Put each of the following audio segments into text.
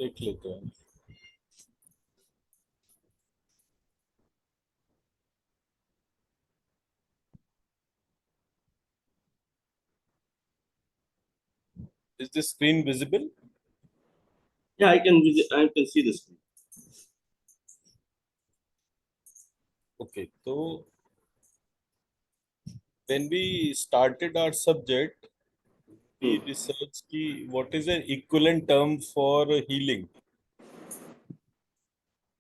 देख लेते हैं। Is the screen visible? Yeah, I can see the screen. Okay, so when we started our subject, we researched what is an equivalent term for healing.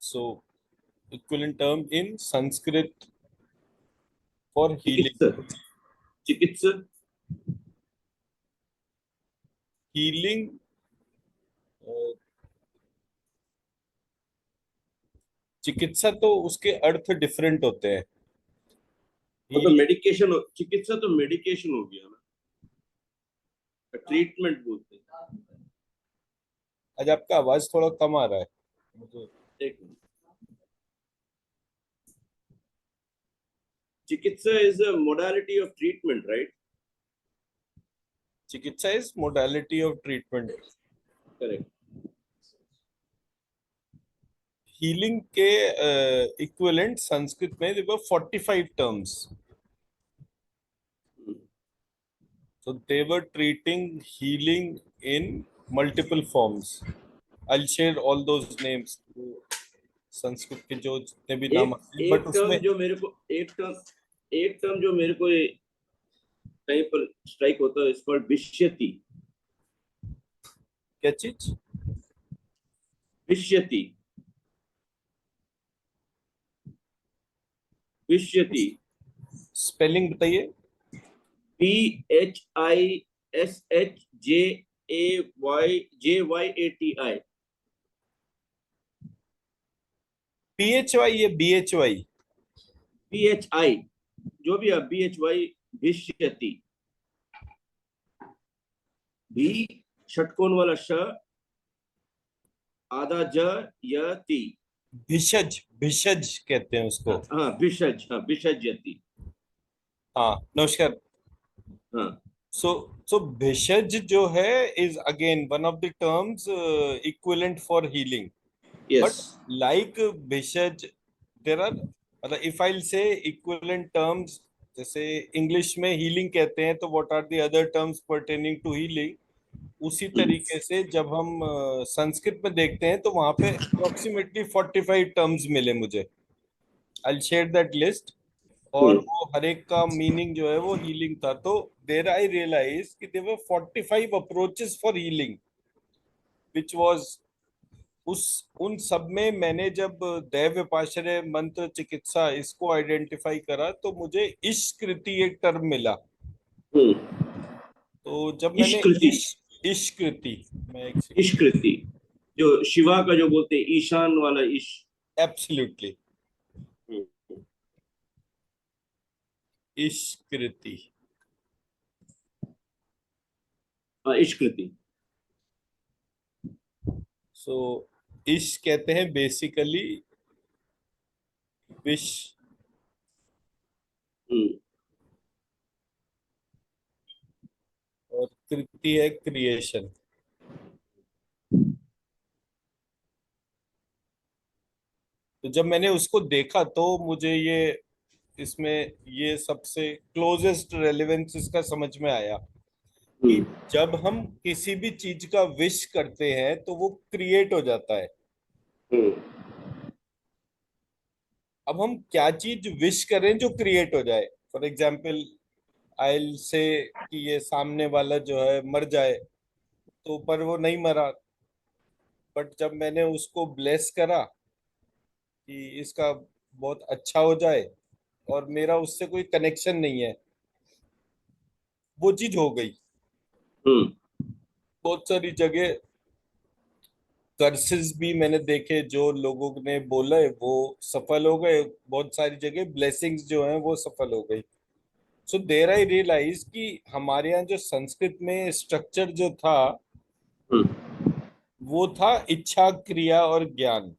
So, equivalent term in Sanskrit for healing. चिकित्सा Healing, चिकित्सा तो उसके अर्थ different होते हैं। तो medication, चिकित्सा तो medication हो गया ना, ट्रीटमेंट बोलते हैं। आज आपका आवाज थोड़ा कम आ रहा है मुझे। एक minute. Chikitsa is a modality of treatment, right? Chikitsa is modality of treatment. Correct. Healing के इक्विवेलेंट संस्कृत में there were 45 terms. So they were treating healing in multiple forms. I'll share all those names. Sanskrit के जो जितने भी नाम आते हैं, बट उसमें एक टर्म जो मेरे को कहीं पर स्ट्राइक होता है, इट्स कॉल्ड विष्यति। क्या चीज? विष्यति। विष्यति स्पेलिंग बताइए। PHISHJAYJYATI। PHY ये BHY? PHI जो भी है, BHY विष्यति। भी षटकोण वाला श, आधा ज य ती। भिषज, भिषज कहते हैं उसको। हाँ भिषज, हाँ भिषज्यति। हाँ नमस्कार। हाँ सो भिषज जो है is again one of the terms equivalent for healing. Yes. But like bhishaj there are, मतलब if I say equivalent terms, जैसे इंग्लिश में हीलिंग कहते हैं तो what are the other terms pertaining to healing, उसी तरीके से जब हम संस्कृत में देखते हैं तो वहां पे अप्रोक्सीमेटली 45 टर्म्स मिले मुझे। I share that list. और वो हर एक का मीनिंग जो है वो हीलिंग था। तो देयर आई रियलाइज कि there were 45 approaches for healing which was, उस उन सब में मैंने जब दैव विपाश्रय मंत्र चिकित्सा इसको आइडेंटिफाई करा तो मुझे इष्कृति एक टर्म मिला। तो जब मैंने इष्कृति, मैं एक सेकंड, इष्कृति जो शिवा का जो बोलते हैं, ईशान वाला ईश। एब्सोल्युटली इष्कृति। हाँ इष्कृति। सो इश कहते हैं बेसिकली विश, और कृति है क्रिएशन। तो जब मैंने उसको देखा तो मुझे ये इसमें ये सबसे क्लोजेस्ट रेलेवेंस इसका समझ में आया कि जब हम किसी भी चीज का विश करते हैं तो वो क्रिएट हो जाता है। अब हम क्या चीज विश करें जो क्रिएट हो जाए। फॉर एग्जाम्पल आई से कि ये सामने वाला जो है मर जाए, तो पर वो नहीं मरा। बट जब मैंने उसको ब्लेस करा कि इसका बहुत अच्छा हो जाए, और मेरा उससे कोई कनेक्शन नहीं है, वो चीज हो गई। बहुत सारी जगह कर्सेस भी मैंने देखे जो लोगों ने बोला है वो सफल हो गए, बहुत सारी जगह ब्लेसिंग्स जो हैं वो सफल हो गई। सो देयर आई रियलाइज कि हमारे यहाँ जो संस्कृत में स्ट्रक्चर जो था वो था इच्छा, क्रिया और ज्ञान।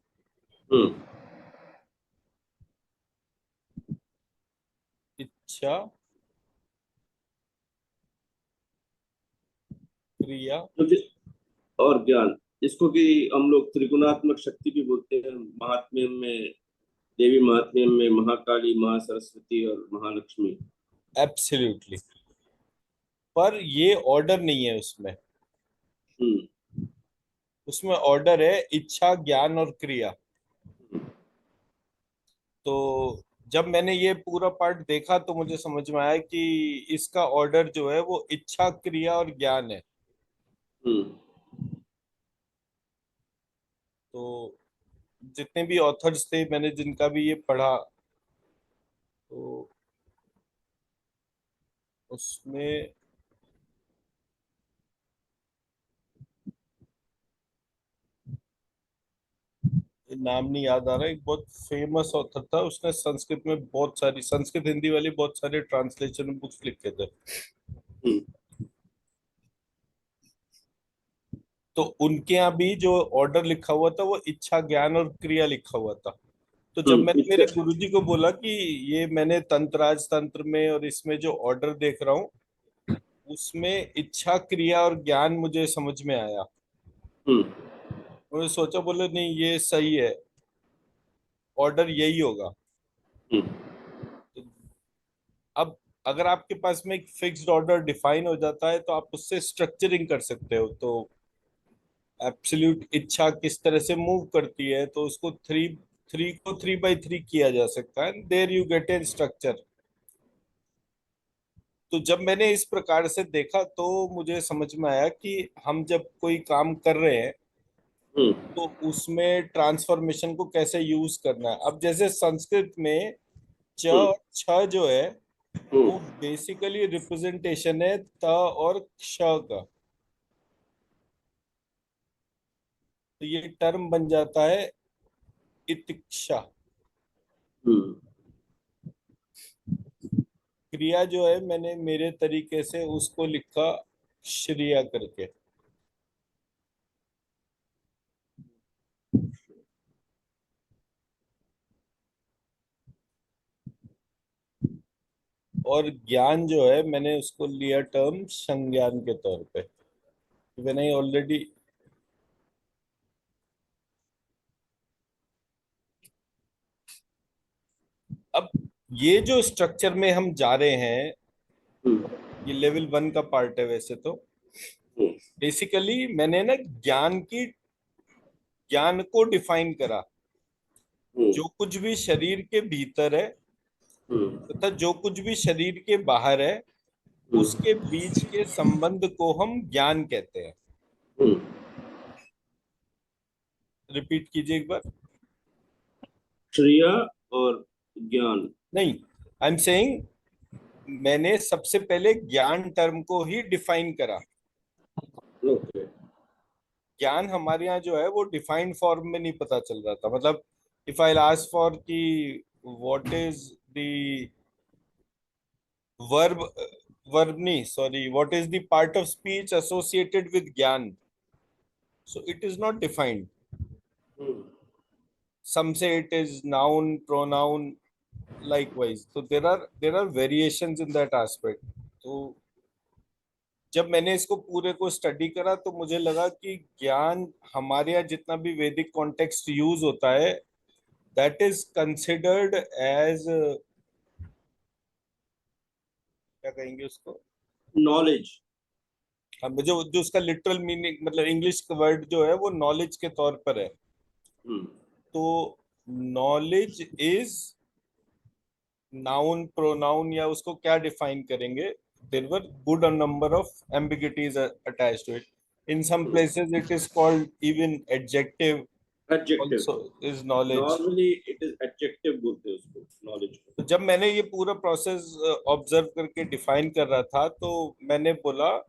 इच्छा, क्रिया और ज्ञान। इसको कि हम लोग त्रिगुणात्मक शक्ति भी बोलते हैं महात्म्य में। देवी महात्म्य में महाकाली, महासरस्वती और महालक्ष्मी। एब्सोल्युटली। पर ये ऑर्डर नहीं है उसमें। हम्म। उसमें ऑर्डर है इच्छा, ज्ञान और क्रिया। तो जब मैंने ये पूरा पार्ट देखा तो मुझे समझ में आया कि इसका ऑर्डर जो है वो इच्छा, क्रिया और ज्ञान है। हम्म। तो जितने भी ऑथर्स थे मैंने जिनका भी ये पढ़ा, तो उसमें नाम नहीं याद आ रहा, एक बहुत फेमस ऑथर था, उसने संस्कृत में बहुत सारी, संस्कृत हिंदी वाली बहुत सारे ट्रांसलेशन बुक्स लिखे थे। हम्म। तो उनके यहाँ भी जो ऑर्डर लिखा हुआ था वो इच्छा, ज्ञान और क्रिया लिखा हुआ था। तो जब मैंने इच्छा। मेरे गुरुजी को बोला कि ये मैंने तंत्राज तंत्र में और इसमें जो ऑर्डर देख रहा हूँ उसमें इच्छा, क्रिया और ज्ञान मुझे समझ में आया। हम्म। उन्होंने सोचा, बोले नहीं ये सही है, ऑर्डर यही होगा। हम्म। तो अब अगर आपके पास में एक फिक्स्ड ऑर्डर डिफाइन हो जाता है तो आप उससे स्ट्रक्चरिंग कर सकते हो। तो एब्सोल्यूट इच्छा किस तरह से मूव करती है, तो उसको थ्री थ्री को 3 by 3 किया जा सकता है, there you get A structure. तो जब मैंने इस प्रकार से देखा तो मुझे समझ में आया कि हम जब कोई काम कर रहे हैं हम्म। तो उसमें ट्रांसफॉर्मेशन को कैसे यूज करना है। अब जैसे संस्कृत में च हम्म। और छ जो है हम्म। वो बेसिकली रिप्रेजेंटेशन है त और क्ष का। तो ये टर्म बन जाता है इतिक्षा। हम्म। क्रिया जो है मैंने मेरे तरीके से उसको लिखा श्रिया करके। और ज्ञान जो है मैंने उसको लिया टर्म संज्ञान के तौर पे। व्हेन आई ऑलरेडी, अब ये जो स्ट्रक्चर में हम जा रहे हैं, हम्म। ये लेवल 1 का पार्ट है वैसे तो। हम्म। बेसिकली मैंने ना ज्ञान को डिफाइन करा। हम्म। जो कुछ भी शरीर के भीतर है हम्म। तथा जो कुछ भी शरीर के बाहर है हम्म। उसके बीच के संबंध को हम ज्ञान कहते हैं। हम्म। रिपीट कीजिए एक बार। क्रिया और ज्ञान। नहीं, आई एम सेइंग, मैंने सबसे पहले ज्ञान टर्म को ही डिफाइन करा। ओके। ज्ञान हमारे यहाँ जो है वो डिफाइंड फॉर्म में नहीं पता चल रहा था। मतलब इफ आई आस्क फॉर कि what is the verb, verb नहीं, sorry, what is the part of speech associated with gyan, so it is not defined. Hmm. some say it is noun, pronoun, likewise. So there are variations in that aspect. तो जब मैंने इसको पूरे को study करा तो मुझे लगा कि ज्ञान हमारे यहाँ जितना भी वैदिक कॉन्टेक्स्ट यूज होता है दैट इज कंसिडर्ड एज, क्या कहेंगे उसको, नॉलेज। हम जो जो उसका लिटरल मीनिंग, मतलब इंग्लिश वर्ड जो है वो नॉलेज के तौर पर है। हम्म। तो नॉलेज इज नाउन, प्रोनाउन, या उसको क्या डिफाइन करेंगे, there were good number of ambiguities attached to it. In some places it is called even adjective adjective. Also is knowledge. Normally it is adjective बोलते हैं उसको, नॉलेज को। तो जब मैंने ये पूरा प्रोसेस ऑब्जर्व करके डिफाइन कर रहा था तो मैंने बोला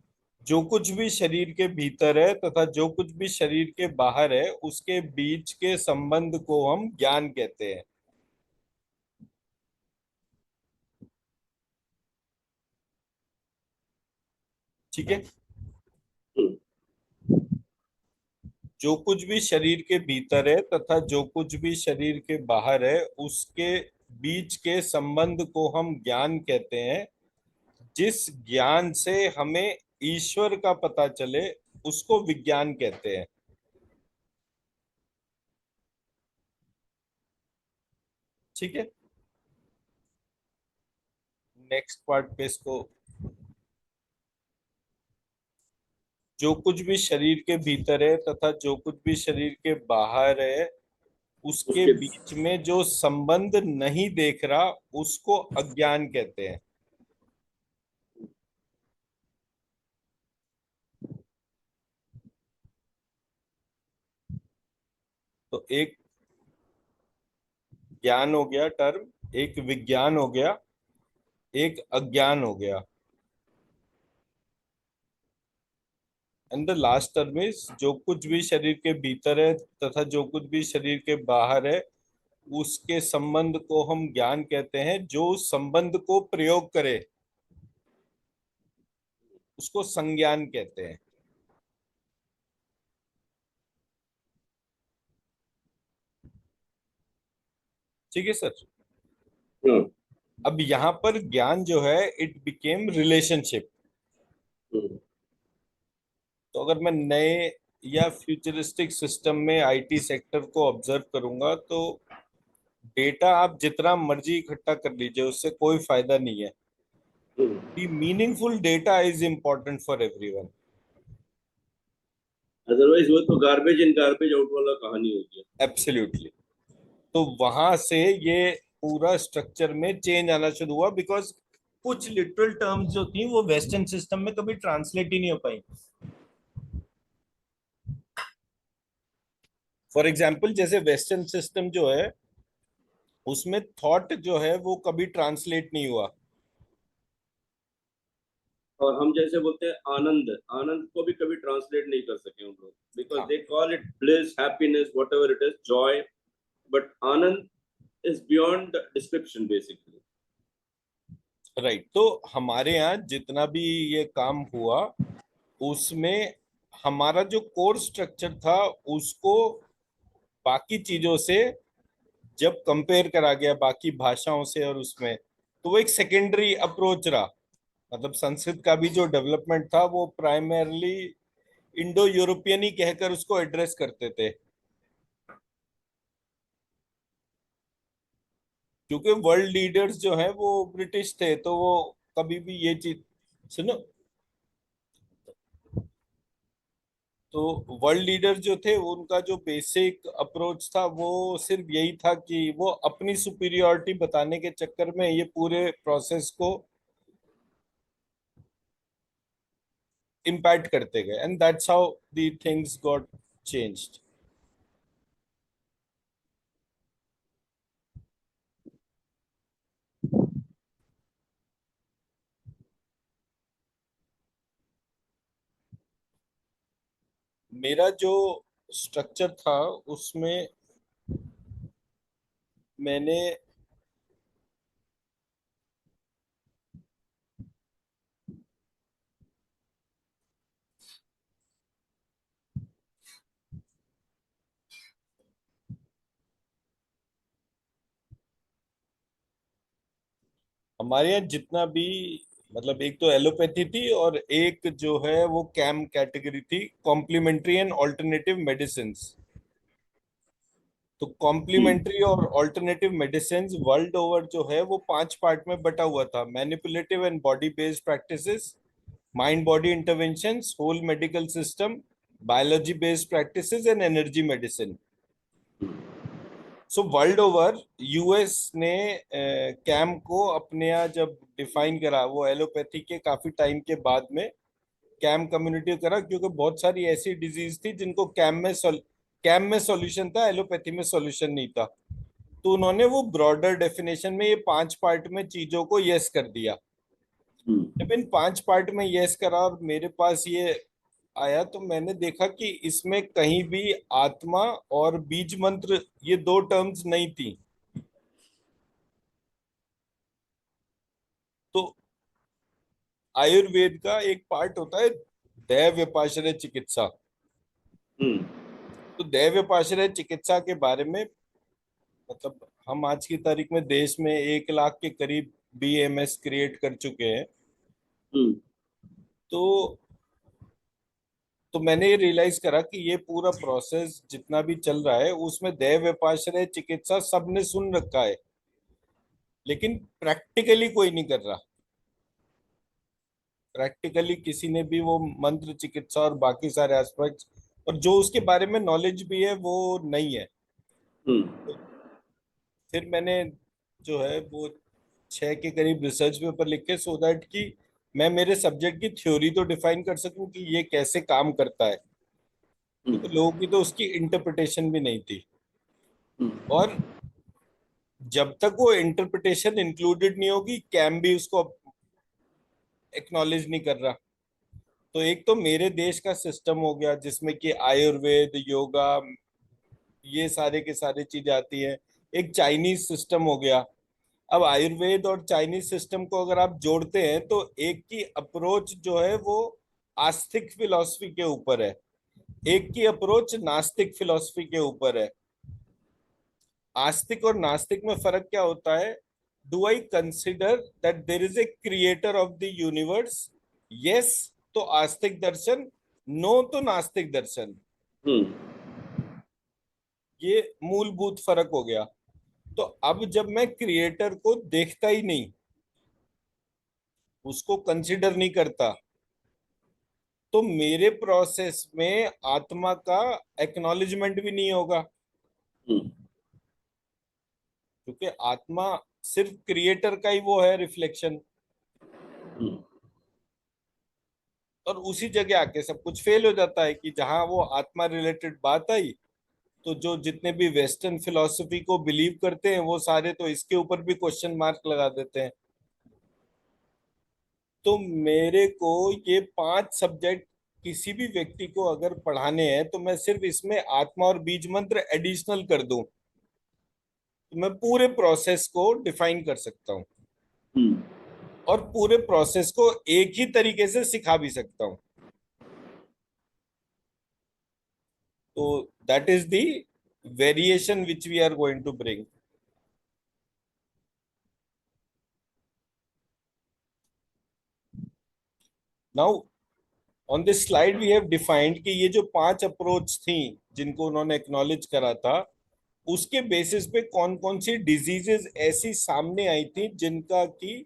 जो कुछ भी शरीर के भीतर है तथा जो कुछ भी शरीर के बाहर है उसके बीच के संबंध को हम ज्ञान कहते हैं। ठीक है। हम्म। जो कुछ भी शरीर के भीतर है तथा जो कुछ भी शरीर के बाहर है उसके बीच के संबंध को हम ज्ञान कहते हैं। जिस ज्ञान से हमें ईश्वर का पता चले उसको विज्ञान कहते हैं। ठीक है, नेक्स्ट पार्ट पे इसको, जो कुछ भी शरीर के भीतर है तथा जो कुछ भी शरीर के बाहर है, उसके उसके बीच में जो संबंध नहीं देख रहा, उसको अज्ञान कहते हैं। तो एक ज्ञान हो गया टर्म, एक विज्ञान हो गया, एक अज्ञान हो गया। And the last term is, जो कुछ भी शरीर के भीतर है तथा जो कुछ भी शरीर के बाहर है, उसके संबंध को हम ज्ञान कहते हैं। जो उस संबंध को प्रयोग करे उसको संज्ञान कहते हैं। ठीक है सर। हाँ, अब यहाँ पर ज्ञान जो है, इट बिकेम रिलेशनशिप। हम्म, तो अगर मैं नए या फ्यूचरिस्टिक सिस्टम में आईटी सेक्टर को ऑब्जर्व करूंगा, तो डेटा आप जितना मर्जी इकट्ठा कर लीजिए, उससे कोई फायदा नहीं है। Hmm. The meaningful data is important for everyone. Otherwise वो तो गार्बेज इन गार्बेज आउट वाला कहानी हो गया। एब्सोल्युटली। तो वहां से ये पूरा स्ट्रक्चर में चेंज आना शुरू हुआ, बिकॉज कुछ लिटरल टर्म्स जो थी वो वेस्टर्न सिस्टम में कभी ट्रांसलेट ही नहीं हो पाई। फॉर एग्जाम्पल, जैसे वेस्टर्न सिस्टम जो है, उसमें थॉट जो है वो कभी ट्रांसलेट नहीं हुआ। और हम जैसे बोलते हैं आनंद, आनंद को भी कभी ट्रांसलेट नहीं कर सके हम लोग, बिकॉज हाँ, they call it bliss, happiness, what ever it is, Joy, but Anand is beyond description basically. Right. तो हमारे यहाँ जितना भी ये काम हुआ, उसमें हमारा जो कोर स्ट्रक्चर था, उसको बाकी चीजों से जब कंपेयर करा गया, बाकी भाषाओं से और उसमें, तो वो एक सेकेंडरी अप्रोच रहा। मतलब संस्कृत का भी जो डेवलपमेंट था, वो प्राइमरली इंडो यूरोपियन ही कहकर उसको एड्रेस करते थे। क्योंकि वर्ल्ड लीडर्स जो है वो ब्रिटिश थे, तो वो कभी भी ये चीज, सुनो, तो वर्ल्ड लीडर जो थे, उनका जो बेसिक अप्रोच था वो सिर्फ यही था कि वो अपनी सुपीरियॉरिटी बताने के चक्कर में ये पूरे प्रोसेस को इम्पैक्ट करते गए, and that's how the things got changed. मेरा जो स्ट्रक्चर था, उसमें मैंने, हमारे यहाँ जितना भी, मतलब एक तो एलोपैथी थी और एक जो है वो कैम कैटेगरी थी, कॉम्प्लीमेंट्री एंड ऑल्टरनेटिव मेडिसिन। तो कॉम्प्लीमेंट्री और ऑल्टरनेटिव मेडिसिन वर्ल्ड ओवर जो है वो 5 पार्ट में बटा हुआ था: manipulative and body based practices, mind body interventions, whole medical system, biology based practices and energy medicine. So world over US ने कैम को अपने यहाँ जब डिफाइन करा, वो एलोपैथी के काफी टाइम के बाद में कैम कम्युनिटी करा, क्योंकि बहुत सारी ऐसी डिजीज थी जिनको कैम में सॉल्यूशन था, एलोपैथी में सॉल्यूशन नहीं था। तो उन्होंने वो ब्रॉडर डेफिनेशन में ये 5 पार्ट में चीजों को यस कर दिया। जब इन 5 पार्ट में यस करा और मेरे पास ये आया, तो मैंने देखा कि इसमें कहीं भी आत्मा और बीज मंत्र, ये 2 टर्म्स नहीं थी। तो आयुर्वेद का एक पार्ट होता है दैव व्यपाश्रय चिकित्सा। तो दैव व्यपाश्रय चिकित्सा के बारे में, मतलब हम आज की तारीख में देश में 1 लाख के करीब बीएमएस क्रिएट कर चुके हैं। तो मैंने ये रियलाइज करा कि ये पूरा प्रोसेस जितना भी चल रहा है, उसमें दैव व्यपाश्रय चिकित्सा सबने सुन रखा है। लेकिन प्रैक्टिकली कोई नहीं कर रहा। प्रैक्टिकली किसी ने भी वो मंत्र चिकित्सा और बाकी सारे एस्पेक्ट्स, और जो उसके बारे में नॉलेज भी है वो नहीं है। हम्म। तो फिर मैंने जो है वो 6 के करीब रिसर्च पेपर लिखे, सो दैट कि मैं मेरे सब्जेक्ट की थ्योरी तो डिफाइन कर सकूं कि ये कैसे काम करता है, क्योंकि हम्म। लोगों की तो उसकी इंटरप्रिटेशन भी नहीं थी। हम्म। और जब तक वो इंटरप्रिटेशन इंक्लूडेड नहीं होगी, कैम भी उसको एक्नॉलेज नहीं कर रहा। तो एक तो मेरे देश का सिस्टम हो गया जिसमें कि आयुर्वेद, योगा, ये सारे के सारे चीजें आती है। एक चाइनीज सिस्टम हो गया। अब आयुर्वेद और चाइनीज सिस्टम को अगर आप जोड़ते हैं तो एक की अप्रोच जो है वो आस्तिक फिलॉसफी के ऊपर है, एक की अप्रोच नास्तिक फिलॉसफी के ऊपर है। आस्तिक और नास्तिक में फर्क क्या होता है? Do I consider that there is a creator of the universe? Yes, तो आस्तिक दर्शन। नो, तो नास्तिक दर्शन। हम्म। ये मूलभूत फर्क हो गया। तो अब जब मैं क्रिएटर को देखता ही नहीं, उसको कंसिडर नहीं करता, तो मेरे प्रोसेस में आत्मा का एक्नॉलेजमेंट भी नहीं होगा। हम्म। क्योंकि आत्मा सिर्फ क्रिएटर का ही वो है रिफ्लेक्शन। हम्म। और उसी जगह आके सब कुछ फेल हो जाता है कि जहां वो आत्मा रिलेटेड बात आई, तो जो जितने भी वेस्टर्न फिलोसफी को बिलीव करते हैं वो सारे तो इसके ऊपर भी क्वेश्चन मार्क लगा देते हैं। तो मेरे को ये 5 सब्जेक्ट किसी भी व्यक्ति को अगर पढ़ाने हैं तो मैं सिर्फ इसमें आत्मा और बीज मंत्र एडिशनल कर दूं, तो मैं पूरे प्रोसेस को डिफाइन कर सकता हूँ, हम्म। और पूरे प्रोसेस को एक ही तरीके से सिखा भी सकता हूँ। तो that is the variation which we are going to bring now. On this slide we have defined कि ये जो 5 अप्रोच थी जिनको उन्होंने एक्नॉलेज करा था, उसके बेसिस पे कौन कौन सी डिजीजेस ऐसी सामने आई थी जिनका की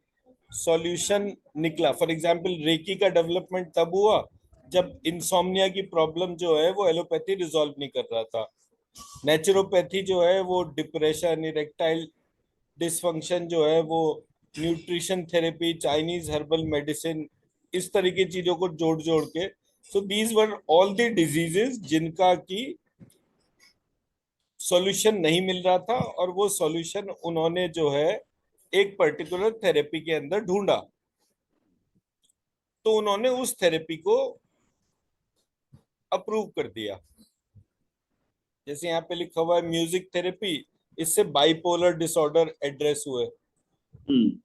सॉल्यूशन निकला। फॉर एग्जांपल रेकी का डेवलपमेंट तब हुआ जब इंसोम्निया की प्रॉब्लम जो है वो एलोपैथी रिजॉल्व नहीं कर रहा था। नेचुरोपैथी जो है वो डिप्रेशन, इरेक्टाइल डिसफंक्शन जो है वो, nutrition therapy, Chinese herbal medicine, इस तरह की चीजों को जोड़ जोड़ के, so these were all the diseases जिनका की सॉल्यूशन नहीं मिल रहा था, और वो सॉल्यूशन उन्होंने जो है एक पर्टिकुलर थेरेपी के अंदर ढूंढा। तो उन्होंने उस थेरेपी को अप्रूव कर दिया। जैसे यहाँ पे लिखा हुआ है म्यूजिक थेरेपी, इससे बाइपोलर डिसऑर्डर एड्रेस हुए। हम्म।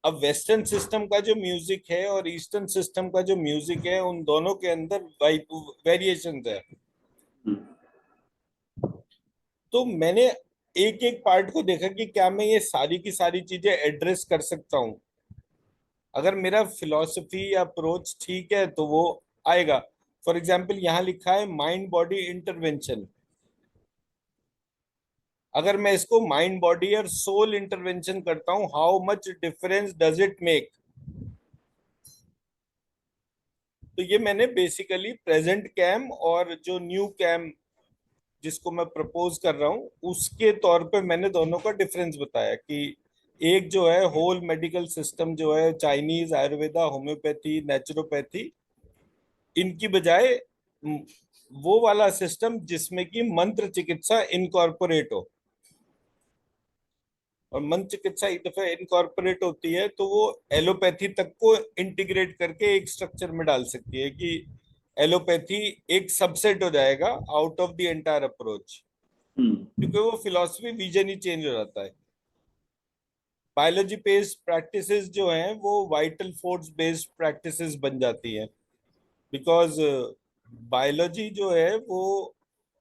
अब वेस्टर्न सिस्टम का जो म्यूजिक है और ईस्टर्न सिस्टम का जो म्यूजिक है, उन दोनों के अंदर वेरिएशन है। हम्म। तो मैंने एक एक पार्ट को देखा कि क्या मैं ये सारी की सारी चीजें एड्रेस कर सकता हूँ। अगर मेरा फिलॉसफी या अप्रोच ठीक है तो वो आएगा। फॉर एग्जाम्पल यहाँ लिखा है माइंड बॉडी इंटरवेंशन। अगर मैं इसको माइंड बॉडी और सोल इंटरवेंशन करता हूँ, how much difference does it make? तो ये मैंने बेसिकली प्रेजेंट कैम और जो न्यू कैम जिसको मैं प्रपोज कर रहा हूँ उसके तौर पे मैंने दोनों का डिफरेंस बताया कि एक जो है होल मेडिकल सिस्टम जो है चाइनीज, आयुर्वेदा, होम्योपैथी, नेचुरोपैथी, इनकी बजाय म, वो वाला सिस्टम जिसमें कि मंत्र चिकित्सा इनकॉर्पोरेट हो। और मंत्र चिकित्सा एक दफे इनकॉर्पोरेट होती है तो वो एलोपैथी तक को इंटीग्रेट करके एक स्ट्रक्चर में डाल सकती है कि एलोपैथी एक सबसेट हो जाएगा out of the entire approach. Hmm. क्योंकि वो फिलॉसफी विजन ही चेंज हो जाता है। बायोलॉजी बेस्ड प्रैक्टिसेस जो हैं वो वाइटल फोर्स बेस्ड प्रैक्टिसेस बन जाती हैं। बिकॉज बायोलॉजी जो है वो,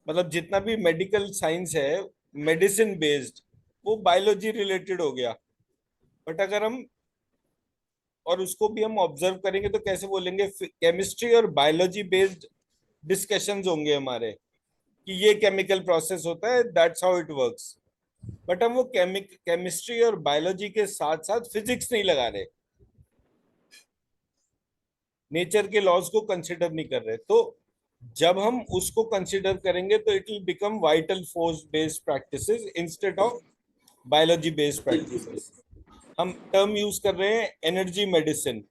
मतलब जितना भी मेडिकल साइंस है मेडिसिन बेस्ड, वो बायोलॉजी रिलेटेड हो गया। बट अगर हम, और उसको भी हम ऑब्जर्व करेंगे तो कैसे बोलेंगे, केमिस्ट्री और बायोलॉजी बेस्ड डिस्कशंस होंगे हमारे कि ये केमिकल प्रोसेस होता है, that's how it works. But हम वो केमिस्ट्री और बायोलॉजी के साथ साथ फिजिक्स नहीं लगा रहे, नेचर के लॉज को कंसिडर नहीं कर रहे। तो जब हम उसको कंसिडर करेंगे तो it will become vital force based practices instead of biology based practices. हम टर्म यूज कर रहे हैं एनर्जी मेडिसिन,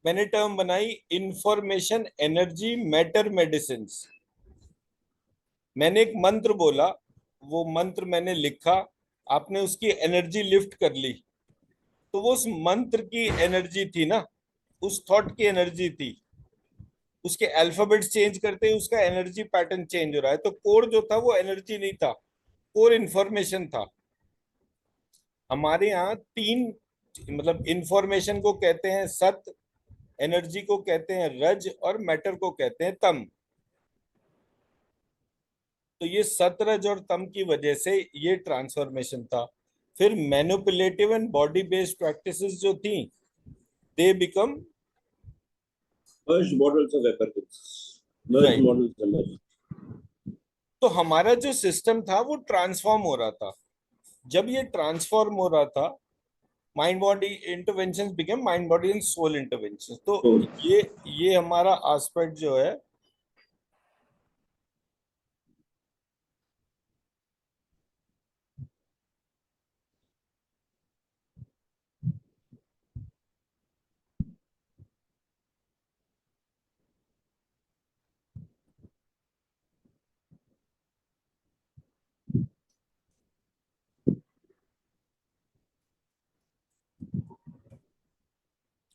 मैंने टर्म बनाई इंफॉर्मेशन एनर्जी मैटर मेडिसिन। मैंने एक मंत्र बोला, वो मंत्र मैंने लिखा, आपने उसकी एनर्जी लिफ्ट कर ली, तो वो उस मंत्र की एनर्जी थी ना, उस थॉट की एनर्जी थी। उसके अल्फाबेट्स चेंज करते ही उसका एनर्जी पैटर्न चेंज हो रहा है। तो कोर जो था वो एनर्जी नहीं था, कोर इंफॉर्मेशन था। हमारे यहाँ तीन, मतलब इंफॉर्मेशन को कहते हैं सत, एनर्जी को कहते हैं रज, और मैटर को कहते हैं तम। तो ये सतरज और तम की वजह से ये ट्रांसफॉर्मेशन था। फिर manipulative and body based practices जो थी, they become merged models of apparatus, merged right. models emerged. तो हमारा जो सिस्टम था वो ट्रांसफॉर्म हो रहा था। जब ये ट्रांसफॉर्म हो रहा था, mind body interventions became mind body and soul interventions. तो So, ये हमारा एस्पेक्ट जो है,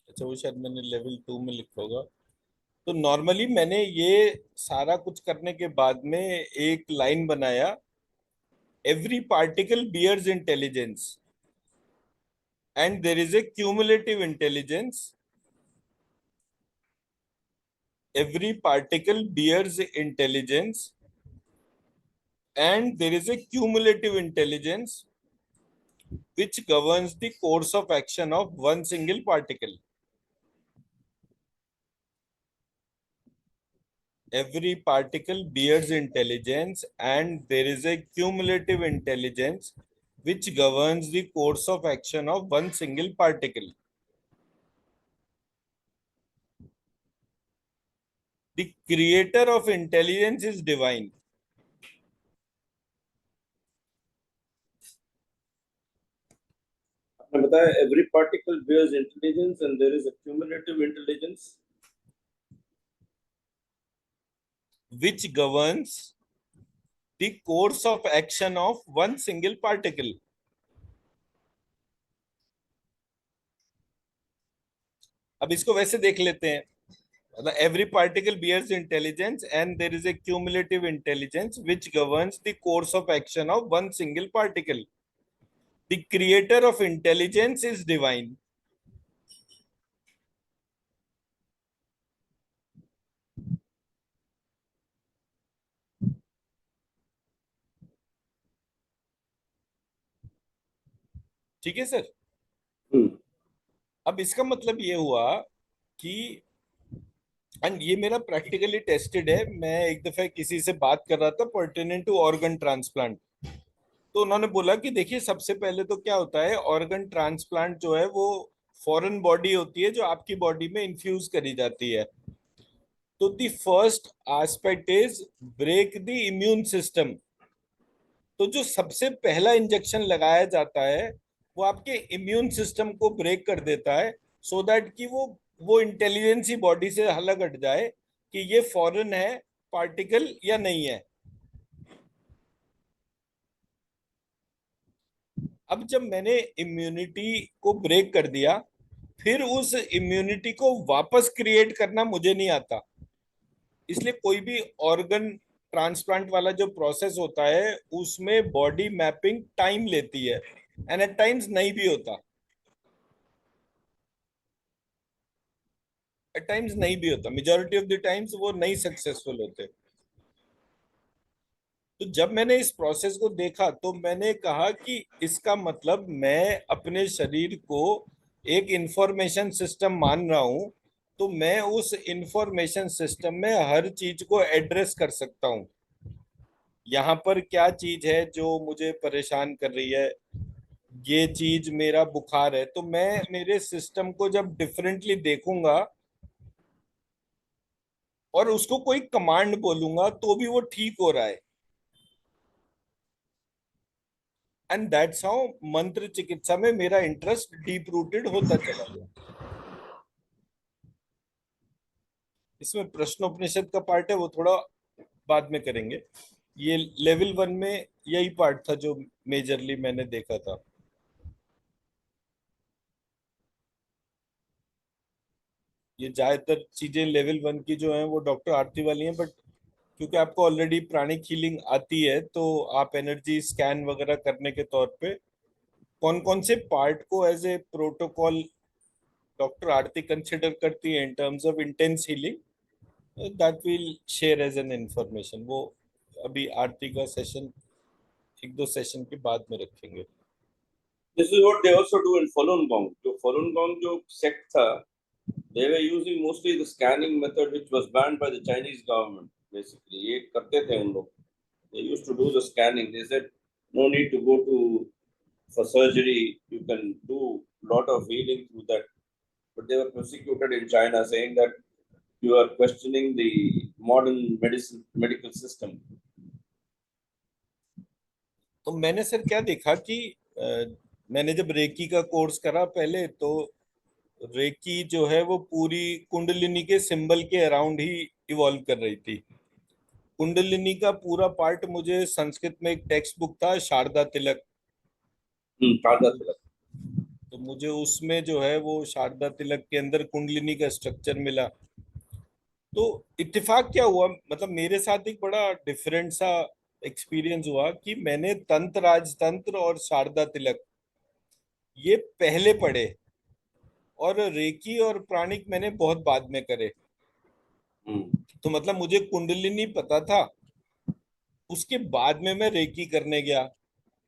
अच्छा वो शायद मैंने लेवल 2 में लिखा होगा। तो नॉर्मली मैंने ये सारा कुछ करने के बाद में एक लाइन बनाया, every particle bears intelligence and there is a cumulative intelligence. Every particle bears intelligence and there is a cumulative intelligence which governs the course of action of one single particle. Every particle bears intelligence and there is a cumulative intelligence which governs the course of action of one single particle. The creator of intelligence is divine. आपने बताया every particle bears intelligence and there is a cumulative intelligence Which governs the course of action of one single particle. अब इसको वैसे देख लेते हैं, every particle bears intelligence and there is a cumulative intelligence which governs the course of action of one single particle. The creator of intelligence is divine. ठीक है sir. अब इसका मतलब ये हुआ कि, एंड ये मेरा प्रैक्टिकली टेस्टेड है, मैं एक दफा किसी से बात कर रहा था पर्टिनेंट टू ऑर्गन ट्रांसप्लांट। तो उन्होंने बोला कि देखिए सबसे पहले तो क्या होता है, ऑर्गन ट्रांसप्लांट जो है वो फॉरेन बॉडी होती है जो आपकी बॉडी में इन्फ्यूज करी जाती है। तो the first aspect is break the immune system. तो जो सबसे पहला इंजेक्शन लगाया जाता है वो आपके इम्यून सिस्टम को ब्रेक कर देता है, सो दैट कि वो इंटेलिजेंस ही बॉडी से अलग हट जाए कि ये फॉरेन है पार्टिकल या नहीं है। अब जब मैंने इम्यूनिटी को ब्रेक कर दिया, फिर उस इम्यूनिटी को वापस क्रिएट करना मुझे नहीं आता। इसलिए कोई भी ऑर्गन ट्रांसप्लांट वाला जो प्रोसेस होता है उसमें बॉडी मैपिंग टाइम लेती है, एंड एट टाइम्स नहीं भी होता, एट टाइम्स नहीं भी होता, मेजोरिटी ऑफ द टाइम्स वो नहीं सक्सेसफुल होते। तो जब मैंने इस प्रोसेस को देखा तो मैंने कहा कि इसका मतलब मैं अपने शरीर को एक इंफॉर्मेशन सिस्टम मान रहा हूं, तो मैं उस इंफॉर्मेशन सिस्टम में हर चीज को एड्रेस कर सकता हूं। यहाँ पर क्या चीज है जो मुझे परेशान कर रही है, ये चीज मेरा बुखार है, तो मैं मेरे सिस्टम को जब डिफरेंटली देखूंगा और उसको कोई कमांड बोलूंगा तो भी वो ठीक हो रहा है। एंड दैट्स हाउ मंत्र चिकित्सा में मेरा इंटरेस्ट डीप रूटेड होता चला गया। इसमें प्रश्नोपनिषद का पार्ट है, वो थोड़ा बाद में करेंगे। ये लेवल 1 में यही पार्ट था जो मेजरली मैंने देखा था। ये ज्यादातर चीजें लेवल 1 की जो है वो डॉक्टर आरती वाली हैं, बट क्योंकि आपको ऑलरेडी प्राणिक हीलिंग आती है तो आप एनर्जी स्कैन वगैरह करने के तौर पे कौन कौन से पार्ट को as a protocol doctor Aarti consider करती है in terms of intense healing, that will share as an information. वो अभी आरती का सेशन एक दो सेशन के बाद में रखेंगे। This is what they also do in Falun Gong. जो Falun Gong जो sect था, they were using mostly the scanning method, which was banned by the Chinese government. Basically, ये करते थे उन लोग. They used to do the scanning. They said no need to go to for surgery. You can do lot of healing through that. But they were persecuted in China, saying that you are questioning the modern medicine medical system. तो मैंने sir क्या देखा कि मैंने जब recce का course करा पहले, तो रेकी जो है वो पूरी कुंडलिनी के सिंबल के अराउंड ही इवॉल्व कर रही थी। कुंडलिनी का पूरा पार्ट मुझे संस्कृत में एक टेक्स्ट बुक था शारदा तिलक, ताजा तिलक. तो मुझे उसमें जो है वो शारदा तिलक के अंदर कुंडलिनी का स्ट्रक्चर मिला। तो इत्तेफाक क्या हुआ, मतलब मेरे साथ एक बड़ा डिफरेंट सा एक्सपीरियंस हुआ कि मैंने तंत्र राजतंत्र और शारदा तिलक ये पहले पढ़े, और रेकी और प्राणिक मैंने बहुत बाद में करे। तो मतलब मुझे कुंडलिनी पता था, उसके बाद में मैं रेकी करने गया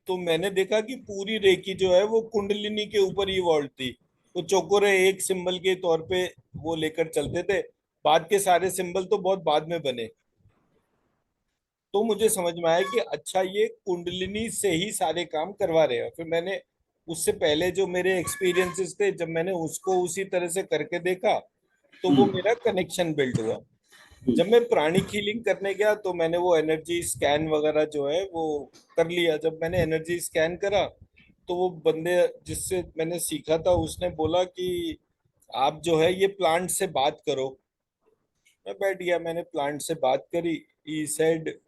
तो मैंने देखा कि पूरी रेकी जो है वो कुंडलिनी के ऊपर ही वॉल्ट थी। वो चोकोरे एक सिंबल के तौर पे वो लेकर चलते थे, बाद के सारे सिंबल तो बहुत बाद में बने। तो मुझे समझ में आया कि अच्छा ये कुंडलिनी से ही सारे काम करवा रहे हैं। फिर मैंने उससे पहले जो मेरे एक्सपीरियंसेस थे, जब मैंने उसको उसी तरह से करके देखा तो वो मेरा कनेक्शन बिल्ड हुआ। जब मैं प्राणिक हीलिंग करने गया तो मैंने वो एनर्जी स्कैन वगैरह जो है वो कर लिया। जब मैंने एनर्जी स्कैन करा तो वो बंदे जिससे मैंने सीखा था उसने बोला कि आप जो है ये प्लांट से बात करो। मैं बैठ गया, मैंने प्लांट से बात करी। ई सेड,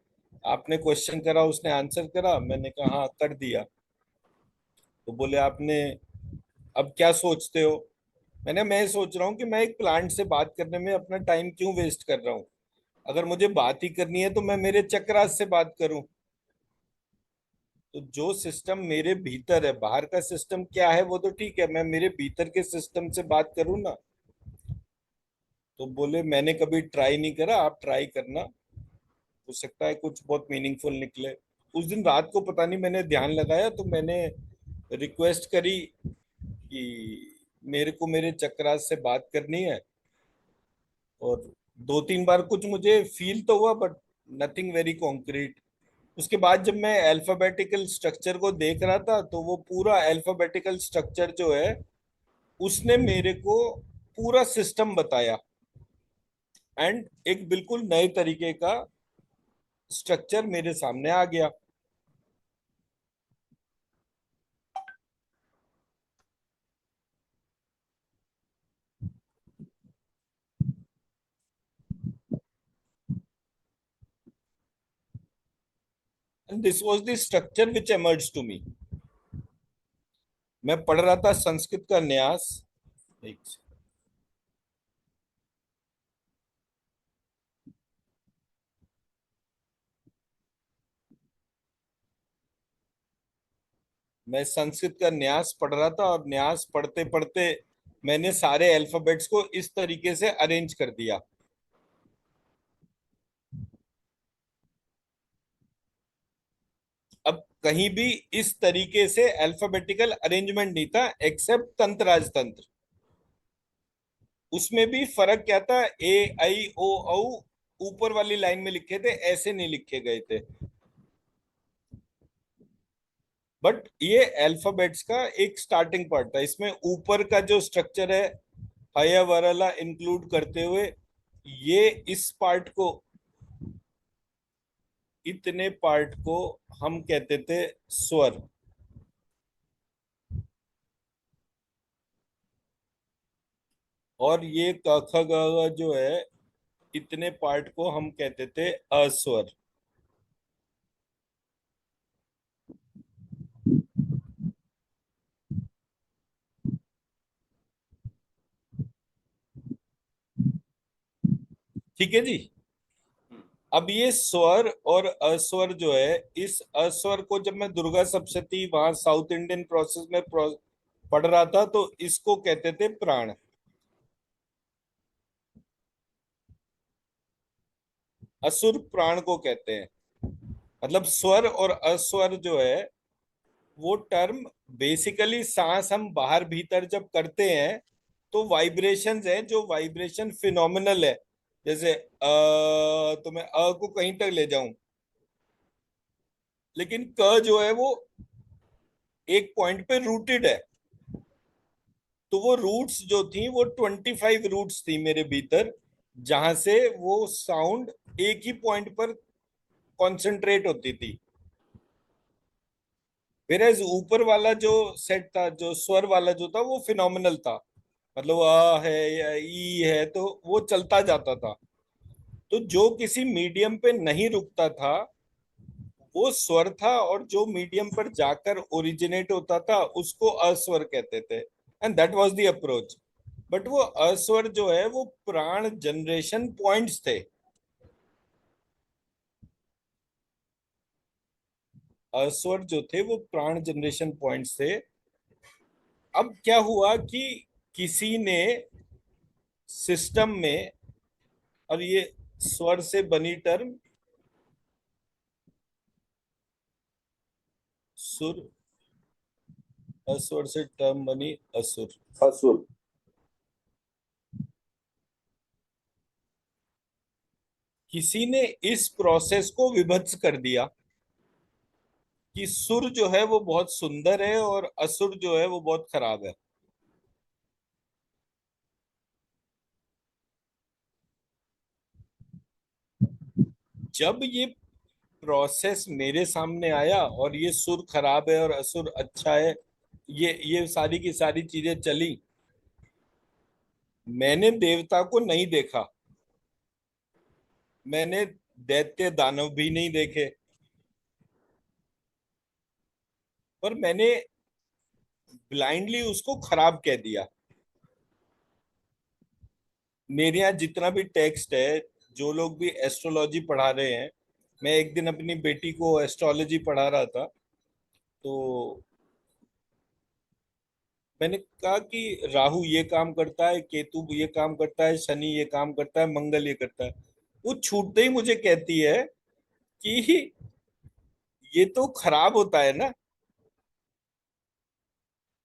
आपने क्वेश्चन करा, उसने आंसर करा, मैंने कहा हाँ कर दिया। तो बोले आपने अब क्या सोचते हो। मैं सोच रहा हूँ कि मैं एक प्लांट से बात करने में अपना टाइम क्यों वेस्ट कर रहा हूँ। अगर मुझे बात ही करनी है तो मैं मेरे चक्रास से बात करूं। तो जो सिस्टम मेरे भीतर है, बाहर का सिस्टम क्या है वो तो ठीक है, मैं मेरे भीतर के सिस्टम से बात करूं ना। तो बोले मैंने कभी ट्राई नहीं करा, आप ट्राई करना, हो सकता है कुछ बहुत मीनिंगफुल निकले। उस दिन रात को पता नहीं मैंने ध्यान लगाया तो मैंने रिक्वेस्ट करी कि मेरे को मेरे चक्रास से बात करनी है। और दो तीन बार कुछ मुझे फील तो हुआ, बट नथिंग वेरी कॉन्क्रीट। उसके बाद जब मैं अल्फाबेटिकल स्ट्रक्चर को देख रहा था तो वो पूरा अल्फाबेटिकल स्ट्रक्चर जो है उसने मेरे को पूरा सिस्टम बताया, एंड एक बिल्कुल नए तरीके का स्ट्रक्चर मेरे सामने आ गया। And this was the structure which emerge to me. मैं पढ़ रहा था संस्कृत का न्यास। एक मैं संस्कृत का न्यास पढ़ रहा था, और न्यास पढ़ते पढ़ते मैंने सारे अल्फाबेट्स को इस तरीके से अरेंज कर दिया। अब कहीं भी इस तरीके से अल्फाबेटिकल अरेंजमेंट नहीं था एक्सेप्ट तंत्र राजतंत्र। उसमें भी फर्क क्या था, ए आई ओ औ ऊपर वाली लाइन में लिखे थे, ऐसे नहीं लिखे गए थे। बट ये अल्फाबेट्स का एक स्टार्टिंग पार्ट था। इसमें ऊपर का जो स्ट्रक्चर है हया वरला इंक्लूड करते हुए, ये इस पार्ट को, इतने पार्ट को हम कहते थे स्वर। और ये क ख ग घ जो है, इतने पार्ट को हम कहते थे अस्वर। ठीक है जी। अब ये स्वर और अस्वर जो है, इस अस्वर को जब मैं दुर्गा सप्तशती वहां साउथ इंडियन प्रोसेस में पढ़ रहा था, तो इसको कहते थे प्राण। असुर प्राण को कहते हैं। मतलब स्वर और अस्वर जो है, वो टर्म बेसिकली सांस हम बाहर भीतर जब करते हैं तो वाइब्रेशंस हैं, जो वाइब्रेशन फिनोमिनल है। जैसे तो मैं को कहीं तक ले जाऊं, लेकिन क जो है वो एक पॉइंट पे रूटेड है। तो वो रूट्स जो थी, वो 25 रूट्स थी मेरे भीतर, जहां से वो साउंड एक ही पॉइंट पर कॉन्सेंट्रेट होती थी। वेरएज ऊपर वाला जो सेट था, जो स्वर वाला जो था, वो फिनोमिनल था। मतलब आ है या ई है, तो वो चलता जाता था। तो जो किसी मीडियम पे नहीं रुकता था, वो स्वर था, और जो मीडियम पर जाकर ओरिजिनेट होता था उसको अस्वर कहते थे। And that was the approach. But वो अस्वर जो है, वो प्राण जनरेशन पॉइंट्स थे। अस्वर जो थे वो प्राण जनरेशन पॉइंट्स थे। अब क्या हुआ कि किसी ने सिस्टम में, और ये स्वर से बनी टर्म सुर, अस्वर से टर्म बनी असुर। असुर। किसी ने इस प्रोसेस को विभत्स कर दिया कि सुर जो है वो बहुत सुंदर है और असुर जो है वो बहुत खराब है। जब ये प्रोसेस मेरे सामने आया और ये सुर खराब है और असुर अच्छा है, ये सारी की सारी चीजें चली, मैंने देवता को नहीं देखा, मैंने दैत्य दानव भी नहीं देखे, पर मैंने ब्लाइंडली उसको खराब कह दिया। मेरे यहाँ जितना भी टेक्स्ट है, जो लोग भी एस्ट्रोलॉजी पढ़ा रहे हैं, मैं एक दिन अपनी बेटी को एस्ट्रोलॉजी पढ़ा रहा था, तो मैंने कहा कि राहु ये काम करता है, केतु ये काम करता है, शनि ये काम करता है, मंगल ये करता है। वो छूटते ही मुझे कहती है कि ये तो खराब होता है ना।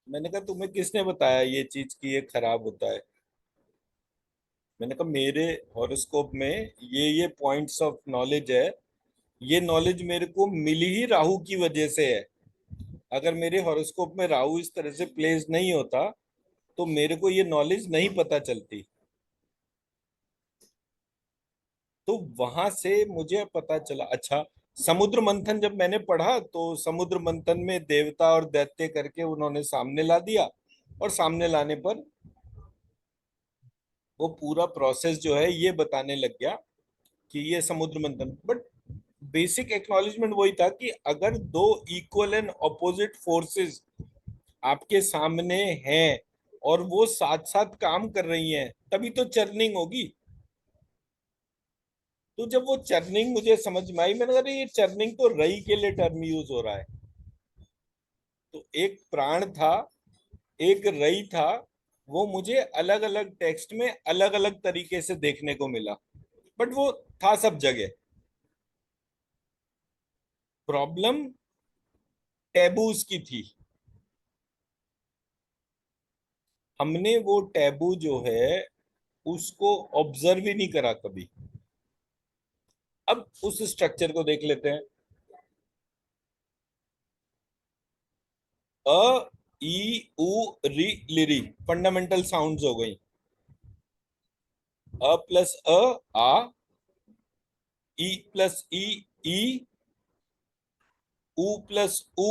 मैंने कहा तुम्हें किसने बताया ये चीज कि ये खराब होता है? मैंने कहा मेरे हॉरोस्कोप में ये पॉइंट्स ऑफ नॉलेज है। ये नॉलेज मेरे को मिली ही राहु की वजह से है। अगर मेरे हॉरोस्कोप में राहु इस तरह से प्लेस नहीं होता, तो मेरे को ये नॉलेज नहीं पता चलती। तो वहां से मुझे पता चला, अच्छा, समुद्र मंथन जब मैंने पढ़ा, तो समुद्र मंथन में देवता और दैत्य करके उन्होंने सामने ला दिया, और सामने लाने पर वो पूरा प्रोसेस जो है ये बताने लग गया कि ये समुद्र मंथन। बट बेसिक एक्नॉलेजमेंट वही था कि अगर दो इक्वल एंड ऑपोजिट फोर्सेस आपके सामने हैं और वो साथ साथ काम कर रही हैं, तभी तो चर्निंग होगी। तो जब वो चर्निंग मुझे समझ में आई, मैंने कहा ये चर्निंग तो रई के लिए टर्म यूज हो रहा है। तो एक प्राण था, एक रई था, वो मुझे अलग अलग टेक्स्ट में अलग अलग तरीके से देखने को मिला, बट वो था सब जगह। प्रॉब्लम टैबूज की थी। हमने वो टैबू जो है उसको ऑब्जर्व ही नहीं करा कभी। अब उस स्ट्रक्चर को देख लेते हैं। अ, ई, उ, री, लिरी फंडामेंटल साउंड्स हो गई। अ प्लस आ, ई प्लस ई, उ प्लस उ,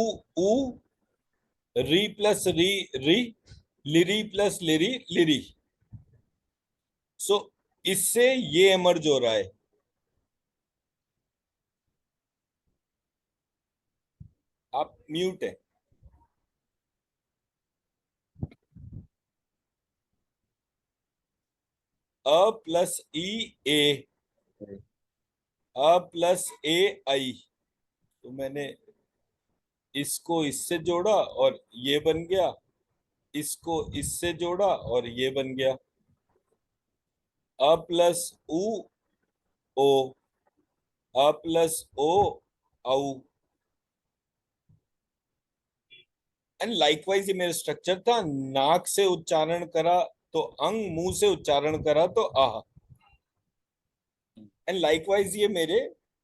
री प्लस री, लिरी प्लस लिरी। सो इससे ये एमर्ज हो रहा है। आप म्यूट है। अ प्लस ई, ए, अ प्लस ए, आई। तो मैंने इसको इससे जोड़ा और ये बन गया, इसको इससे जोड़ा और ये बन गया। अ प्लस उ, ओ, अ प्लस ओ, औ। एंड लाइकवाइज ये मेरा स्ट्रक्चर था। नाक से उच्चारण करा तो अंग, मुंह से उच्चारण करा तो आह। एंड लाइकवाइज ये मेरे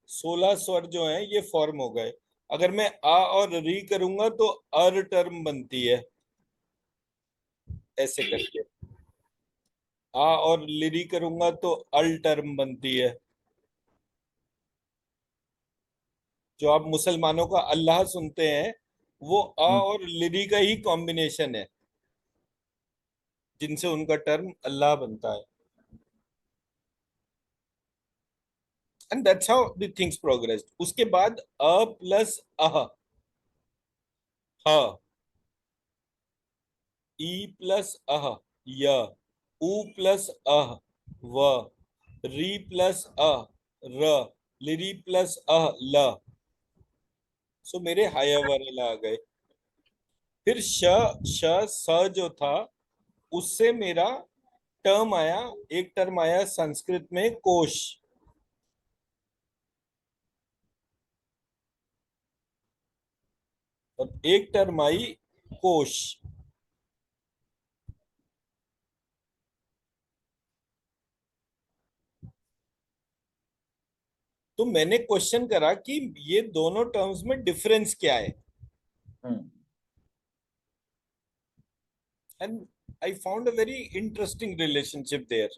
16 स्वर जो हैं ये फॉर्म हो गए। अगर मैं आ और री करूंगा तो अर टर्म बनती है, ऐसे करके। आ और लिरी करूंगा तो अल टर्म बनती है। जो आप मुसलमानों का अल्लाह सुनते हैं, वो आ और लिरी का ही कॉम्बिनेशन है, जिनसे उनका टर्म अल्लाह बनता है। And that's how the things progressed. उसके बाद अ प्लस अह, ह, ई प्लस अह, य, उ प्लस अह, व, री प्लस अह, र, लिरी प्लस अह, ल। सो मेरे हायर वरल आ गए। फिर श, श, स जो था, उससे मेरा टर्म आया, एक टर्म आया संस्कृत में कोश। और एक टर्म आई कोश। तो मैंने क्वेश्चन करा कि ये दोनों टर्म्स में डिफरेंस क्या है। And I found a very interesting relationship there.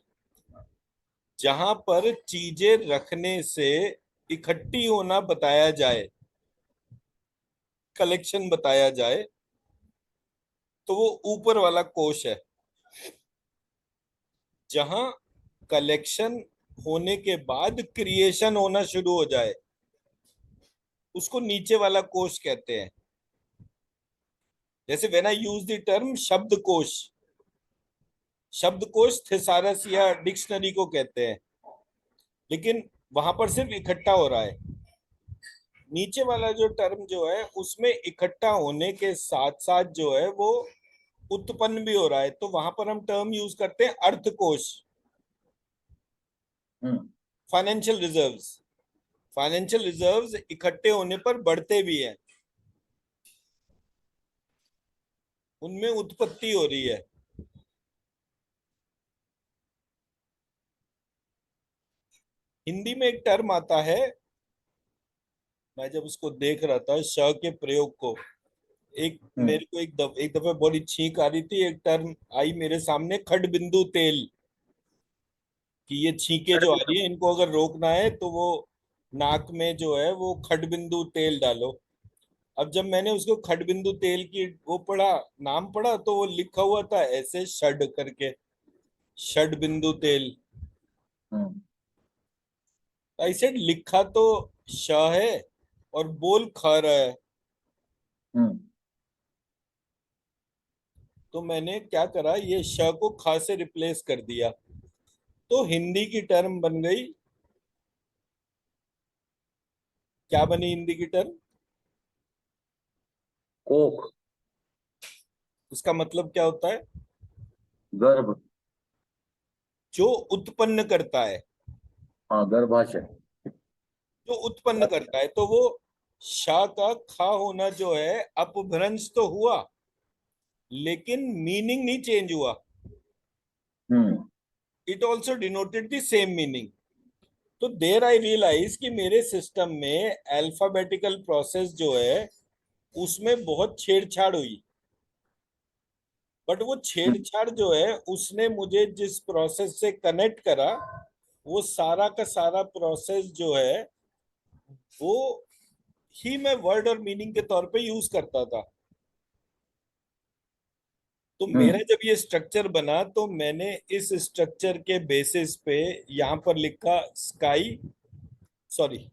जहां पर चीजें रखने से इकट्ठी होना बताया जाए, कलेक्शन बताया जाए, तो वो ऊपर वाला कोश है। जहां कलेक्शन होने के बाद क्रिएशन होना शुरू हो जाए, उसको नीचे वाला कोश कहते हैं। जैसे when I use the term शब्दकोश, शब्दकोश थिसारस या डिक्शनरी को कहते हैं, लेकिन वहां पर सिर्फ इकट्ठा हो रहा है। नीचे वाला जो टर्म जो है, उसमें इकट्ठा होने के साथ साथ जो है वो उत्पन्न भी हो रहा है। तो वहां पर हम टर्म यूज करते हैं अर्थकोश, फाइनेंशियल रिजर्व्स। फाइनेंशियल रिजर्व्स इकट्ठे होने पर बढ़ते भी हैं, उनमें उत्पत्ति हो रही है। हिंदी में एक टर्म आता है, मैं जब उसको देख रहा था श के प्रयोग को, एक मेरे को एक दफे बड़ी छींक आ रही थी। एक टर्म आई मेरे सामने, खड बिंदु तेल, कि ये छींके जो आ रही है इनको अगर रोकना है तो वो नाक में जो है वो खड बिंदु तेल डालो। अब जब मैंने उसको खड बिंदु तेल की वो पढ़ा, नाम पढ़ा, तो वो लिखा हुआ था ऐसे षड करके, षड बिंदु तेल। आई सेड लिखा तो श है और बोल ख रहा है। तो मैंने क्या करा, ये श को ख से रिप्लेस कर दिया, तो हिंदी की टर्म बन गई। क्या बनी हिंदी की टर्म? कोख, उसका मतलब क्या होता है? गर्भ। जो उत्पन्न करता है, हाँ, गर्भाशय। जो उत्पन्न करता है। तो वो शा का खा होना जो है अपभ्रंश तो हुआ, लेकिन मीनिंग नहीं चेंज हुआ। Hmm it also denoted the same meaning. तो देर आई रियलाइज कि मेरे सिस्टम में अल्फाबेटिकल प्रोसेस जो है उसमें बहुत छेड़छाड़ हुई, बट वो छेड़छाड़ जो है उसने मुझे जिस प्रोसेस से कनेक्ट करा, वो सारा का सारा प्रोसेस जो है वो ही मैं वर्ड और मीनिंग के तौर पे यूज करता था। तो मेरा हम्म। जब ये स्ट्रक्चर बना तो मैंने इस स्ट्रक्चर के बेसिस पे यहाँ पर लिखा स्काई, सॉरी,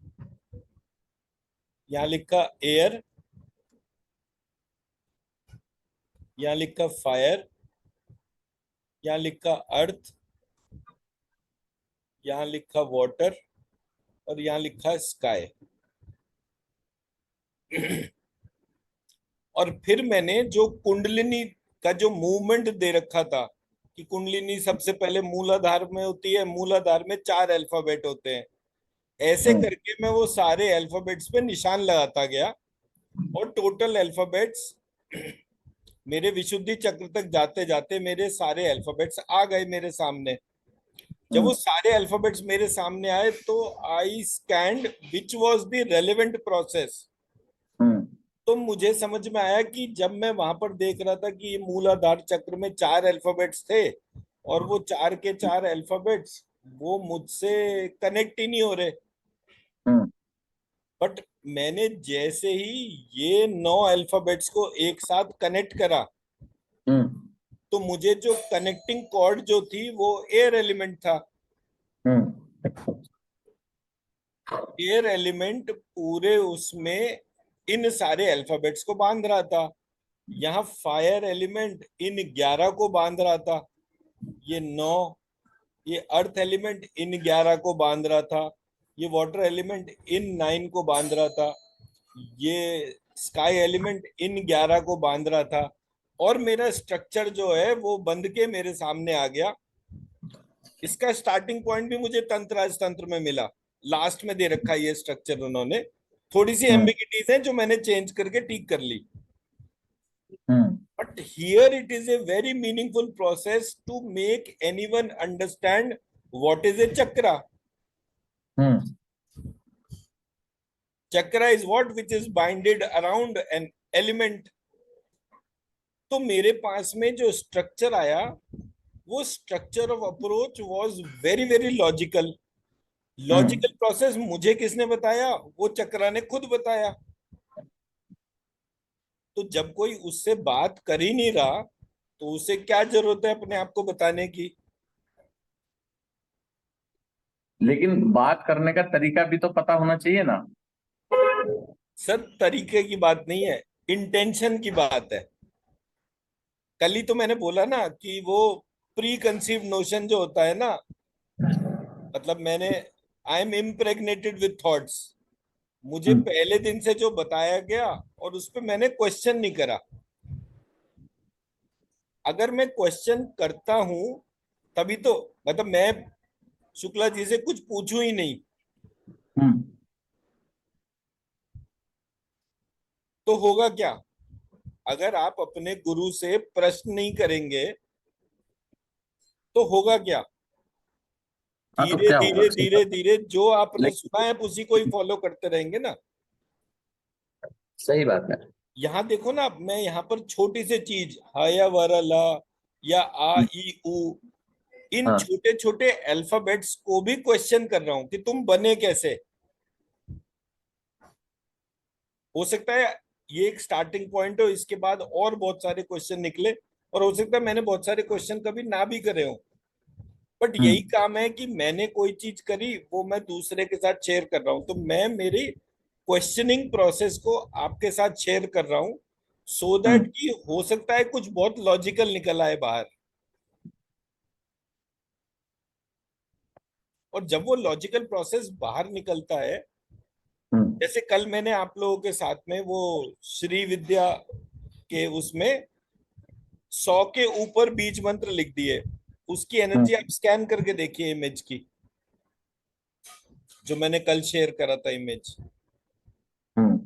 यहाँ लिखा एयर, यहाँ लिखा फायर, यहाँ लिखा अर्थ, यहाँ लिखा वाटर, और यहाँ लिखा स्काई। और फिर मैंने जो कुंडलिनी का जो मूवमेंट दे रखा था कि कुंडलिनी सबसे पहले मूलाधार में होती है, मूलाधार में 4 अल्फाबेट होते हैं, ऐसे हम्म। करके मैं वो सारे अल्फाबेट्स पे निशान लगाता गया, और टोटल अल्फाबेट्स मेरे विशुद्धि चक्र तक जाते जाते मेरे सारे अल्फाबेट्स आ गए मेरे सामने। जब वो हम्म। सारे अल्फाबेट्स मेरे सामने आए तो I scanned which was the relevant process. Hmm. तो मुझे समझ में आया कि जब मैं वहां पर देख रहा था कि ये मूलाधार चक्र में 4 अल्फाबेट्स थे, और वो 4 के 4 अल्फाबेट्स वो मुझसे कनेक्ट ही नहीं हो रहे। हम्म। बट मैंने जैसे ही ये 9 अल्फाबेट्स को एक साथ कनेक्ट करा, हम्म। तो मुझे जो कनेक्टिंग कॉर्ड जो थी वो एयर एलिमेंट था। हम्म। एयर एलिमेंट पूरे उसमें इन सारे अल्फाबेट्स को बांध रहा था। यहाँ फायर एलिमेंट इन 11 को बांध रहा था, ये 9। ये अर्थ एलिमेंट इन 11 को बांध रहा था, ये वाटर एलिमेंट इन 9 को बांध रहा था, ये स्काई एलिमेंट इन 11 को बांध रहा था। और मेरा स्ट्रक्चर जो है वो बंध के मेरे सामने आ गया। इसका स्टार्टिंग पॉइंट भी मुझे तंत्र तंत्र में मिला, लास्ट में दे रखा है ये स्ट्रक्चर उन्होंने। थोड़ी सी हम्म। एम्बिगिटीज है जो मैंने चेंज करके ठीक कर ली, हम्म। but here it is a very meaningful process to make anyone understand what is a chakra. Hmm. Chakra is what which is binded around an element. तो मेरे पास में जो स्ट्रक्चर आया, वो structure of approach was very very logical. Hmm. Logical process मुझे किसने बताया? वो चक्रा ने खुद बताया। तो जब कोई उससे बात कर ही नहीं रहा, तो उसे क्या जरूरत है अपने आप को बताने की? लेकिन बात करने का तरीका भी तो पता होना चाहिए ना। सर, तरीके की बात नहीं है, इंटेंशन की बात है। कल ही तो मैंने बोला ना कि वो प्री कंसीव नोशन जो होता है ना, मतलब मैंने I am impregnated with thoughts. मुझे हम्म। पहले दिन से जो बताया गया और उस पर मैंने क्वेश्चन नहीं करा। अगर मैं क्वेश्चन करता हूं तभी तो, मतलब मैं शुक्ला जी से कुछ पूछूं ही नहीं हम्म। तो होगा क्या? अगर आप अपने गुरु से प्रश्न नहीं करेंगे तो होगा क्या? हाँ तो धीरे क्या होगा, धीरे सही धीरे बात। धीरे जो आपने लेकिन सुना है उसी को ही फॉलो करते रहेंगे ना। सही बात है। यहाँ देखो ना, मैं यहाँ पर छोटी सी चीज ह या वर ला या आ हम्म। ई उ, इन हाँ। छोटे छोटे अल्फाबेट्स को भी क्वेश्चन कर रहा हूं कि तुम बने कैसे। हो सकता है ये एक स्टार्टिंग पॉइंट हो, इसके बाद और बहुत सारे क्वेश्चन निकले, और हो सकता है मैंने बहुत सारे क्वेश्चन कभी ना भी करे हो। बट यही हम्म। काम है कि मैंने कोई चीज करी वो मैं दूसरे के साथ शेयर कर रहा हूं, तो मैं मेरी क्वेश्चनिंग प्रोसेस को आपके साथ शेयर कर रहा हूं, सो दैट हम्म। कि हो सकता है कुछ बहुत लॉजिकल निकल आए बाहर। और जब वो लॉजिकल प्रोसेस बाहर निकलता है, हम्म। जैसे कल मैंने आप लोगों के साथ में वो श्री विद्या के उसमें 100 के ऊपर बीज मंत्र लिख दिए, उसकी एनर्जी हम्म। आप स्कैन करके देखिए इमेज की, जो मैंने कल शेयर करा था इमेज। हम्म।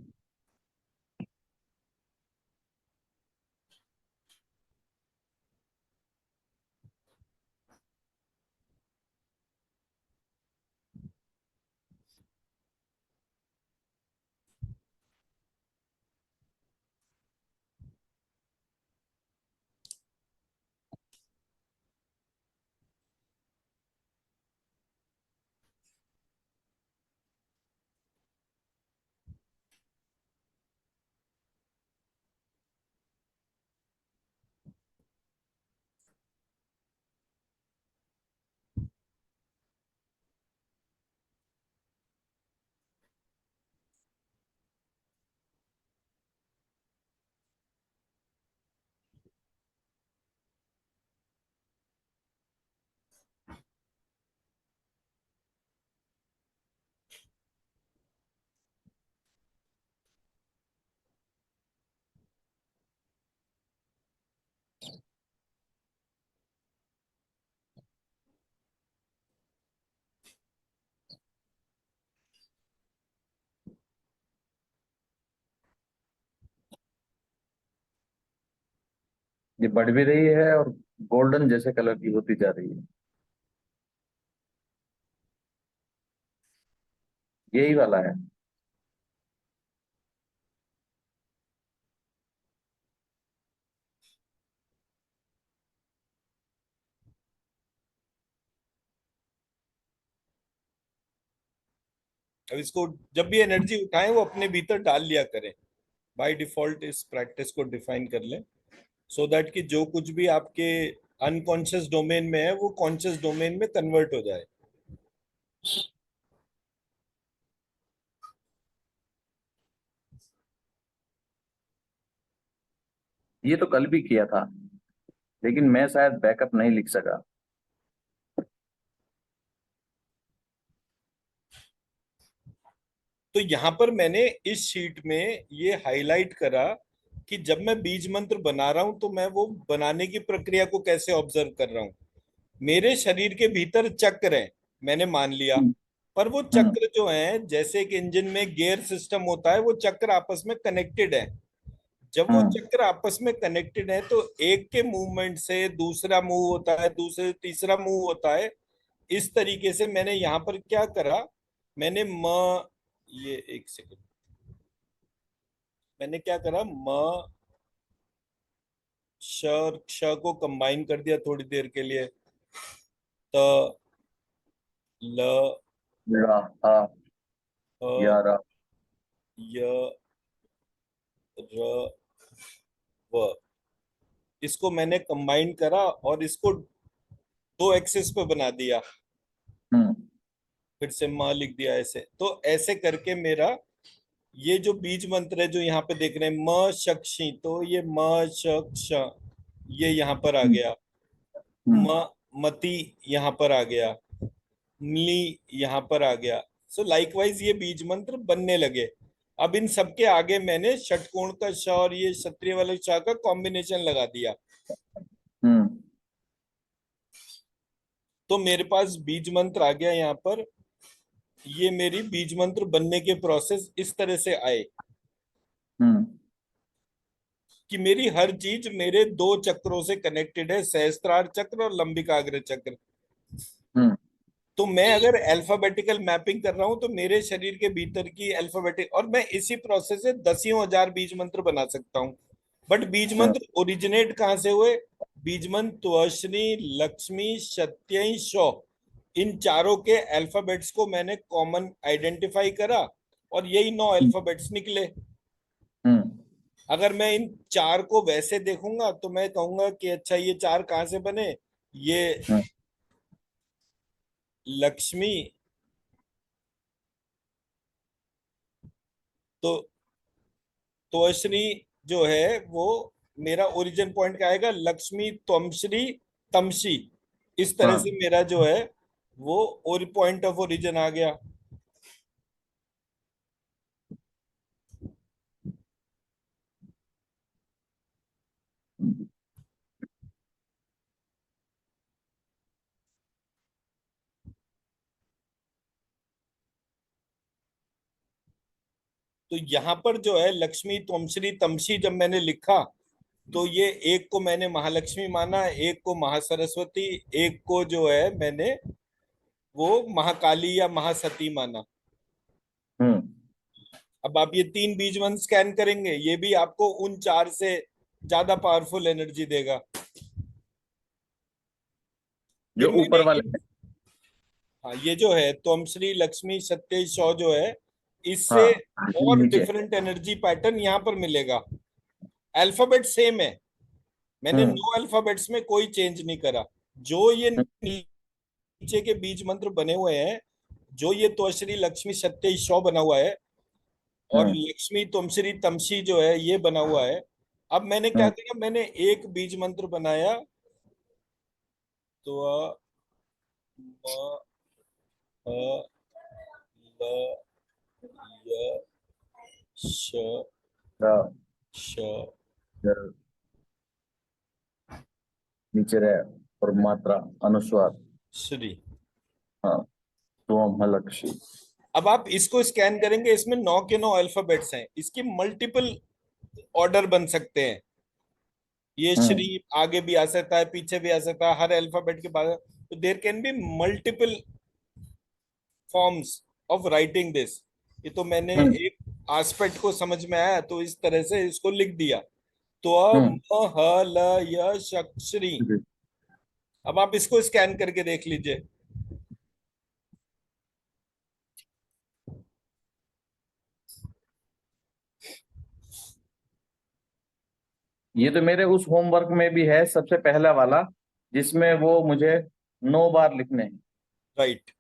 ये बढ़ भी रही है और गोल्डन जैसे कलर की होती जा रही है। यही वाला है। अब इसको जब भी एनर्जी उठाएं वो अपने भीतर डाल लिया करें, बाय डिफॉल्ट इस प्रैक्टिस को डिफाइन कर लें, सो दैट कि जो कुछ भी आपके अनकॉन्शियस डोमेन में है वो कॉन्शियस डोमेन में कन्वर्ट हो जाए। ये तो कल भी किया था, लेकिन मैं शायद बैकअप नहीं लिख सका। तो यहाँ पर मैंने इस शीट में ये हाईलाइट करा कि जब मैं बीज मंत्र बना रहा हूं तो मैं वो बनाने की प्रक्रिया को कैसे ऑब्जर्व कर रहा हूँ। मेरे शरीर के भीतर चक्र है, मैंने मान लिया, हम्म। पर वो हम्म। चक्र जो है जैसे कि इंजन में गियर सिस्टम होता है वो चक्र आपस में कनेक्टेड है। जब वो हम्म। चक्र आपस में कनेक्टेड है तो एक के मूवमेंट से दूसरा मूव होता है, दूसरे तीसरा मूव होता है। इस तरीके से मैंने यहाँ पर क्या करा, मैंने ये एक सेकंड, मैंने क्या करा, श और क्ष को कंबाइन कर दिया थोड़ी देर के लिए। त ल रा, आ, अ या, रा। य र व, इसको मैंने कंबाइन करा और इसको दो एक्सिस पे बना दिया, हम्म। फिर से माँ लिख दिया ऐसे। तो ऐसे करके मेरा ये जो बीज मंत्र है जो यहाँ पे देख रहे हैं म शक्षी, तो ये म शक्ष ये यहाँ पर आ हम्म। गया, हम्म। म मति यहाँ पर आ गया, नी यहाँ पर आ गया। सो लाइकवाइज ये बीज मंत्र बनने लगे। अब इन सबके आगे मैंने षटकोण का श और ये क्षत्रिय वाले श का कॉम्बिनेशन लगा दिया, हम्म। तो मेरे पास बीज मंत्र आ गया यहाँ पर। ये मेरी बीज मंत्र बनने के प्रोसेस इस तरह से आए हम्म। कि मेरी हर चीज मेरे दो चक्रों से कनेक्टेड है, सहस्त्रार चक्र और लंबिकाग्र चक्र। हम्म। तो मैं अगर अल्फाबेटिकल मैपिंग कर रहा हूं तो मेरे शरीर के भीतर की अल्फाबेटिक, और मैं इसी प्रोसेस से दसियों हजार बीज मंत्र बना सकता हूं। बट बीज हम्म। मंत्र ओरिजिनेट कहाँ से हुए? बीज मंत्र त्वश्री लक्ष्मी सत्यई शौ, इन चारों के अल्फाबेट्स को मैंने कॉमन आइडेंटिफाई करा और यही 9 अल्फाबेट्स निकले। हम्म। अगर मैं इन चार को वैसे देखूंगा तो मैं कहूंगा कि अच्छा ये चार कहाँ से बने, ये हम्म। लक्ष्मी, तो त्वश्री जो है वो मेरा ओरिजिन पॉइंट का आएगा, लक्ष्मी त्वमश्री तमशी, इस तरह से हाँ। मेरा जो है वो और पॉइंट ऑफ ओरिजिन आ गया। तो यहाँ पर जो है लक्ष्मी त्वमश्री तमशी जब मैंने लिखा तो ये एक को मैंने महालक्ष्मी माना, एक को महासरस्वती, एक को जो है मैंने वो महाकाली या महासती माना। हम्म। अब आप ये तीन बीज मंत्र स्कैन करेंगे ये भी आपको उन चार से ज्यादा पावरफुल एनर्जी देगा। जो फिर मैंने ऊपर वाले हैं। हाँ ये जो है त्वम श्री लक्ष्मी सत्य सौ जो है इससे हाँ, और नीचे। डिफरेंट एनर्जी पैटर्न यहाँ पर मिलेगा। अल्फाबेट सेम है, मैंने हम्म। 9 अल्फाबेट्स में कोई चेंज नहीं करा। जो ये नीचे के बीज मंत्र बने हुए हैं, जो ये त्वश्री लक्ष्मी सत्य सौ बना हुआ है और हम्म। लक्ष्मी तुमश्री तमशी जो है ये बना हुआ है। अब मैंने क्या हम्म। किया, मैंने एक बीज मंत्र बनाया, तो म अ ल य श रा, श जर, नीचे रहे और मात्रा अनुस्वार। श्री। हाँ। सोम हलक्षी। अब आप इसको स्कैन करेंगे, इसमें 9 के 9 अल्फाबेट्स हैं, इसकी मल्टीपल ऑर्डर बन सकते हैं। ये हम्म श्री आगे भी आ सकता है, पीछे भी आ सकता है, हर अल्फाबेट के बाद। तो there can be multiple forms of writing this. ये तो मैंने हम्म एक एस्पेक्ट को समझ में आया तो इस तरह से इसको लिख दिया। तो हम्म म ह ल य श श्री। जी। अब आप इसको स्कैन करके देख लीजिए। ये तो मेरे उस होमवर्क में भी है, सबसे पहला वाला, जिसमें वो मुझे 9 बार लिखने हैं। राइट।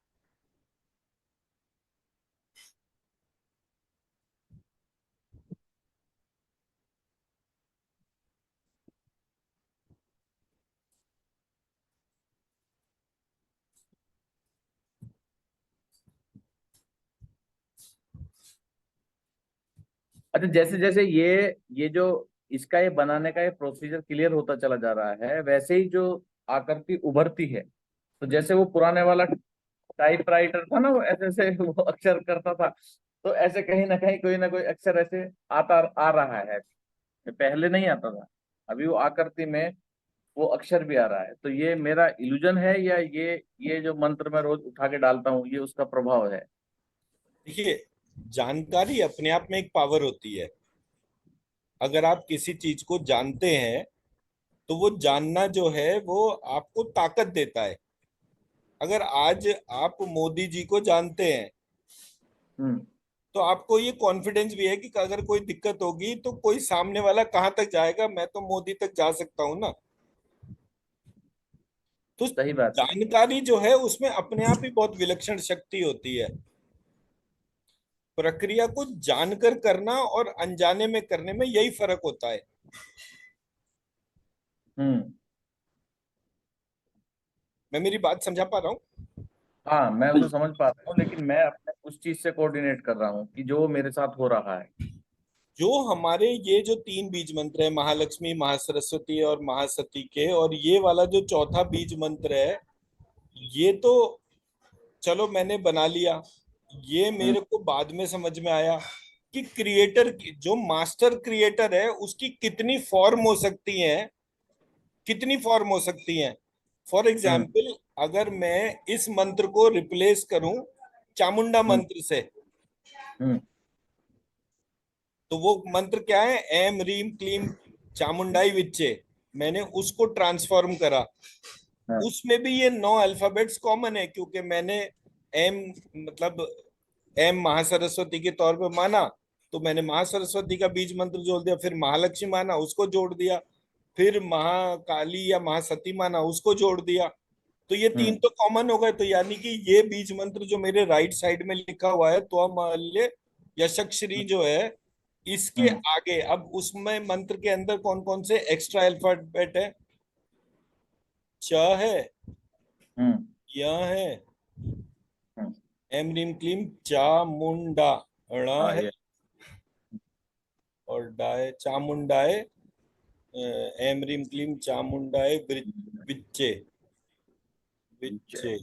अच्छा, जैसे जैसे ये जो इसका ये बनाने का ये प्रोसीजर क्लियर होता चला जा रहा है, वैसे ही जो आकृति उभरती है, तो जैसे वो पुराने वाला टाइपराइटर था ना, वो ऐसे ऐसे वो अक्षर करता था, तो ऐसे कहीं ना कोई अक्षर ऐसे आता आ रहा है। पहले नहीं आता था, अभी वो आकृति में वो अक्षर भी आ रहा है। तो ये मेरा इल्यूजन है, या ये जो मंत्र मैं रोज उठा के डालता हूँ, ये उसका प्रभाव है? देखिए, जानकारी अपने आप में एक पावर होती है। अगर आप किसी चीज को जानते हैं तो वो जानना जो है वो आपको ताकत देता है। अगर आज आप मोदी जी को जानते हैं हम्म तो आपको ये कॉन्फिडेंस भी है कि अगर कोई दिक्कत होगी तो कोई सामने वाला कहाँ तक जाएगा, मैं तो मोदी तक जा सकता हूं ना। तो सही बात है। जानकारी जो है उसमें अपने आप ही बहुत विलक्षण शक्ति होती है। प्रक्रिया को जानकर करना और अनजाने में करने में यही फर्क होता है। हम्म मैं मेरी बात समझा पा रहा हूँ? हाँ, मैं उसे समझ पा रहा हूँ, लेकिन मैं अपने उस चीज से कोऑर्डिनेट कर रहा हूँ कि जो मेरे साथ हो रहा है। जो हमारे ये जो तीन बीज मंत्र है, महालक्ष्मी, महासरस्वती और महासती के, और ये वाला जो चौथा बीज मंत्र है, ये तो चलो मैंने बना लिया। ये हम्म मेरे को बाद में समझ में आया कि क्रिएटर की, जो मास्टर क्रिएटर है, उसकी कितनी फॉर्म हो सकती हैं, कितनी फॉर्म हो सकती हैं। फॉर हम्म एग्जाम्पल, अगर मैं इस मंत्र को रिप्लेस करूं चामुंडा हम्म मंत्र से, हम्म तो वो मंत्र क्या है? एम रीम क्लीम चामुंडाई विच्चे। मैंने उसको ट्रांसफॉर्म करा। हाँ, उसमें भी ये 9 अल्फाबेट्स कॉमन है, क्योंकि मैंने एम, मतलब एम महासरस्वती के तौर पे माना, तो मैंने महासरस्वती का बीज मंत्र जोड़ दिया। फिर महालक्ष्मी माना, उसको जोड़ दिया। फिर महाकाली या महासती माना, उसको जोड़ दिया। तो ये तीन हम्म तो कॉमन हो गए। तो यानी कि ये बीज मंत्र जो मेरे राइट साइड में लिखा हुआ है, तो महल्य यशक श्री जो है, इसके हम्म आगे अब उसमें मंत्र के अंदर कौन कौन से एक्स्ट्रा अल्फाबेट है? च है, हम्म य है, हम्म। एम रीम क्लीम चामुंडा, ण हाँ, है, ये। और डाय चामुंडाए, एम रीम क्लीम चामुंडाए विच्चे, विच्चे।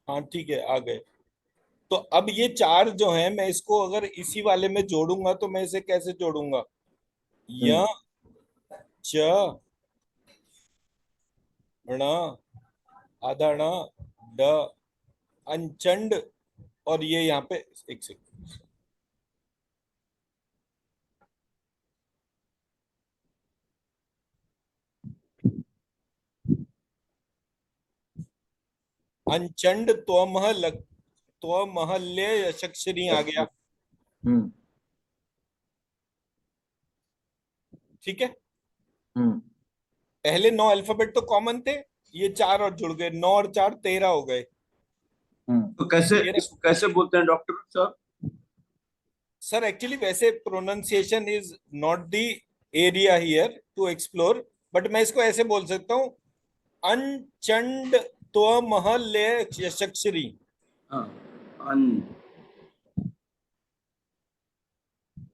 हाँ ठीक है, आ गए। तो अब ये चार जो हैं, मैं इसको अगर इसी वाले में जोड़ूंगा तो मैं इसे कैसे जोड़ूंगा? य, हम्म च, ण, आधा ण, ड, अनचंड, और ये यहाँ पे एक सेकंड, अनचंड त्वमहल्य यशस्वी आ गया। हम्म ठीक है। हम्म पहले 9 अल्फाबेट तो कॉमन थे, ये चार और जुड़ गए, 9 और 4 13 हो गए। तो कैसे तेरह। इसको कैसे बोलते हैं डॉक्टर साहब? सर एक्चुअली वैसे pronunciation is not the area here to explore, but मैं इसको ऐसे बोल सकता हूँ, अनचंड त्वमहल्य यशस्वी। हाँ, अन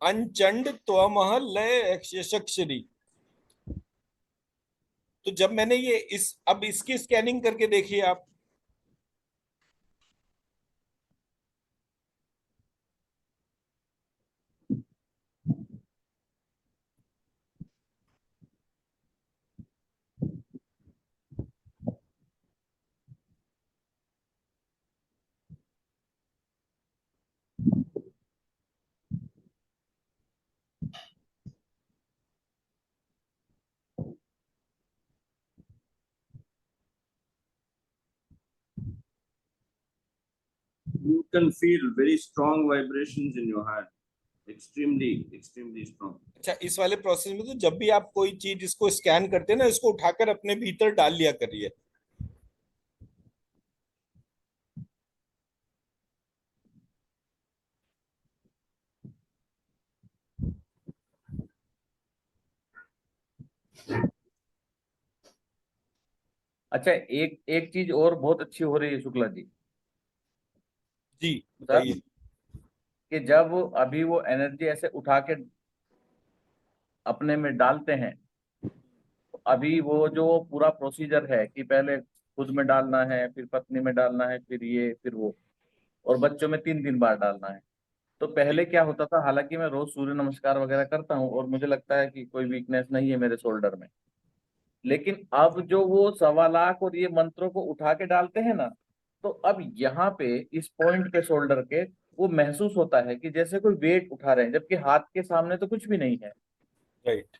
अनचंड त्वमहल्य यशस्वी। तो जब मैंने ये इस अब इसकी स्कैनिंग करके देखिए आप। You can feel very strong vibrations in your hand. Extremely strong. अच्छा, इस वाले प्रोसेस में तो जब भी आप कोई चीज इसको स्कैन करते हैं ना, इसको उठाकर अपने भीतर डाल लिया करिए। अच्छा, एक एक चीज और बहुत अच्छी हो रही है शुक्ला जी। जी सर, बताइए। कि जब अभी वो एनर्जी ऐसे उठा के अपने में डालते हैं, तो अभी वो जो पूरा प्रोसीजर है कि पहले खुद में डालना है, फिर पत्नी में डालना है, फिर ये, फिर वो, और बच्चों में 3 3 बार डालना है। तो पहले क्या होता था, हालांकि मैं रोज सूर्य नमस्कार वगैरह करता हूँ और मुझे लगता है कि कोई वीकनेस नहीं है मेरे शोल्डर में, लेकिन अब जो वो 1.25 लाख और ये मंत्रों को उठा के डालते हैं ना, तो अब यहाँ पे इस पॉइंट पे शोल्डर के वो महसूस होता है कि जैसे कोई वेट उठा रहे हैं, जबकि हाथ के सामने तो कुछ भी नहीं है। राइट।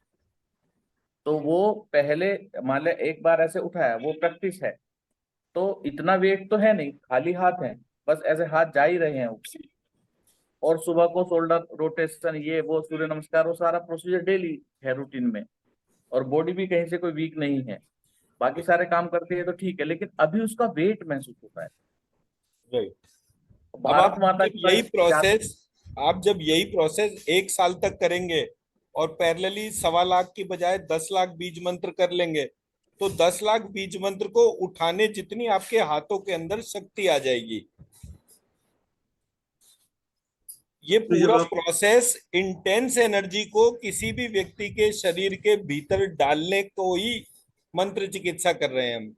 तो वो पहले मान लिया एक बार ऐसे उठाया, वो प्रैक्टिस है, तो इतना वेट तो है नहीं, खाली हाथ है, बस ऐसे हाथ जा ही रहे हैं ऊपर। और सुबह को शोल्डर रोटेशन, ये वो, सूर्य नमस्कार, वो सारा प्रोसीजर डेली है रूटीन में, और बॉडी भी कहीं से कोई वीक नहीं है, बाकी सारे काम करती है तो ठीक है, लेकिन अभी उसका वेट महसूस होता है। राइट। अब भारत माता की आप जब यही प्रोसेस 1 साल तक करेंगे और पैरेलली 1.25 लाख की बजाय 10 लाख बीज मंत्र कर लेंगे, तो 10 लाख बीज मंत्र को उठाने जितनी आपके हाथों के अंदर शक्ति आ जाएगी। ये तो जब पूरा आप प्रोसेस इंटेंस एनर्जी को किसी भी व्यक्ति के शरीर के भीतर डालने को ही मंत्र चिकित्सा कर रहे हैं हम।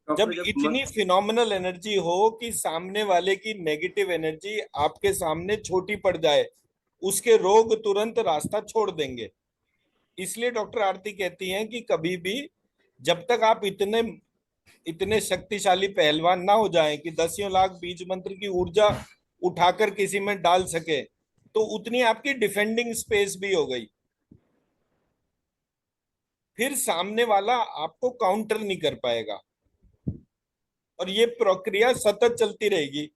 जब डॉक्टर जब इतनी फिनोमिनल एनर्जी हो कि सामने वाले की नेगेटिव एनर्जी आपके सामने छोटी पड़ जाए, उसके रोग तुरंत रास्ता छोड़ देंगे। इसलिए डॉक्टर आरती कहती हैं कि कभी भी जब तक आप इतने इतने शक्तिशाली पहलवान ना हो जाएं कि 10 लाख बीज मंत्र की ऊर्जा उठाकर किसी में डाल सके, तो उतनी आपकी डिफेंडिंग स्पेस भी हो गई, फिर सामने वाला आपको काउंटर नहीं कर पाएगा। और ये प्रक्रिया सतत चलती रहेगी।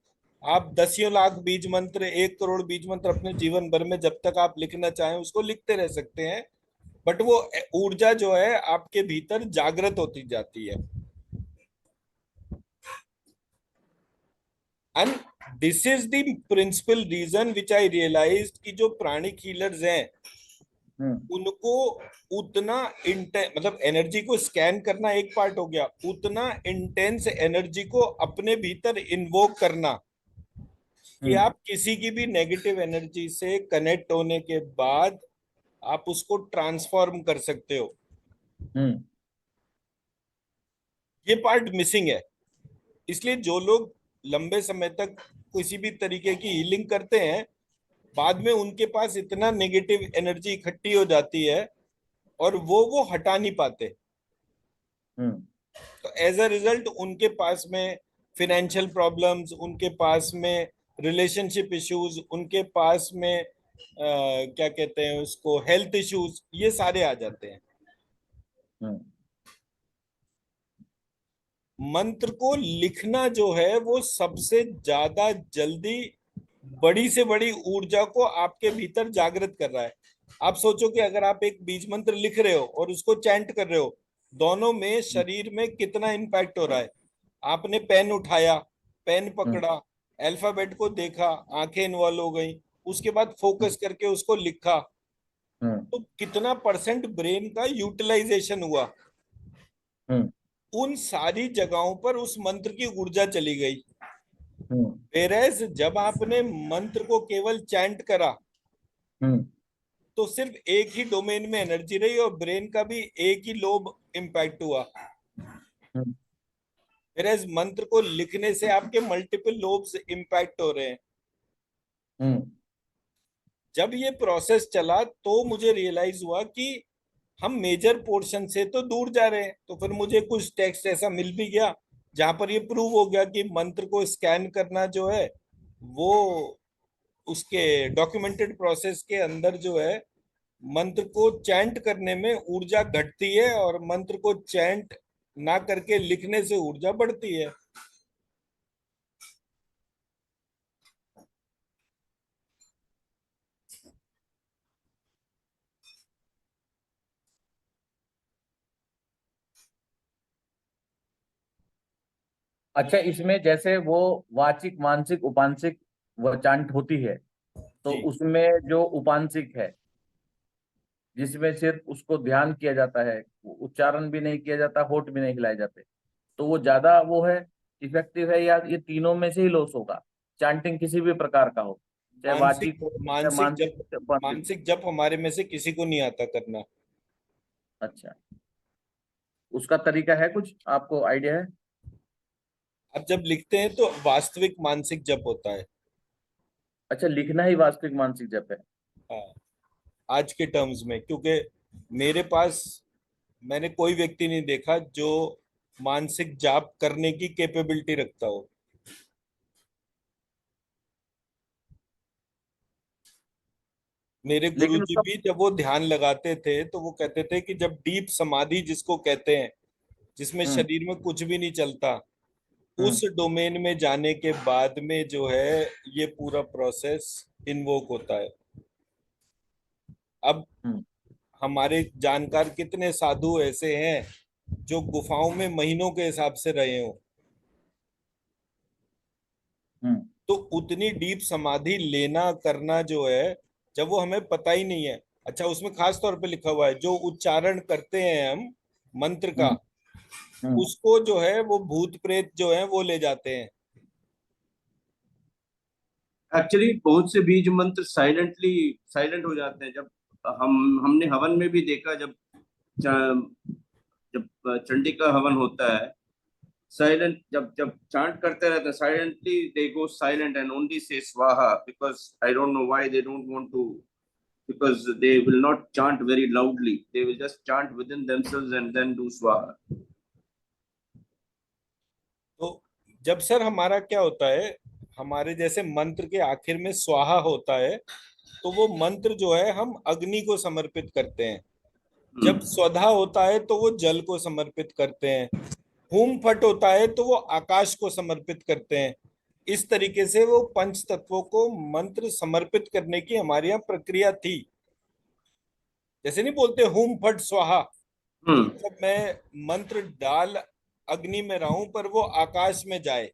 आप 10 लाख बीज मंत्र, 1 करोड़ बीज मंत्र अपने जीवन भर में जब तक आप लिखना चाहें उसको लिखते रह सकते हैं, बट वो ऊर्जा जो है आपके भीतर जागृत होती जाती है। And this is the principal reason which I realised कि जो प्राणिक हीलर्स हैं उनको उतना मतलब एनर्जी को स्कैन करना एक पार्ट हो गया, उतना इंटेंस एनर्जी को अपने भीतर इन्वोक करना कि आप किसी की भी नेगेटिव एनर्जी से कनेक्ट होने के बाद आप उसको ट्रांसफॉर्म कर सकते हो, ये पार्ट मिसिंग है। इसलिए जो लोग लंबे समय तक किसी भी तरीके की हीलिंग करते हैं, बाद में उनके पास इतना नेगेटिव एनर्जी इकट्ठी हो जाती है और वो हटा नहीं पाते। तो एज अ रिजल्ट उनके पास में फिनेंशियल प्रॉब्लम्स, उनके पास में रिलेशनशिप इश्यूज, उनके पास में क्या कहते हैं उसको, हेल्थ इश्यूज, ये सारे आ जाते हैं। मंत्र को लिखना जो है वो सबसे ज्यादा जल्दी बड़ी से बड़ी ऊर्जा को आपके भीतर जागृत कर रहा है। आप सोचो कि अगर आप एक बीज मंत्र लिख रहे हो और उसको चैंट कर रहे हो, दोनों में शरीर में कितना इम्पैक्ट हो रहा है। आपने पेन उठाया, पेन पकड़ा, अल्फाबेट को देखा, आंखें इन्वॉल्व हो गई, उसके बाद फोकस करके उसको लिखा, तो कितना परसेंट ब्रेन का यूटिलाइजेशन हुआ। उन सारी जगहों पर उस मंत्र की ऊर्जा चली गई। वेरएज जब आपने मंत्र को केवल चैंट करा तो सिर्फ एक ही डोमेन में एनर्जी रही और ब्रेन का भी एक ही लोब इम्पैक्ट हुआ। वेरएज मंत्र को लिखने से आपके मल्टीपल लोब्स इम्पैक्ट हो रहे हैं। जब ये प्रोसेस चला तो मुझे रियलाइज हुआ कि हम मेजर पोर्शन से तो दूर जा रहे हैं। तो फिर मुझे कुछ टेक्स्ट ऐसा मिल भी गया जहां पर ये प्रूव हो गया कि मंत्र को स्कैन करना जो है वो उसके डॉक्यूमेंटेड प्रोसेस के अंदर जो है मंत्र को चैंट करने में ऊर्जा घटती है और मंत्र को चैंट ना करके लिखने से ऊर्जा बढ़ती है। अच्छा, इसमें जैसे वो वाचिक मानसिक उपांशिक वो चांट होती है, तो जी उसमें जो उपांशिक है, जिसमें सिर्फ उसको ध्यान किया जाता है, उच्चारण भी नहीं किया जाता, होठ भी नहीं हिलाए जाते, तो वो ज्यादा वो है, इफेक्टिव है, या ये तीनों में से ही लॉस होगा? चांटिंग किसी भी प्रकार का हो, चाहे मानसिक वाचिक हो, चाहे मानसिक मानसिक जप, हो, चाहे उपांशिक हो। मानसिक जप हमारे में से किसी को नहीं आता करना। अच्छा, उसका तरीका है कुछ आपको आइडिया है? अब जब लिखते हैं तो वास्तविक मानसिक जप होता है। अच्छा, लिखना ही वास्तविक मानसिक जप है? हाँ, आज के टर्म्स में, क्योंकि मेरे पास मैंने कोई व्यक्ति नहीं देखा जो मानसिक जाप करने की कैपेबिलिटी रखता हो। मेरे लेकिन गुरुजी उसका भी जब वो ध्यान लगाते थे तो वो कहते थे कि जब डीप समाधि जिसको कहते हैं, जिसमें हम्म शरीर में कुछ भी नहीं चलता, हम्म उस डोमेन में जाने के बाद में जो है ये पूरा प्रोसेस इन्वोक होता है। अब हम्म हमारे जानकार कितने साधु ऐसे हैं जो गुफाओं में महीनों के हिसाब से रहे हो, हम्म तो उतनी डीप समाधि लेना करना जो है, जब वो हमें पता ही नहीं है। अच्छा, उसमें खास तौर पे लिखा हुआ है जो उच्चारण करते हैं हम मंत्र का, हम्म हम्म उसको जो है वो भूत प्रेत जो है वो ले जाते हैं। एक्चुअली बहुत से बीज मंत्र साइलेंट हो जाते हैं। जब हमने हवन में भी देखा, जब चंडी का हवन होता है, साइलेंट, जब जब चांट करते रहते हैं silently, they go silent and only say स्वाहा, because I don't know why they don't want to, because they will not chant very loudly, they will just chant within themselves and then do swaha. तो जब sir हमारा क्या होता है, हमारे जैसे मंत्र के आखिर में स्वाहा होता है, तो वो मंत्र जो है हम अग्नि को समर्पित करते हैं। जब Hmm. स्वधा होता है तो वो जल को समर्पित करते हैं। हूम फट होता है तो वो आकाश को समर्पित करते हैं। इस तरीके से वो पंच तत्वों को मंत्र समर्पित करने की हमारे यहाँ प्रक्रिया थी। जैसे नहीं बोलते हूम फट स्वाहा, तो Hmm. मतलब मैं मंत्र डाल अग्नि में रहूं पर वो आकाश में जाए।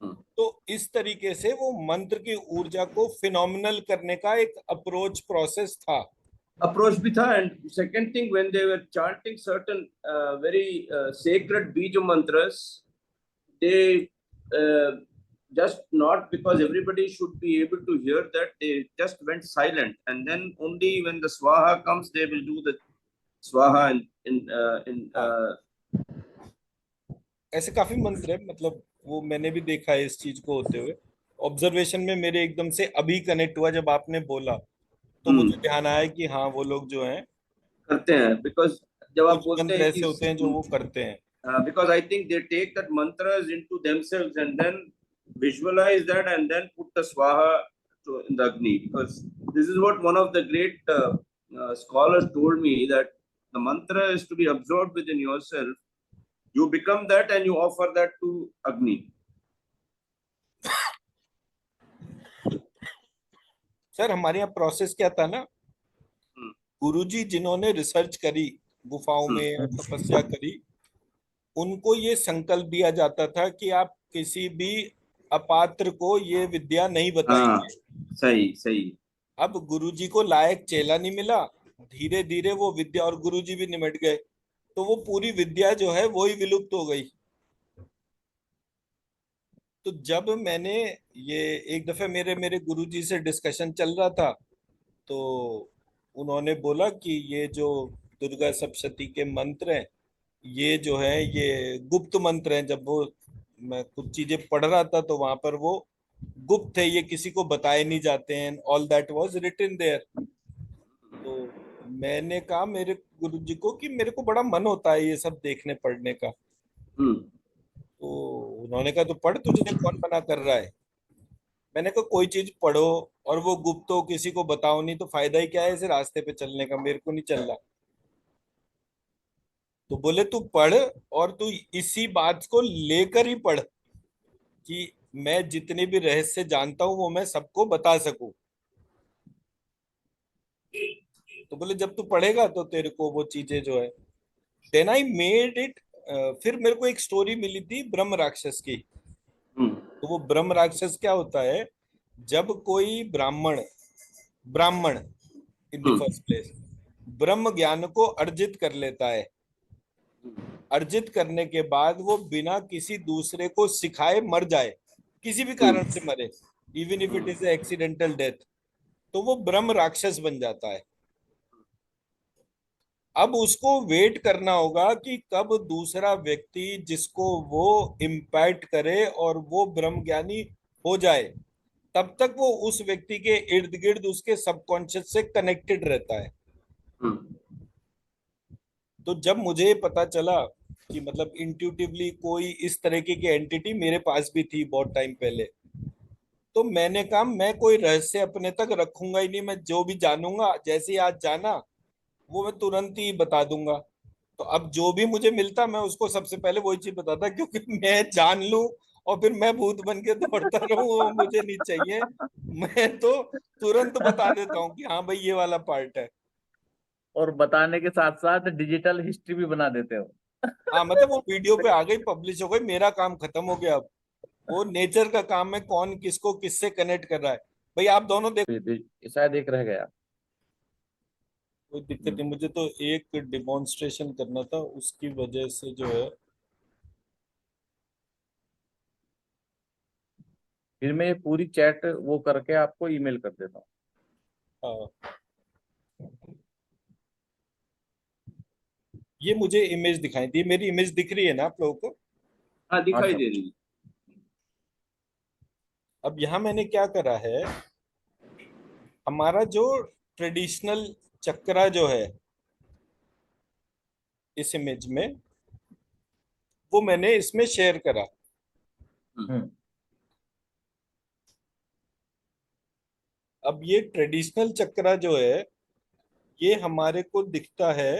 Hmm. तो इस तरीके से वो मंत्र की ऊर्जा को फिनोमिनल करने का एक अप्रोच प्रोसेस था। Approach bhi tha, and second thing, when they were chanting certain very sacred bija mantras, they uh, just, not because everybody should be able to hear that, they just went silent, and then only when the swaha comes they will do the swaha in हाँ, ऐसे काफी मंत्र है, मतलब वो मैंने भी देखा है इस चीज को होते हुए। ऑब्जर्वेशन में मेरे एकदम से अभी कनेक्ट हुआ जब आपने बोला, तो मुझे ध्यान आया कि हाँ वो लोग जो हैं, करते हैं, because जब आप कुछ बोलते मंत्र हैं कि ऐसे होते हैं जो वो करते हैं। because I think they take that mantras into themselves and then visualize that and then put the swaha in the agni. Because this is what one of the great scholars told me, that the mantra is to be absorbed within yourself. You become that and you offer that to agni. Sir हमारे यहाँ process क्या था ना, Hmm. गुरुजी जिन्होंने research करी, गुफाओं Hmm. में और तपस्या करी, उनको ये संकल्प दिया जाता था कि आप किसी भी अपात्र को ये विद्या नहीं हाँ, बताएंगे। सही सही। अब गुरुजी को लायक चेला नहीं मिला, धीरे धीरे वो विद्या, और गुरुजी भी निमट गए, तो वो पूरी विद्या जो है वो ही विलुप्त हो गई। तो जब मैंने ये एक दफे मेरे मेरे गुरुजी से डिस्कशन चल रहा था, तो उन्होंने बोला कि ये जो दुर्गा सप्तशती के मंत्र हैं, ये जो है ये गुप्त मंत्र हैं। जब वो मैं कुछ चीजें पढ़ रहा था तो वहां पर वो गुप्त है, ये किसी को बताए नहीं जाते हैं, all that was written there. तो मैंने कहा मेरे गुरुजी को कि मेरे को बड़ा मन होता है ये सब देखने पढ़ने का। Hmm. तो उन्होंने कहा तो पढ़, तुझे कौन मना कर रहा है। मैंने कहा कोई चीज पढ़ो और वो गुप्त हो, किसी को बताओ नहीं, तो फायदा ही क्या है इस रास्ते पे चलने का, मेरे को नहीं चल रहा। तो बोले तू पढ़, और तू इसी बात को लेकर ही पढ़ कि मैं जितने भी रहस्य जानता हूं वो मैं सबको बता सकूं। तो बोले जब तू पढ़ेगा तो तेरे को वो चीजें जो है, देन आई मेड इट फिर मेरे को एक स्टोरी मिली थी ब्रह्म राक्षस की। हम्म, तो वो ब्रह्म राक्षस क्या होता है, जब कोई ब्राह्मण ब्राह्मण in the hmm, first place ब्रह्म ज्ञान को अर्जित कर लेता है, अर्जित करने के बाद वो बिना किसी दूसरे को सिखाए मर जाए, किसी भी हम्म, कारण से मरे, even if it hmm, is accidental death, तो वो ब्रह्म राक्षस बन जाता है। अब उसको वेट करना होगा कि कब दूसरा व्यक्ति जिसको वो इम्पैक्ट करे और वो ब्रह्म ज्ञानी हो जाए, तब तक वो उस व्यक्ति के इर्द गिर्द उसके सबकॉन्शियस से कनेक्टेड रहता है। हम्म, तो जब मुझे पता चला कि मतलब इंट्यूटिवली कोई इस तरीके की एंटिटी मेरे पास भी थी बहुत टाइम पहले, तो मैंने कहा मैं कोई रहस्य अपने तक रखूंगा ही नहीं, मैं जो भी जानूंगा जैसे ही आज जाना वो मैं तुरंत ही बता दूंगा। तो अब जो भी मुझे मिलता मैं उसको सबसे पहले वही चीज बताता, क्योंकि मैं जान लूं और फिर मैं भूत बन के दौड़ता रहूं वो मुझे नहीं चाहिए। मैं तो तुरंत बता देता हूँ कि हाँ भाई ये वाला पार्ट है। और बताने के साथ साथ डिजिटल हिस्ट्री भी बना देते हो। हाँ मतलब वो वीडियो पे आ गई, पब्लिश हो गई, मेरा काम खत्म हो गया अब। वो नेचर का काम है, कौन किसको किससे कनेक्ट कर रहा है। भाई आप दोनों देखो, शायद एक रह गया। कोई दिक्कत नहीं, मुझे तो एक डिमॉन्स्ट्रेशन करना था उसकी वजह से जो है। फिर मैं ये पूरी चैट वो करके आपको ईमेल कर देता हूँ। हाँ, ये मुझे इमेज दिखाई दी, मेरी इमेज दिख रही है ना आप लोगों को? हाँ हाँ दिखाई सर। दे रही है। अब यहाँ मैंने क्या करा है, हमारा जो ट्रेडिशनल चक्रा जो है इस इमेज में, वो मैंने इसमें शेयर करा। हम्म। अब ये ट्रेडिशनल चक्रा जो है ये हमारे को दिखता है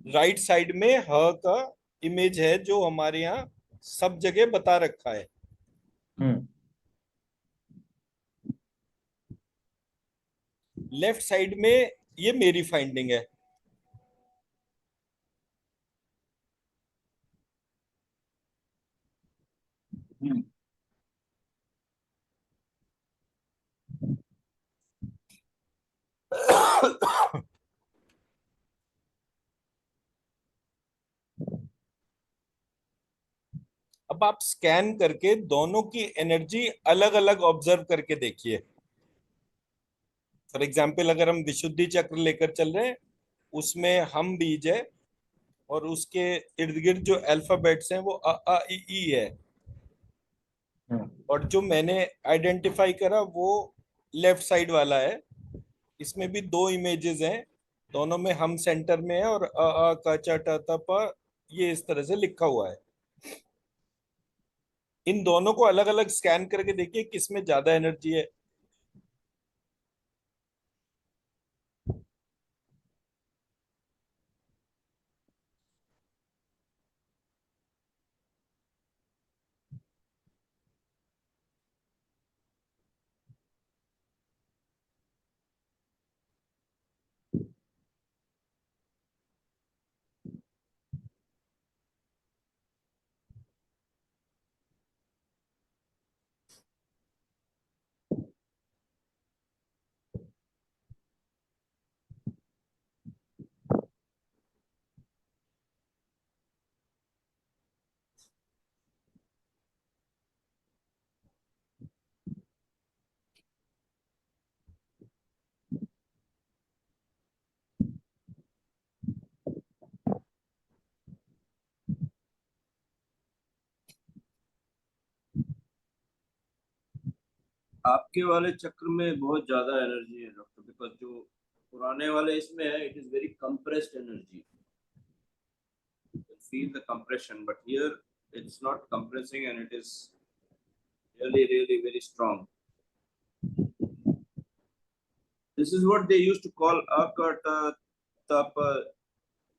राइट साइड में, ह का इमेज है जो हमारे यहाँ सब जगह बता रखा है। हम्म। लेफ्ट साइड में ये मेरी फाइंडिंग है। हम्म। अब आप स्कैन करके दोनों की एनर्जी अलग अलग ऑब्जर्व करके देखिए। फॉर एग्जाम्पल अगर हम विशुद्धि चक्र लेकर चल रहे हैं, उसमें हम बीज है और उसके इर्द गिर्द जो अल्फाबेट्स हैं वो अ आ इ ई है। हम्म। और जो मैंने आइडेंटिफाई करा वो लेफ्ट साइड वाला है। इसमें भी दो इमेजेस हैं, दोनों में हम सेंटर में है और अ आ क च ट त प ये इस तरह से लिखा हुआ है। इन दोनों को अलग अलग स्कैन करके देखिए किसमें ज्यादा एनर्जी है। आपके वाले चक्र में बहुत ज्यादा एनर्जी है डॉक्टर, बिकॉज जो पुराने वाले इसमें है it is very compressed energy, feel the compression, but here it's not compressing and it is really, really very strong. This is what they used to call akata tapa